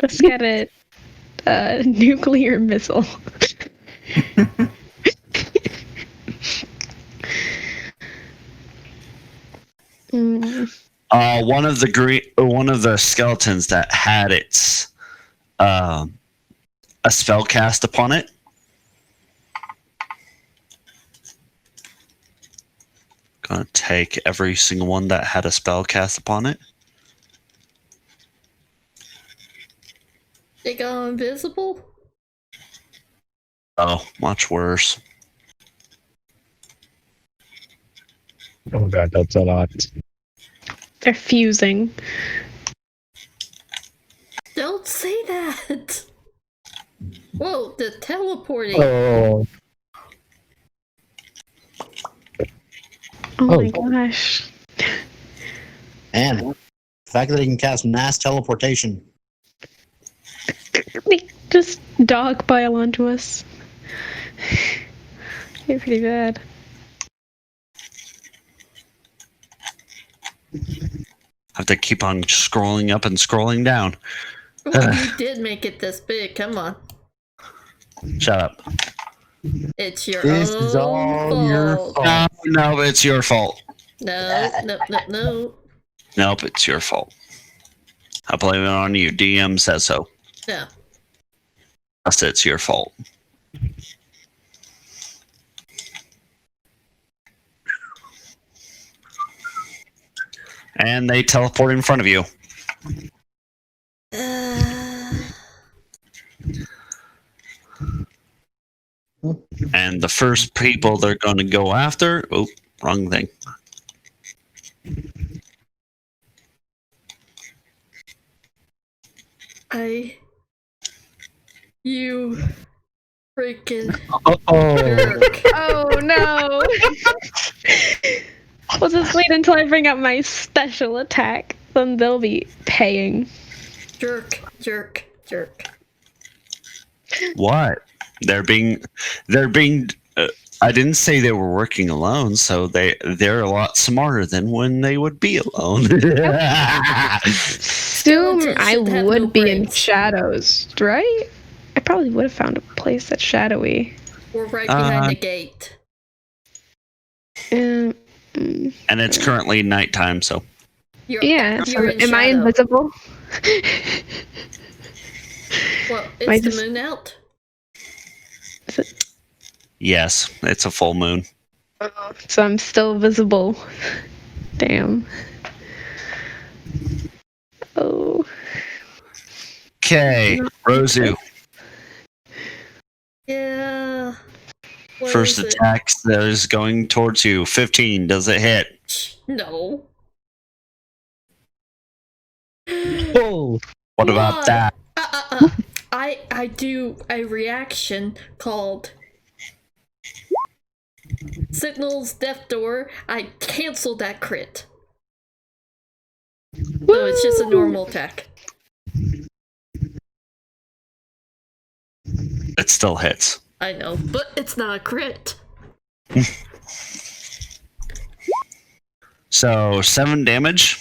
Let's get a nuclear missile. One of the skeletons that had its a spell cast upon it. Gonna take every single one that had a spell cast upon it. They got invisible? Oh, much worse. Oh god, that's a lot. They're fusing. Don't say that! Whoa, the teleporting. Oh, Oh Oh. my gosh. And the fact that they can cast mass teleportation. They just dog pile onto us. They're pretty bad. Have to keep on scrolling up and scrolling down. Well, you did make it this big, come on. Shut up. It's your This own is all your fault. fault. No, it's your fault. No. Nope, it's your fault. I blame it on you. DM says so. No. Plus, it's your fault. And they teleport in front of you. And the first people they're going to go after... Oh, wrong thing. You freaking oh, jerk. Oh no! We'll just wait until I bring up my special attack. Then they'll be paying. Jerk. What? They're being. I didn't say they were working alone, so they're a lot smarter than when they would be alone. Assume I should have would no be in brains. shadows, right? I probably would have found a place that's shadowy. We're right behind the gate. Mm, And it's currently nighttime, so yeah. So You're in am I shadow. invisible? Well, I is the just- moon out? yes, it's a full moon. So I'm still visible. Damn. Oh. Okay, Rosu. Yeah. What First is it? attack that is going towards you. 15. Does it hit? No. oh, What about Why? that? I do a reaction called Signals Death Door. I cancel that crit. So it's just a normal attack. It still hits. I know, but it's not a crit. So 7 damage.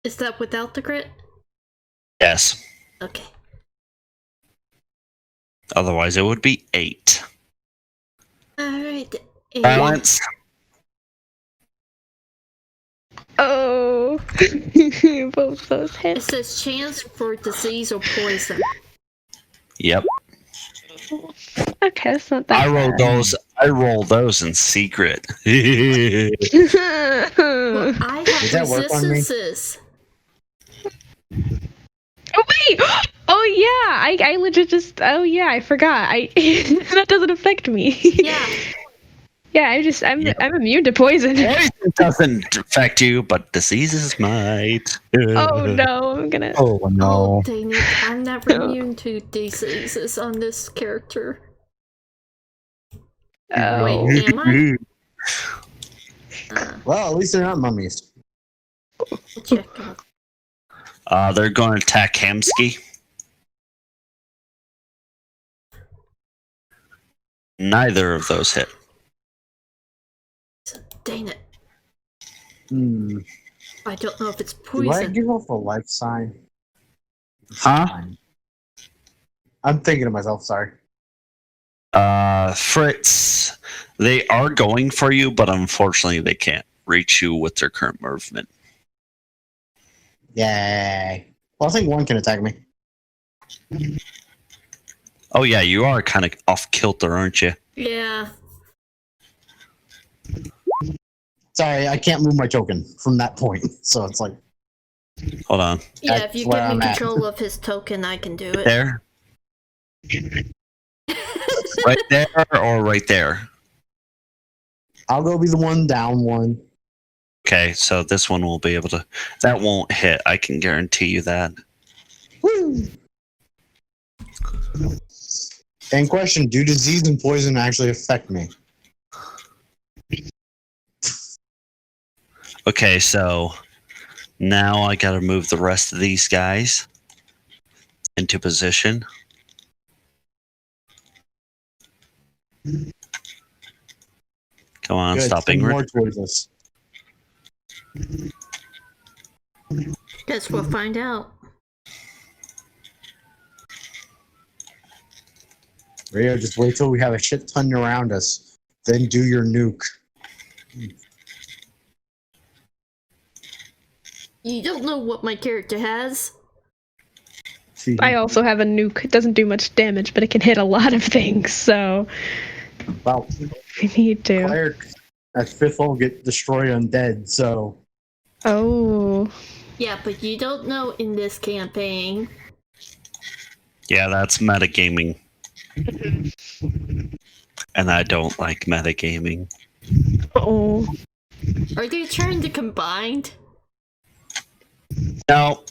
Is that without the crit? Yes. Okay. Otherwise, it would be 8. Alright. Balance. Oh. Both those It hits. says chance for disease or poison. Yep. Okay, that's not that I roll those in secret. Well, Oh I Does that have work on me? resistances. wait! Oh yeah, I legit just. Oh yeah, I forgot. That doesn't affect me. Yeah. Yeah, I'm immune to poison. Poison doesn't affect you, but diseases might. Oh no, I'm gonna. oh Oh, no. dang it. I'm never immune to diseases on this character. Oh. Wait, am I? Well, at least they're not mummies. We'll check out. They're going to attack Hamsky. Neither of those hit. Dang it. Hmm. I don't know if it's Do I poison. give off a life sign? Huh? I'm thinking to myself, sorry. Fritz, they are going for you, but unfortunately they can't reach you with their current movement. Yay. Well, I think one can attack me. Oh yeah, you are kind of off kilter, aren't you? Yeah. Sorry, I can't move my token from that point. So it's like, Hold on. Yeah, That's if you where give me I'm at. control of his token, I can do it. There? Right there or right there? I'll go be the one down one. Okay, so this one will be able to... That won't hit, I can guarantee you that. Woo! And question, do disease and poison actually affect me? Okay, so... Now I gotta move the rest of these guys into position. Come on, Good, stop send being more rude. towards us. Guess we'll find out. Rio, just wait till we have a shit ton around us. Then do your nuke. You don't know what my character has. I also have a nuke. It doesn't do much damage, but it can hit a lot of things, so Well, we need to. clerics at 5th level get destroy undead, so... Oh. Yeah, but you don't know in this campaign. Yeah, that's metagaming. And I don't like metagaming. Oh. Are they trying to combine? No,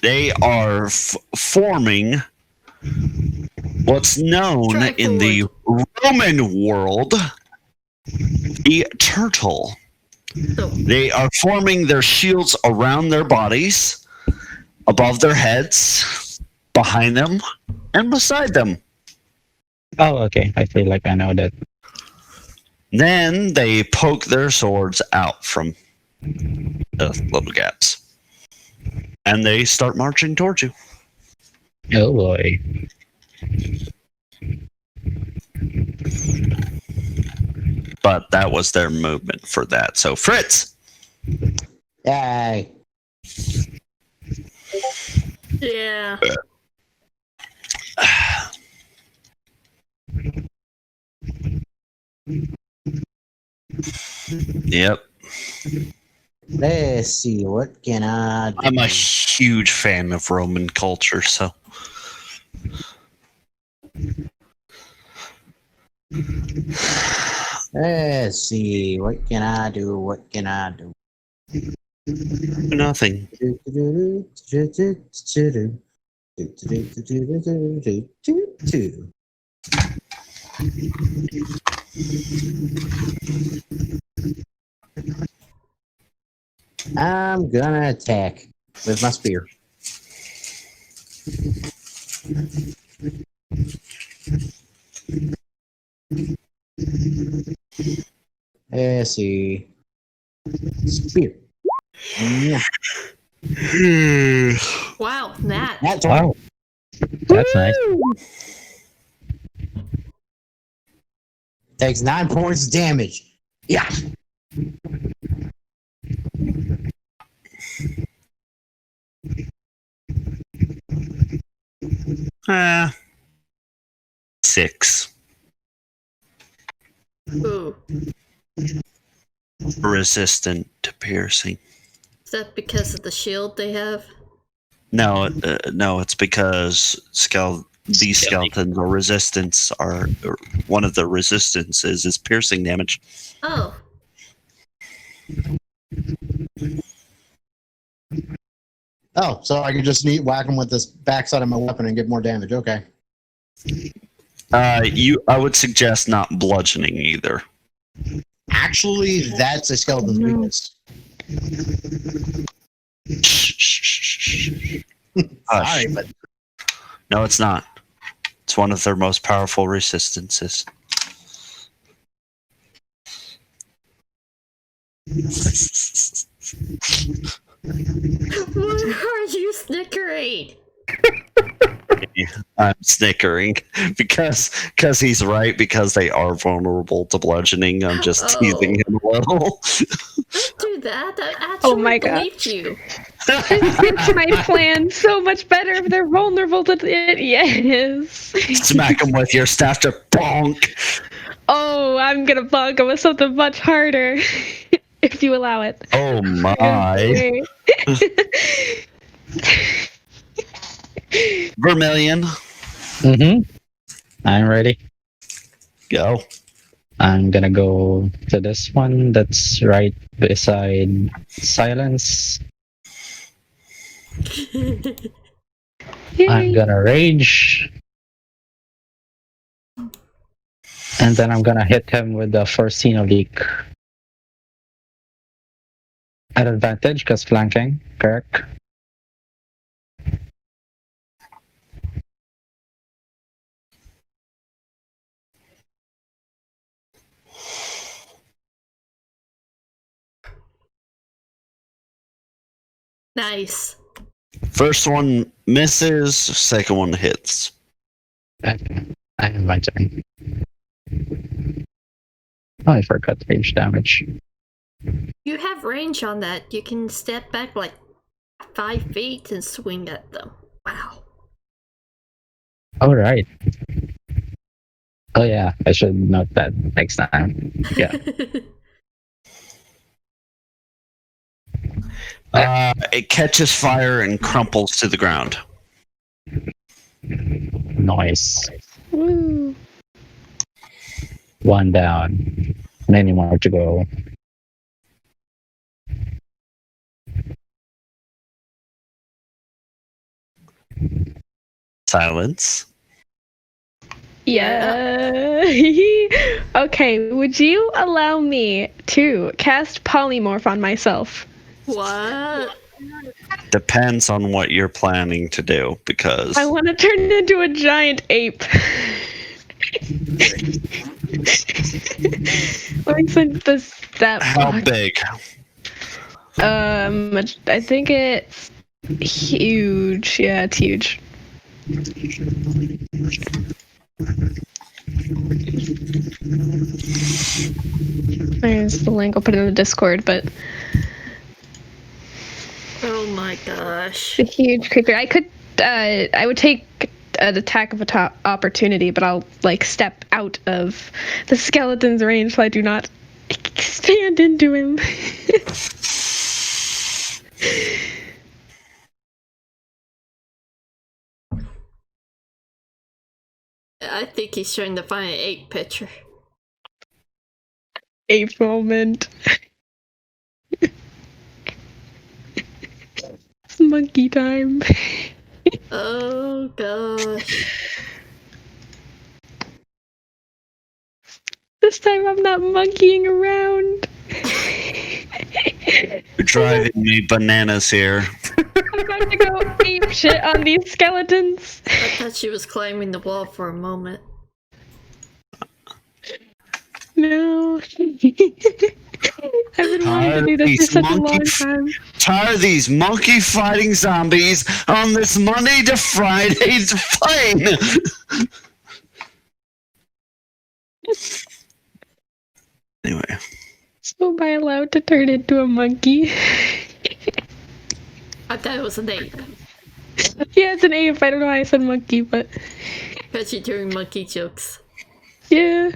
they are forming what's known in the Roman world the turtle. So, They are forming their shields around their bodies, above their heads, behind them, and beside them. Oh, okay. I feel like I know that. Then they poke their swords out from the little gaps. And they start marching towards you. Oh boy. But that was their movement for that. So, Fritz! Yay. yeah. Yep. Let's see, what can I do? I'm a huge fan of Roman culture, so. Let's see, what can I do? What can I do? Nothing. I'm gonna attack with my spear. Let's see. Spear. Yeah. Wow, Nat. That's Wow. That's nice. Takes 9 points of damage. Yeah. Ah. 6. Ooh. Resistant to piercing. Is that because of the shield they have? No, it's because these skeletons or resistance are one of the resistances is piercing damage. Oh. Oh, so I can just whack him with this backside of my weapon and get more damage. Okay. I would suggest not bludgeoning either. Actually, that's a skeleton's weakness. Sorry, but No, it's not. It's one of their most powerful resistances. Why are you snickering? I'm snickering because he's right, because they are vulnerable to bludgeoning. I'm just teasing him a little. Don't do that. I actually Oh my believed gosh. you. This suits my plan so much better if they're vulnerable to it. Yes. Smack him with your staff to bonk. Oh, I'm gonna bug him with something much harder. If you allow it. Oh my. Okay. Vermilion, I'm ready. go. I'm gonna go to this one that's right beside Silence. I'm gonna rage. And then I'm gonna hit him with the Forsino leak. At advantage, because flanking, correct? Nice. First one misses, second one hits. Okay. I have my turn. Oh, I forgot range damage. You have range on that. You can step back like 5 feet and swing at them. Wow. Alright. Oh yeah, I should note that next time. Yeah. It catches fire and crumples to the ground. Nice. Woo. One down. Many more to go. Silence. Yeah. Okay, would you allow me to cast polymorph on myself? What? Depends on what you're planning to do, because I want to turn into a giant ape. Like that how bug. big? I think it's huge. Yeah, it's huge. There's the link. I'll put it in the Discord, but Oh my gosh. it's a huge creature. I would take an attack of opportunity, but I'll like step out of the skeleton's range so I do not stand into him. I think he's trying to find an ape picture. Ape moment. It's monkey time. Oh gosh. This time I'm not monkeying around. You're driving me bananas here. I'm about to go ape shit on these skeletons. I thought she was climbing the wall for a moment. No. I've been wanting to do this for such a long time. Tired of these monkey fighting zombies on this Monday to Friday plane. Anyway, So am I allowed to turn into a monkey? I thought it was an ape. Yeah, it's an ape. I don't know why I said monkey, but Because you're doing monkey jokes. yeah.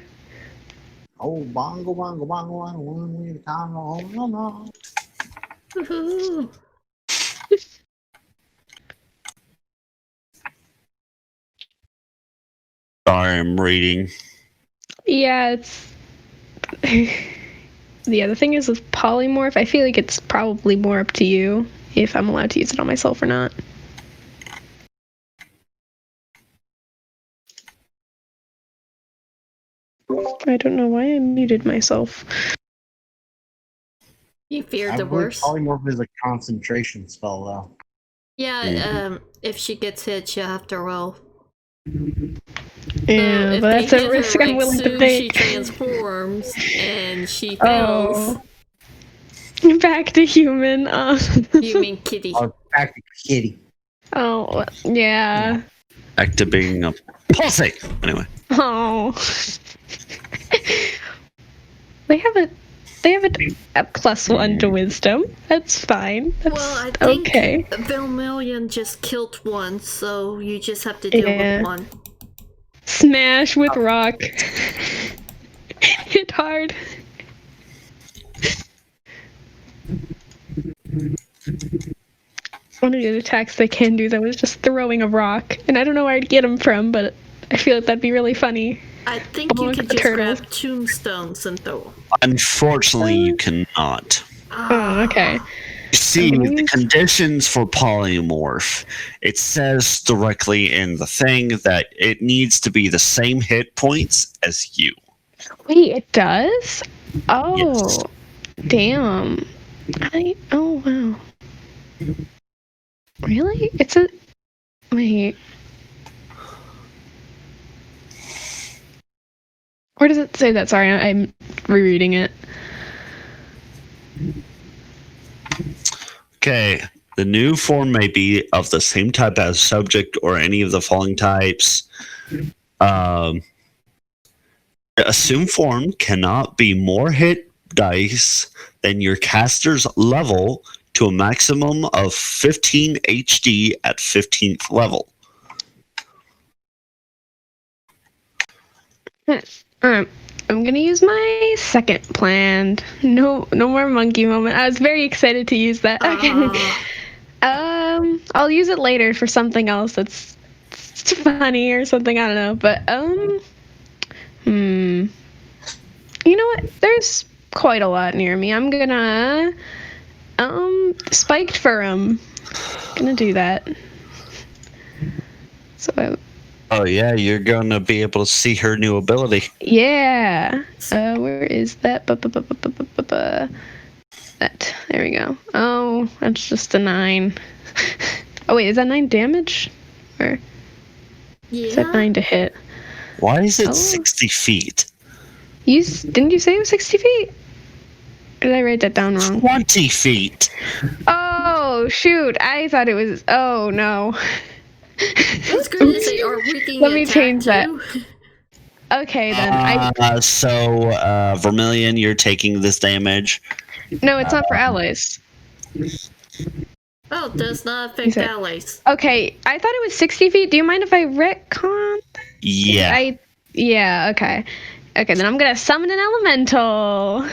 oh, bongo, bongo, bongo, bongo, bongo, bongo. Woohoo. sorry, I'm reading. Yeah, it's. Yeah, the thing is with polymorph, I feel like it's probably more up to you if I'm allowed to use it on myself or not. I don't know why I muted myself. You feared I the believe worst. polymorph is a concentration spell, though. Yeah, if she gets hit, she'll have to roll. Yeah, if but they that's a hit risk her, I'm like, willing to soon she take. transforms and she fails. Oh. Back to human. You mean kitty? Or back to kitty. Oh, yeah. Back to being a pussy. Anyway. Oh. They have a +1 to wisdom. That's fine. That's Well, I think okay. Vermilion just killed one, so you just have to deal Yeah. with one. Smash with rock. Hit hard. One of the attacks they can do though is just throwing a rock, and I don't know where I'd get them from, but I feel like that'd be really funny. I think you Look could at the just turtles. grab tombstones and throw them. Unfortunately, you cannot. Oh, okay. See, gonna the use- conditions for polymorph, it says directly in the thing that it needs to be the same hit points as you. Wait, it does? Oh, Yes. damn. Oh, wow. Really? It's a... Wait. Where does it say that? Sorry, I'm rereading it. Okay. The new form may be of the same type as subject or any of the following types. The assumed form cannot be more hit dice than your caster's level to a maximum of 15 HD at 15th level. I'm gonna use my second plan. No more monkey moment. I was very excited to use that. Okay. I'll use it later for something else that's funny or something. I don't know. But you know what? There's quite a lot near me. I'm gonna spiked fur'em. Gonna do that. So Oh yeah, you're gonna be able to see her new ability. yeah. Where is that? That. There we go. Oh, that's just a 9. Oh wait, is that 9 damage? Or is that Yeah. 9 to hit? Why is it Oh. 60 feet? Didn't you say it was 60 feet? Or did I write that down wrong? 20 feet. Oh shoot! I thought it was. Oh no. I was going to say, are we getting Let me attacked change that. too? Okay then. Vermilion, you're taking this damage. No, it's not for allies. Oh, it does not You affect said- allies. Okay, I thought it was 60 feet. Do you mind if I retcon? Yeah. Yeah, okay. Okay, then I'm gonna summon an elemental.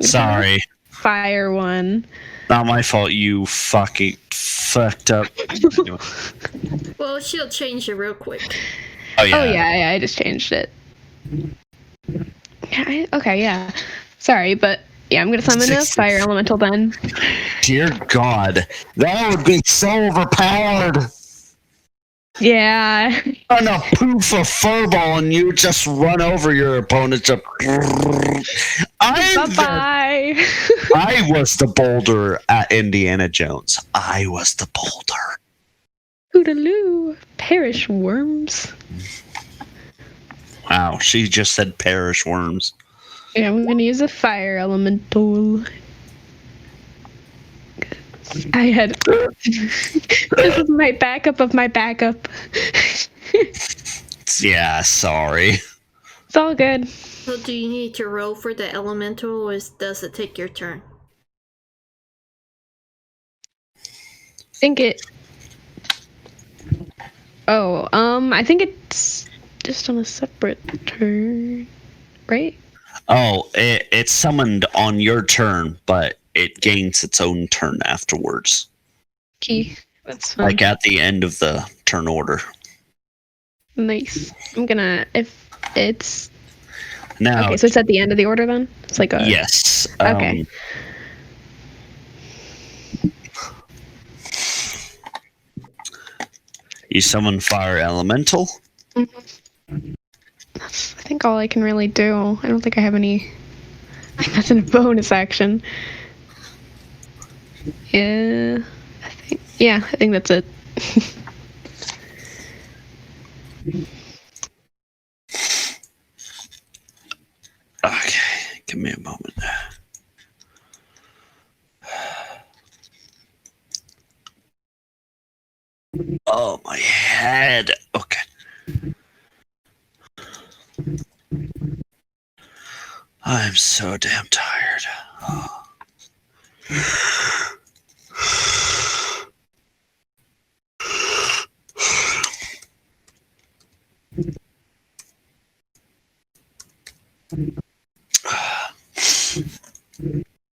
Sorry. Fire one. Not my fault, you fucking fucked up. Anyway. Well, she'll change it real quick. Oh yeah. Oh yeah, I just changed it. Okay, yeah. Sorry, but yeah, I'm gonna summon a 60. fire elemental then. Dear God. That would be so overpowered. Yeah. On a poof of furball and you just run over your opponent to Bye-bye. I was the boulder at Indiana Jones. I was the boulder. Hootaloo. Perish worms. Wow, she just said perish worms. Yeah, I'm gonna use a fire elemental. I had this is my backup of my backup. Yeah, sorry. It's all good. So do you need to roll for the elemental, or does it take your turn? I think it. Oh, I think it's just on a separate turn, right? Oh, it's summoned on your turn, but it gains its own turn afterwards. Key. That's fine. Like at the end of the turn order. Nice. I'm gonna if it's Now, okay. So it's at the end of the order then. It's like a yes. Okay. You summon fire elemental. That's I think all I can really do. I don't think I have any. That's a bonus action. Yeah, I think. Yeah, I think that's it. Okay, give me a moment. Oh, my head. Okay. I'm so damn tired.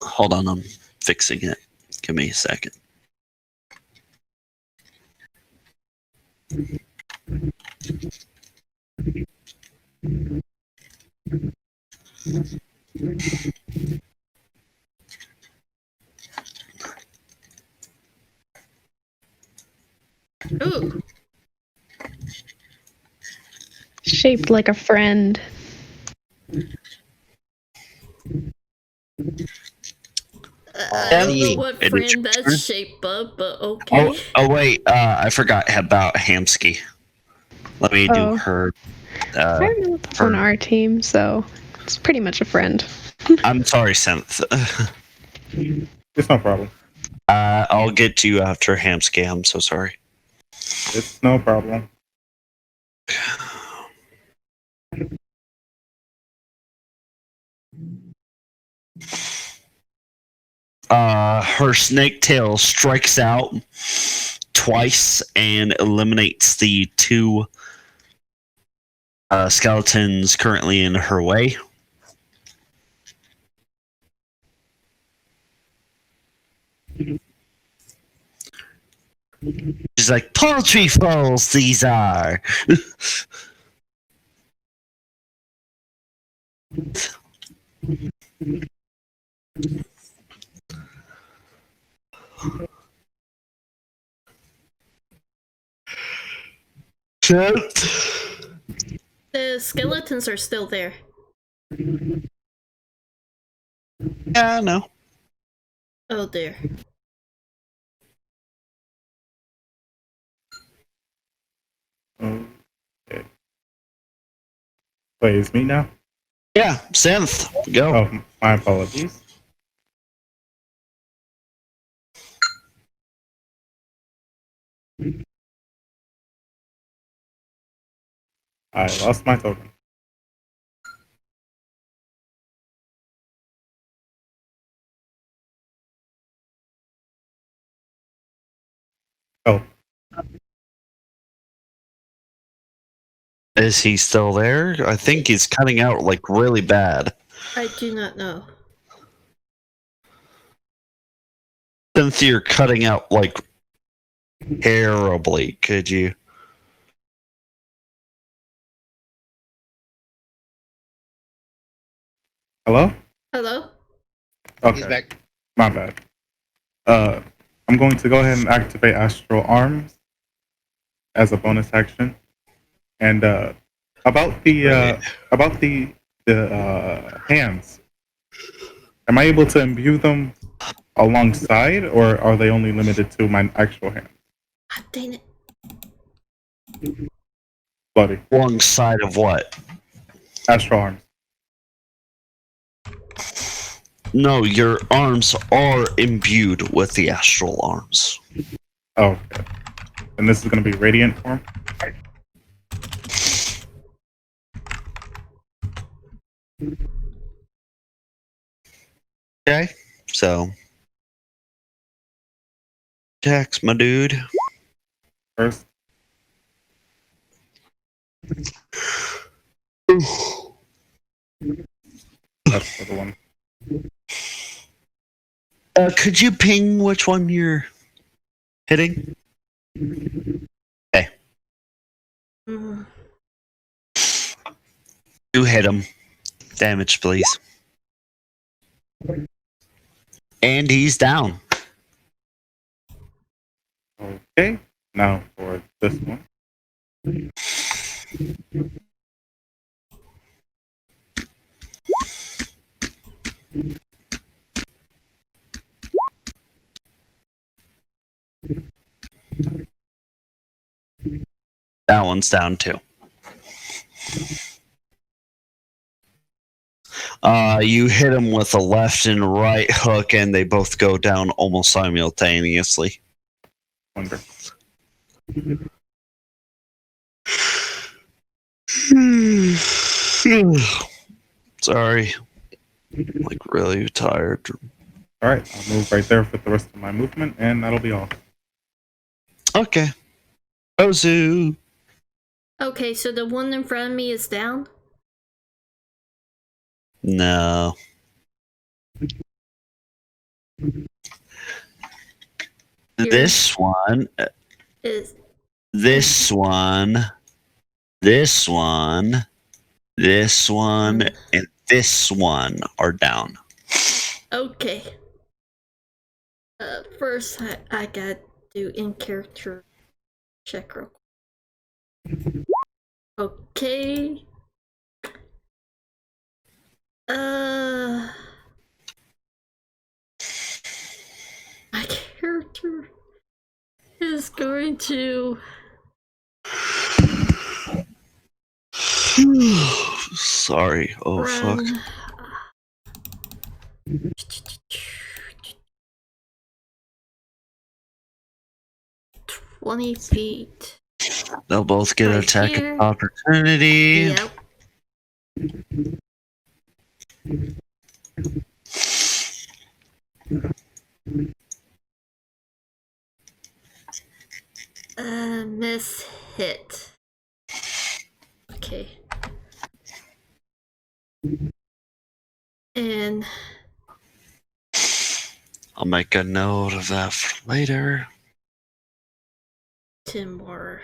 Hold on, I'm fixing it. Give me a second. Ooh. Shaped like a friend. I don't know See, what it is friend your that's turn. shaped of, but okay. Wait, I forgot about Hamsky. Let me do Oh. her. I don't know what's on our team, so it's pretty much a friend. I'm sorry, Synth. It's no problem. I'll get to you after Hamsky. I'm so sorry. It's no problem. Her snake tail strikes out twice and eliminates the two skeletons currently in her way. She's like, paltry foals these are. The skeletons are still there. Yeah, no. Oh dear. Okay. Wait, it's me now? Yeah, Synth, go. Oh, my apologies. I lost my token. Oh, Is he still there? I think he's cutting out like really bad. I do not know. Synth, you're cutting out like terribly. Could you? hello? Hello? Okay. he's back. My bad. I'm going to go ahead and activate Astral Arms as a bonus action. And about the hands, am I able to imbue them alongside, or are they only limited to my actual hand? God dang it. Bloody Alongside of what? Astral Arms. No, your arms are imbued with the astral arms. Oh, okay. And this is going to be radiant form. Okay, so Jax, my dude. First, that's for the one. Could you ping which one you're hitting? Okay, Mm. you hit him. Damage, please. And he's down. Okay. Now for this one. That one's down too. You hit him with a left and right hook, and they both go down almost simultaneously. Wonderful. Sorry. I'm like really tired. All right, I'll move right there with the rest of my movement, and that'll be all. Okay. Ozu. Okay, so the one in front of me is down? No. This one. Is This one. This one. This one. And this one are down. okay. First I gotta do in character check real quick. Okay. My character is going to Sorry. Oh, run. fuck. 20 feet. They'll both get Right attack here. of opportunity. Yep. Miss hit. Okay. And I'll make a note of that for later. 10 more.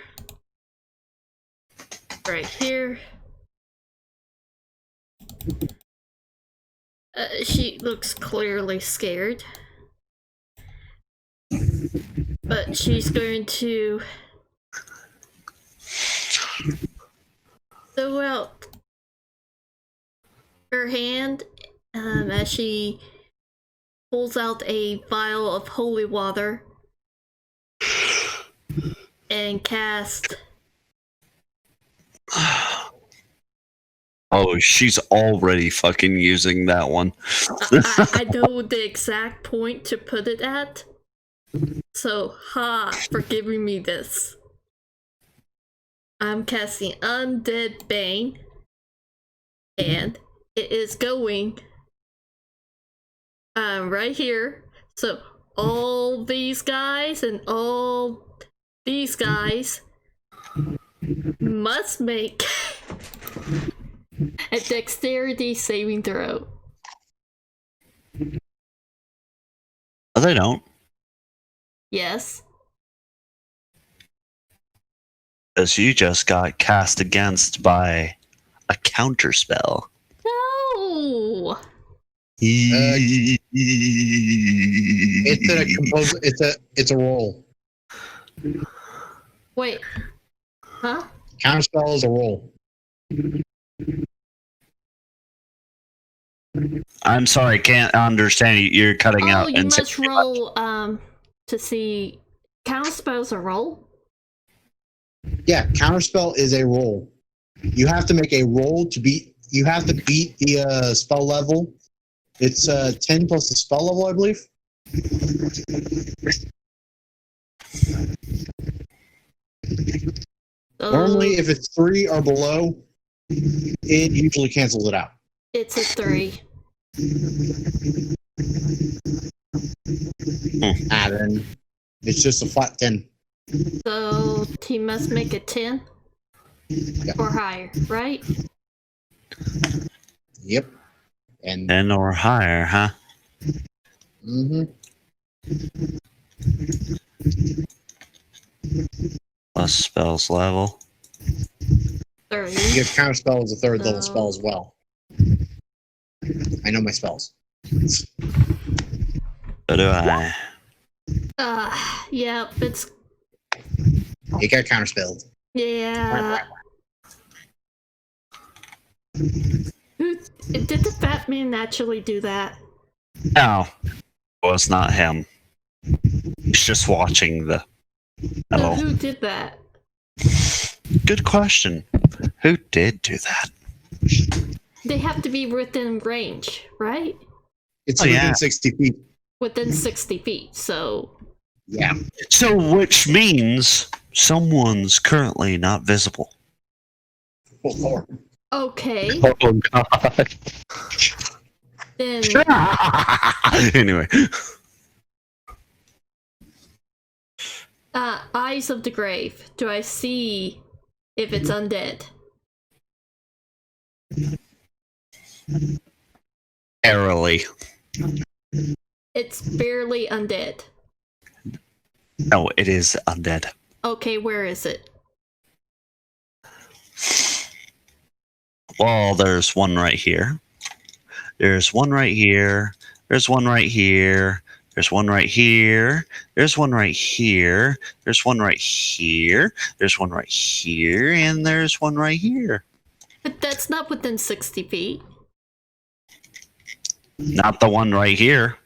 Right here. She looks clearly scared. But she's going to throw out her hand as she pulls out a vial of holy water and cast. Oh, she's already fucking using that one. I know the exact point to put it at. So, for giving me this. I'm casting Undead Bane. And it is going right here. So, all these guys and all these guys must make a dexterity saving throw. Oh, they don't. Yes. As you just got cast against by a counter spell. No. It's a roll. Wait. Huh? Counterspell is a roll. I'm sorry, can't understand you. You're cutting out. You must roll to see. Counterspell's a roll? Yeah, counterspell is a roll. You have to make a roll to beat. You have to beat the spell level. It's 10 plus the spell level, I believe. Normally, if it's 3 or below, it usually cancels it out. It's a 3. Then it's just a flat 10. So he must make a 10 or higher, right? Yep. And 10 or higher, huh? Plus spells level. 30. You get counterspell as a third level spell as well. I know my spells. So do I. Yep, it's. You got counterspelled. Yeah. Did the fat man actually do that? No. Well, it's not him. He's just watching the. No, who did that? Good question. Who did do that? They have to be within range, right? It's Oh, within yeah. 60 feet. Within 60 feet. So Yeah. So, which means someone's currently not visible. Or okay, Oh god. then Anyway, Eyes of the Grave. Do I see if it's undead? airily. It's barely undead. No, it is undead. Okay, where is it? Well, there's one right here. There's one right here. There's one right here. There's one right here. There's one right here. There's one right here. There's one right here. And there's one right here. But that's not within 60 feet. Not the one right here.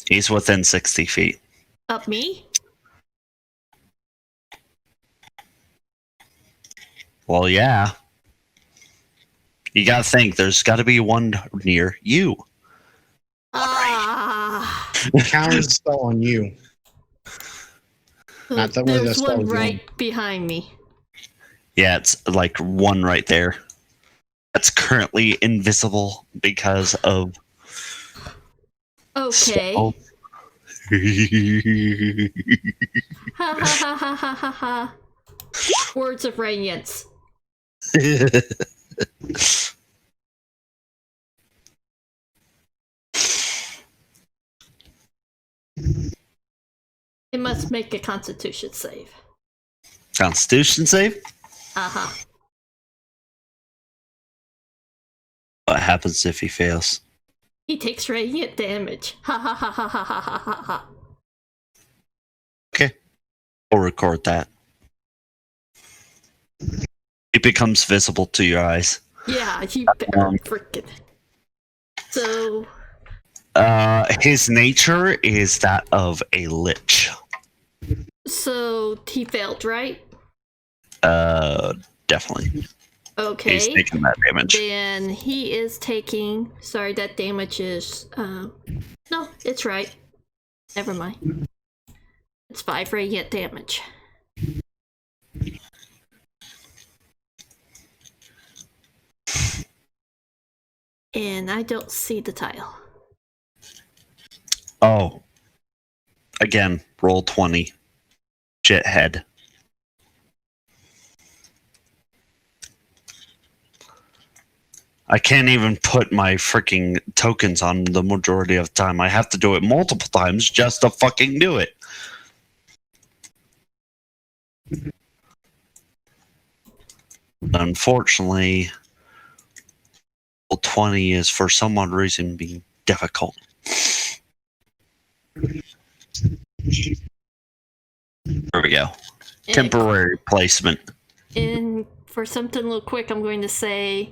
He's within 60 feet. Of me? Well, yeah. You gotta think, there's gotta be one near you. Ah. counter spell on you. Not the one There's that's one spelled right behind me. Yeah, it's like one right there. That's currently invisible because of. Okay. So- Ha ha ha ha ha ha ha. Words of radiance. It must make a constitution save. Constitution save? Uh-huh. What happens if he fails? He takes radiant damage. Ha ha ha ha ha ha ha ha ha. Okay. We'll record that. It becomes visible to your eyes. Yeah, you better freaking. So, His nature is that of a lich. so he failed, right? Definitely. Okay. He's taking that damage. Then he is taking. Sorry, that damage is. No, it's right. Never mind. It's 5 radiant damage. And I don't see the tile. Oh. Again, roll 20. Shithead. I can't even put my freaking tokens on the majority of the time. I have to do it multiple times just to fucking do it. Unfortunately, roll 20 is for some odd reason being difficult. There we go. Temporary placement. And for something a little quick, I'm going to say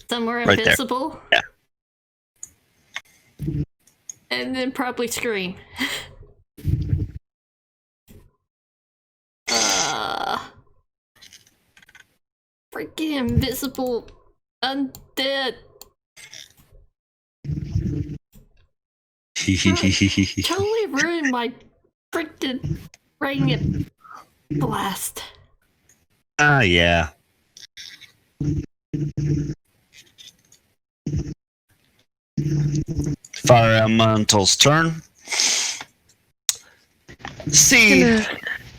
somewhere Right there. invisible. Yeah. And then probably scream. Freaking invisible undead. Totally ruined my freaking radiant blast. Ah, yeah. Fire Elemental's turn. See,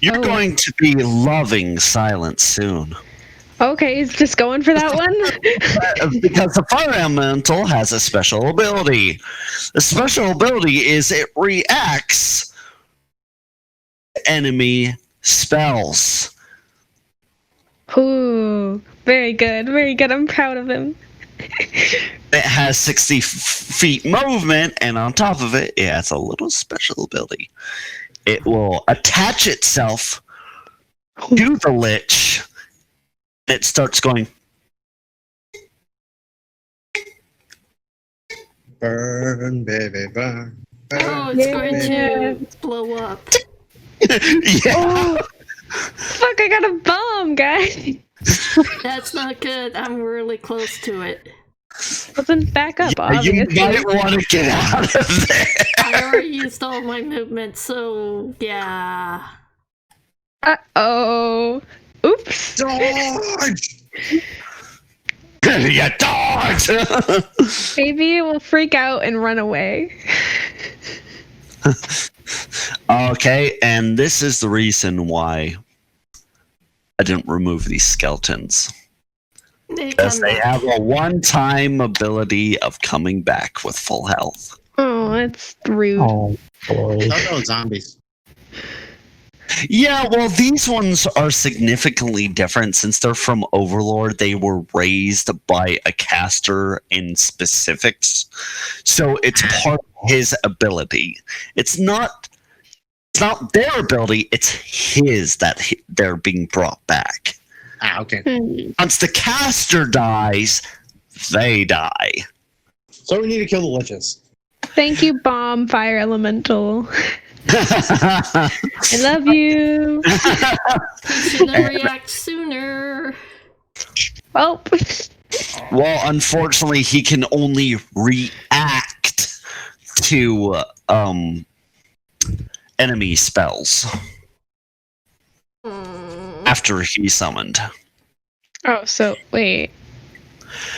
you're Oh. going to be loving silence soon. Okay, he's just going for that one. Because the Fire Elemental has a special ability. The special ability is it reacts to enemy spells. Ooh, very good, very good. I'm proud of him. It has 60 feet movement, and on top of it, it has a little special ability. It will attach itself to the lich. It starts going. Burn, baby, burn. burn Oh, it's going Yeah. to blow up. Yeah. Fuck, I got a bomb, guys. That's not good. I'm really close to it. Well, then back up, You obviously. might want to get out of there. I already used all my movement, so yeah. Uh-oh. Oops. Dodge! You dodge! Maybe it will freak out and run away. Okay, and this is the reason why I didn't remove these skeletons. Because they have a one-time ability of coming back with full health. Oh, that's rude. Oh boy. Oh, no, zombies. Yeah, well, these ones are significantly different since they're from Overlord. They were raised by a caster in specifics, so it's part of his ability. It's not their ability; it's his that they're being brought back. Ah, okay. Once the caster dies, they die. So we need to kill the liches. Thank you, Bomb Fire Elemental. I love you. Should have react sooner. Well, Well, unfortunately, he can only react to enemy spells after he's summoned. oh, so wait.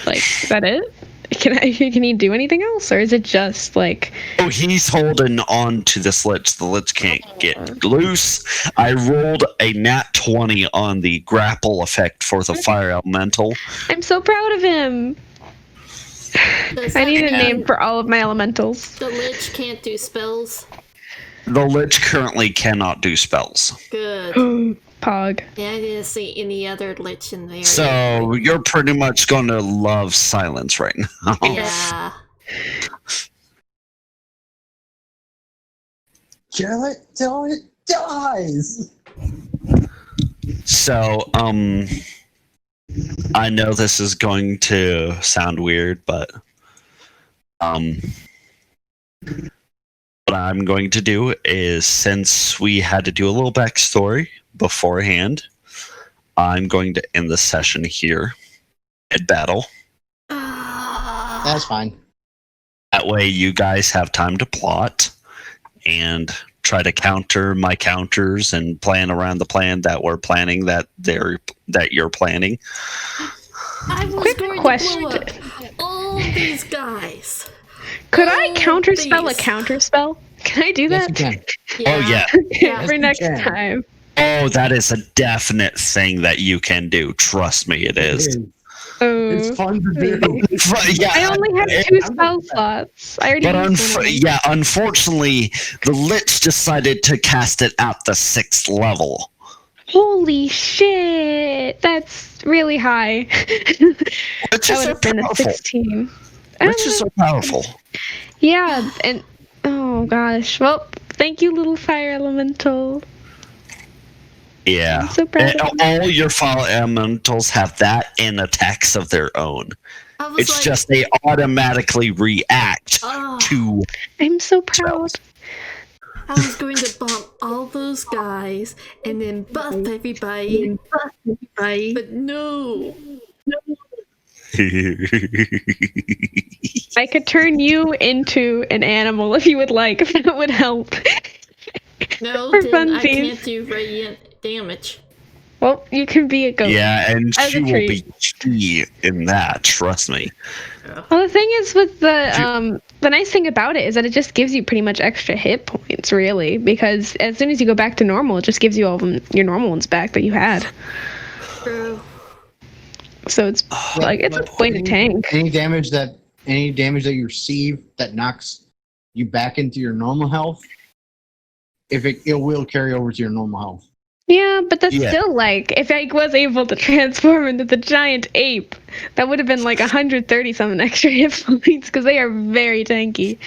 Like, is that it? Can he do anything else, or is it just like? Oh, he's holding on to this lich. The lich can't get loose. I rolled a nat 20 on the grapple effect for the fire elemental. I'm so proud of him. I need a name for all of my elementals. The Lich can't do spells. The lich currently cannot do spells. Good. Pog. Yeah, I didn't see any other Lich in there. So you're pretty much going to love silence right now. Yeah. Kill it till it dies. So, I know this is going to sound weird, but what I'm going to do is, since we had to do a little backstory beforehand, I'm going to end the session here at battle. That's fine. That way you guys have time to plot and try to counter my counters and plan around the plan that we're planning, that you're planning. I was Quick going question. to blow up all these guys. Could I Oh, counterspell a please. counterspell? Can I do Yes, that? you can. Oh yeah. Yeah. For you next can. time. Oh, that is a definite thing that you can do. Trust me, it is. Oh. It's fun to do. Yeah, I only have 2 spell slots. I already but used one of them. yeah, unfortunately, the Lich decided to cast it at the 6th level. Holy shit! That's really high. Witches That would are have been a powerful. 16. Witches are powerful. Yeah, and oh gosh. Well, thank you, little fire elemental. Yeah. I'm so proud And of you. all your fire elementals have that and attacks of their own. I was It's like, just they automatically react oh, to. I'm so proud. I was going to bomb all those guys and then buff everybody. But no. I could turn you into an animal if you would like. If that would help. No, For then I funsies. can't do radiant damage. Well, you can be a goat. Yeah, and As a she will treat. be key in that. Trust me. Well, the thing is with the nice thing about it is that it just gives you pretty much extra hit points, really, because as soon as you go back to normal, it just gives you all of them, your normal ones back that you had. True. So it's like it's a way to tank. Any damage that you receive that knocks you back into your normal health, it will carry over to your normal health. Yeah, but that's Yeah. still like if I was able to transform into the giant ape, that would have been like 130 something extra hit points because they are very tanky.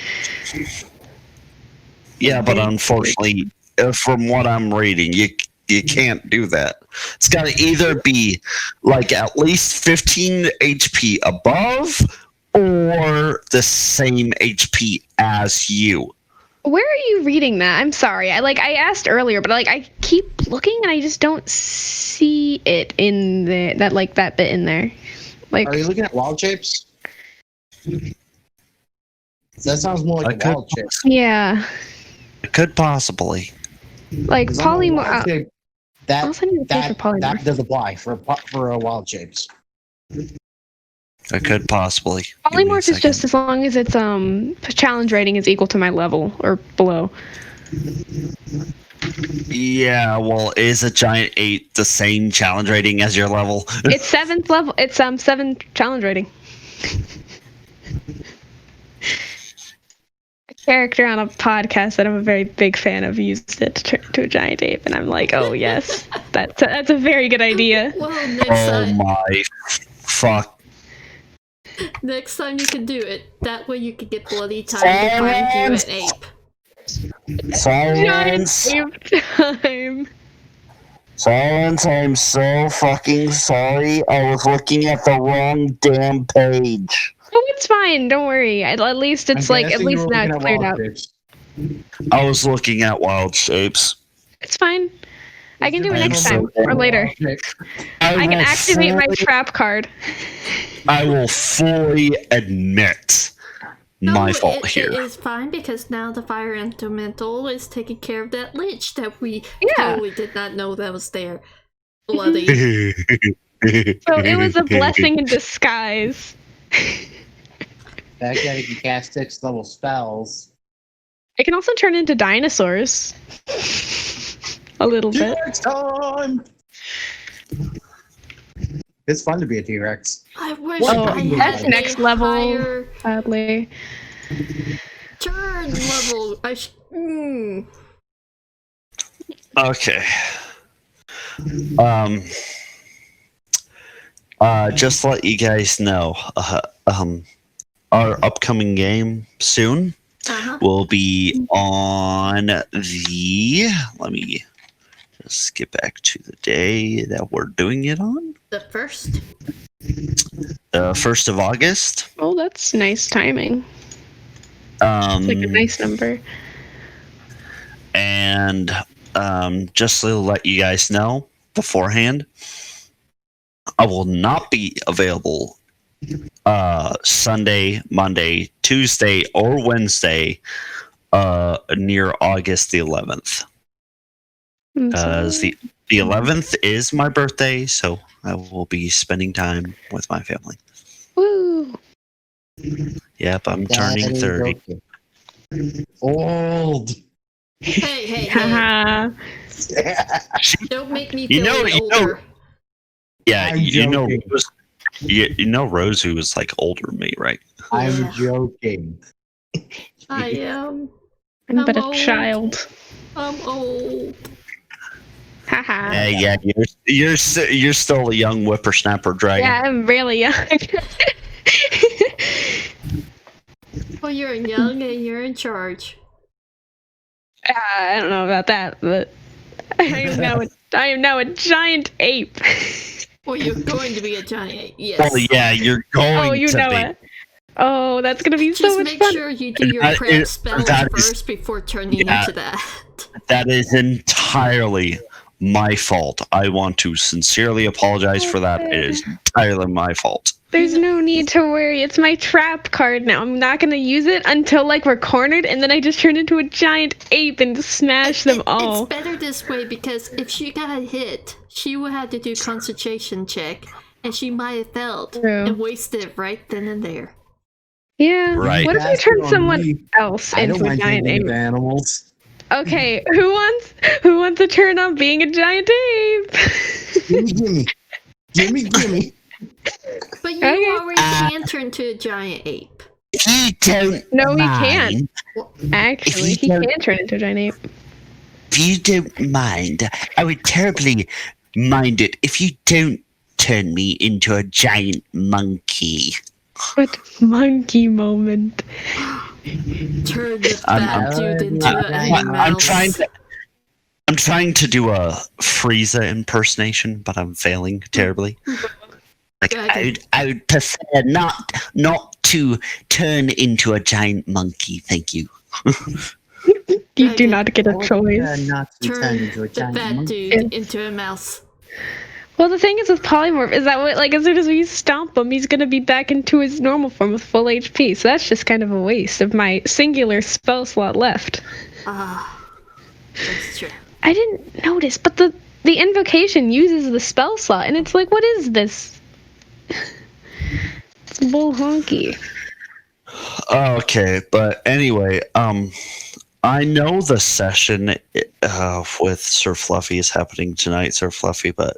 Yeah, but unfortunately, from what I'm reading, you can't do that. It's got to either be like at least 15 HP above or the same HP as you. Where are you reading that? I'm sorry. I asked earlier, but I keep looking and I just don't see it in that bit in there. Are you looking at wild shapes? That sounds more like a wild shape. Yeah. It could possibly. Like polymorph. That does apply for wild shapes. It could possibly. Polymorph is just as long as its challenge rating is equal to my level or below. Yeah, well, is a giant 8 the same challenge rating as your level? It's 7th level. It's 7 challenge rating. A character on a podcast that I'm a very big fan of used it to turn into a giant ape, and I'm like, oh yes, that's a very good idea. Well, My fuck. next time you can do it. That way you can get bloody time to find you an ape. Silence! Giant ape time. Silence, I'm so fucking sorry. I was looking at the wrong damn page. Oh, it's fine. Don't worry. At least it's now it's cleared out. I was looking at wild shapes. It's fine. I can do it next time or later. I can activate my trap card. I will fully admit my fault here. It is fine because now the fire elemental is taking care of that lich that we totally did not know that was there. Bloody. So it was a blessing in disguise. That guy can cast 6 level spells. I can also turn into dinosaurs. A little bit. T-Rex time! It's fun to be a T-Rex. I wish I had that's next level. higher Sadly. turn level. Okay. Just to let you guys know, our upcoming game soon will be on the. Let me just get back to the day that we're doing it on. The 1st? The 1st of August. Oh, that's nice timing. It's like a nice number. And just to let you guys know beforehand, I will not be available Sunday, Monday, Tuesday, or Wednesday near August the 11th. Because the 11th is my birthday, so I will be spending time with my family. Woo! Yep, I'm turning 30. Old. Hey. Don't make me feel older. Yeah, you know Rose, who was like older than me, right? I'm joking. I am. I'm but a old. child. I'm old. Haha. Yeah, you're still a young whippersnapper dragon. Yeah, I'm really young. Well, you're young and you're in charge. I don't know about that, but I am now a giant ape. Well, you're going to be a giant ape, yes. Well, yeah, you're going you to know be. it. Oh, that's gonna be so much Just fun. make sure you do your prep spells first before turning into that. That is entirely my fault. I want to sincerely apologize for that. It is entirely my fault. There's no need to worry. It's my trap card now. I'm not gonna use it until we're cornered, and then I just turn into a giant ape and smash them all. It's better this way because if she got hit, she would have to do concentration check, and she might have failed and wasted it right then and there. Yeah. Right. What if you turn someone else into a giant ape? Animals. Okay, who wants to turn on being a giant ape? Gimme. But you already can turn into a giant ape. If you don't No, he mind, can't. Actually, he can turn into a giant ape. if you don't mind, I would terribly mind it if you don't turn me into a giant monkey. What monkey moment? Turn the fat dude into a mouse. I'm trying to do a Frieza impersonation, but I'm failing terribly. Like I would prefer not to turn into a giant monkey. Thank you. You do not get a choice. not to be turned Turn into a the giant fat monkey. dude into a mouse. Well, the thing is with polymorph is that like as soon as we stomp him, he's gonna be back into his normal form with full HP. So that's just kind of a waste of my singular spell slot left. That's true. I didn't notice, but the invocation uses the spell slot, and it's like, what is this? It's bull honky. Okay, but anyway, I know the session with Sir Fluffy is happening tonight, Sir Fluffy, but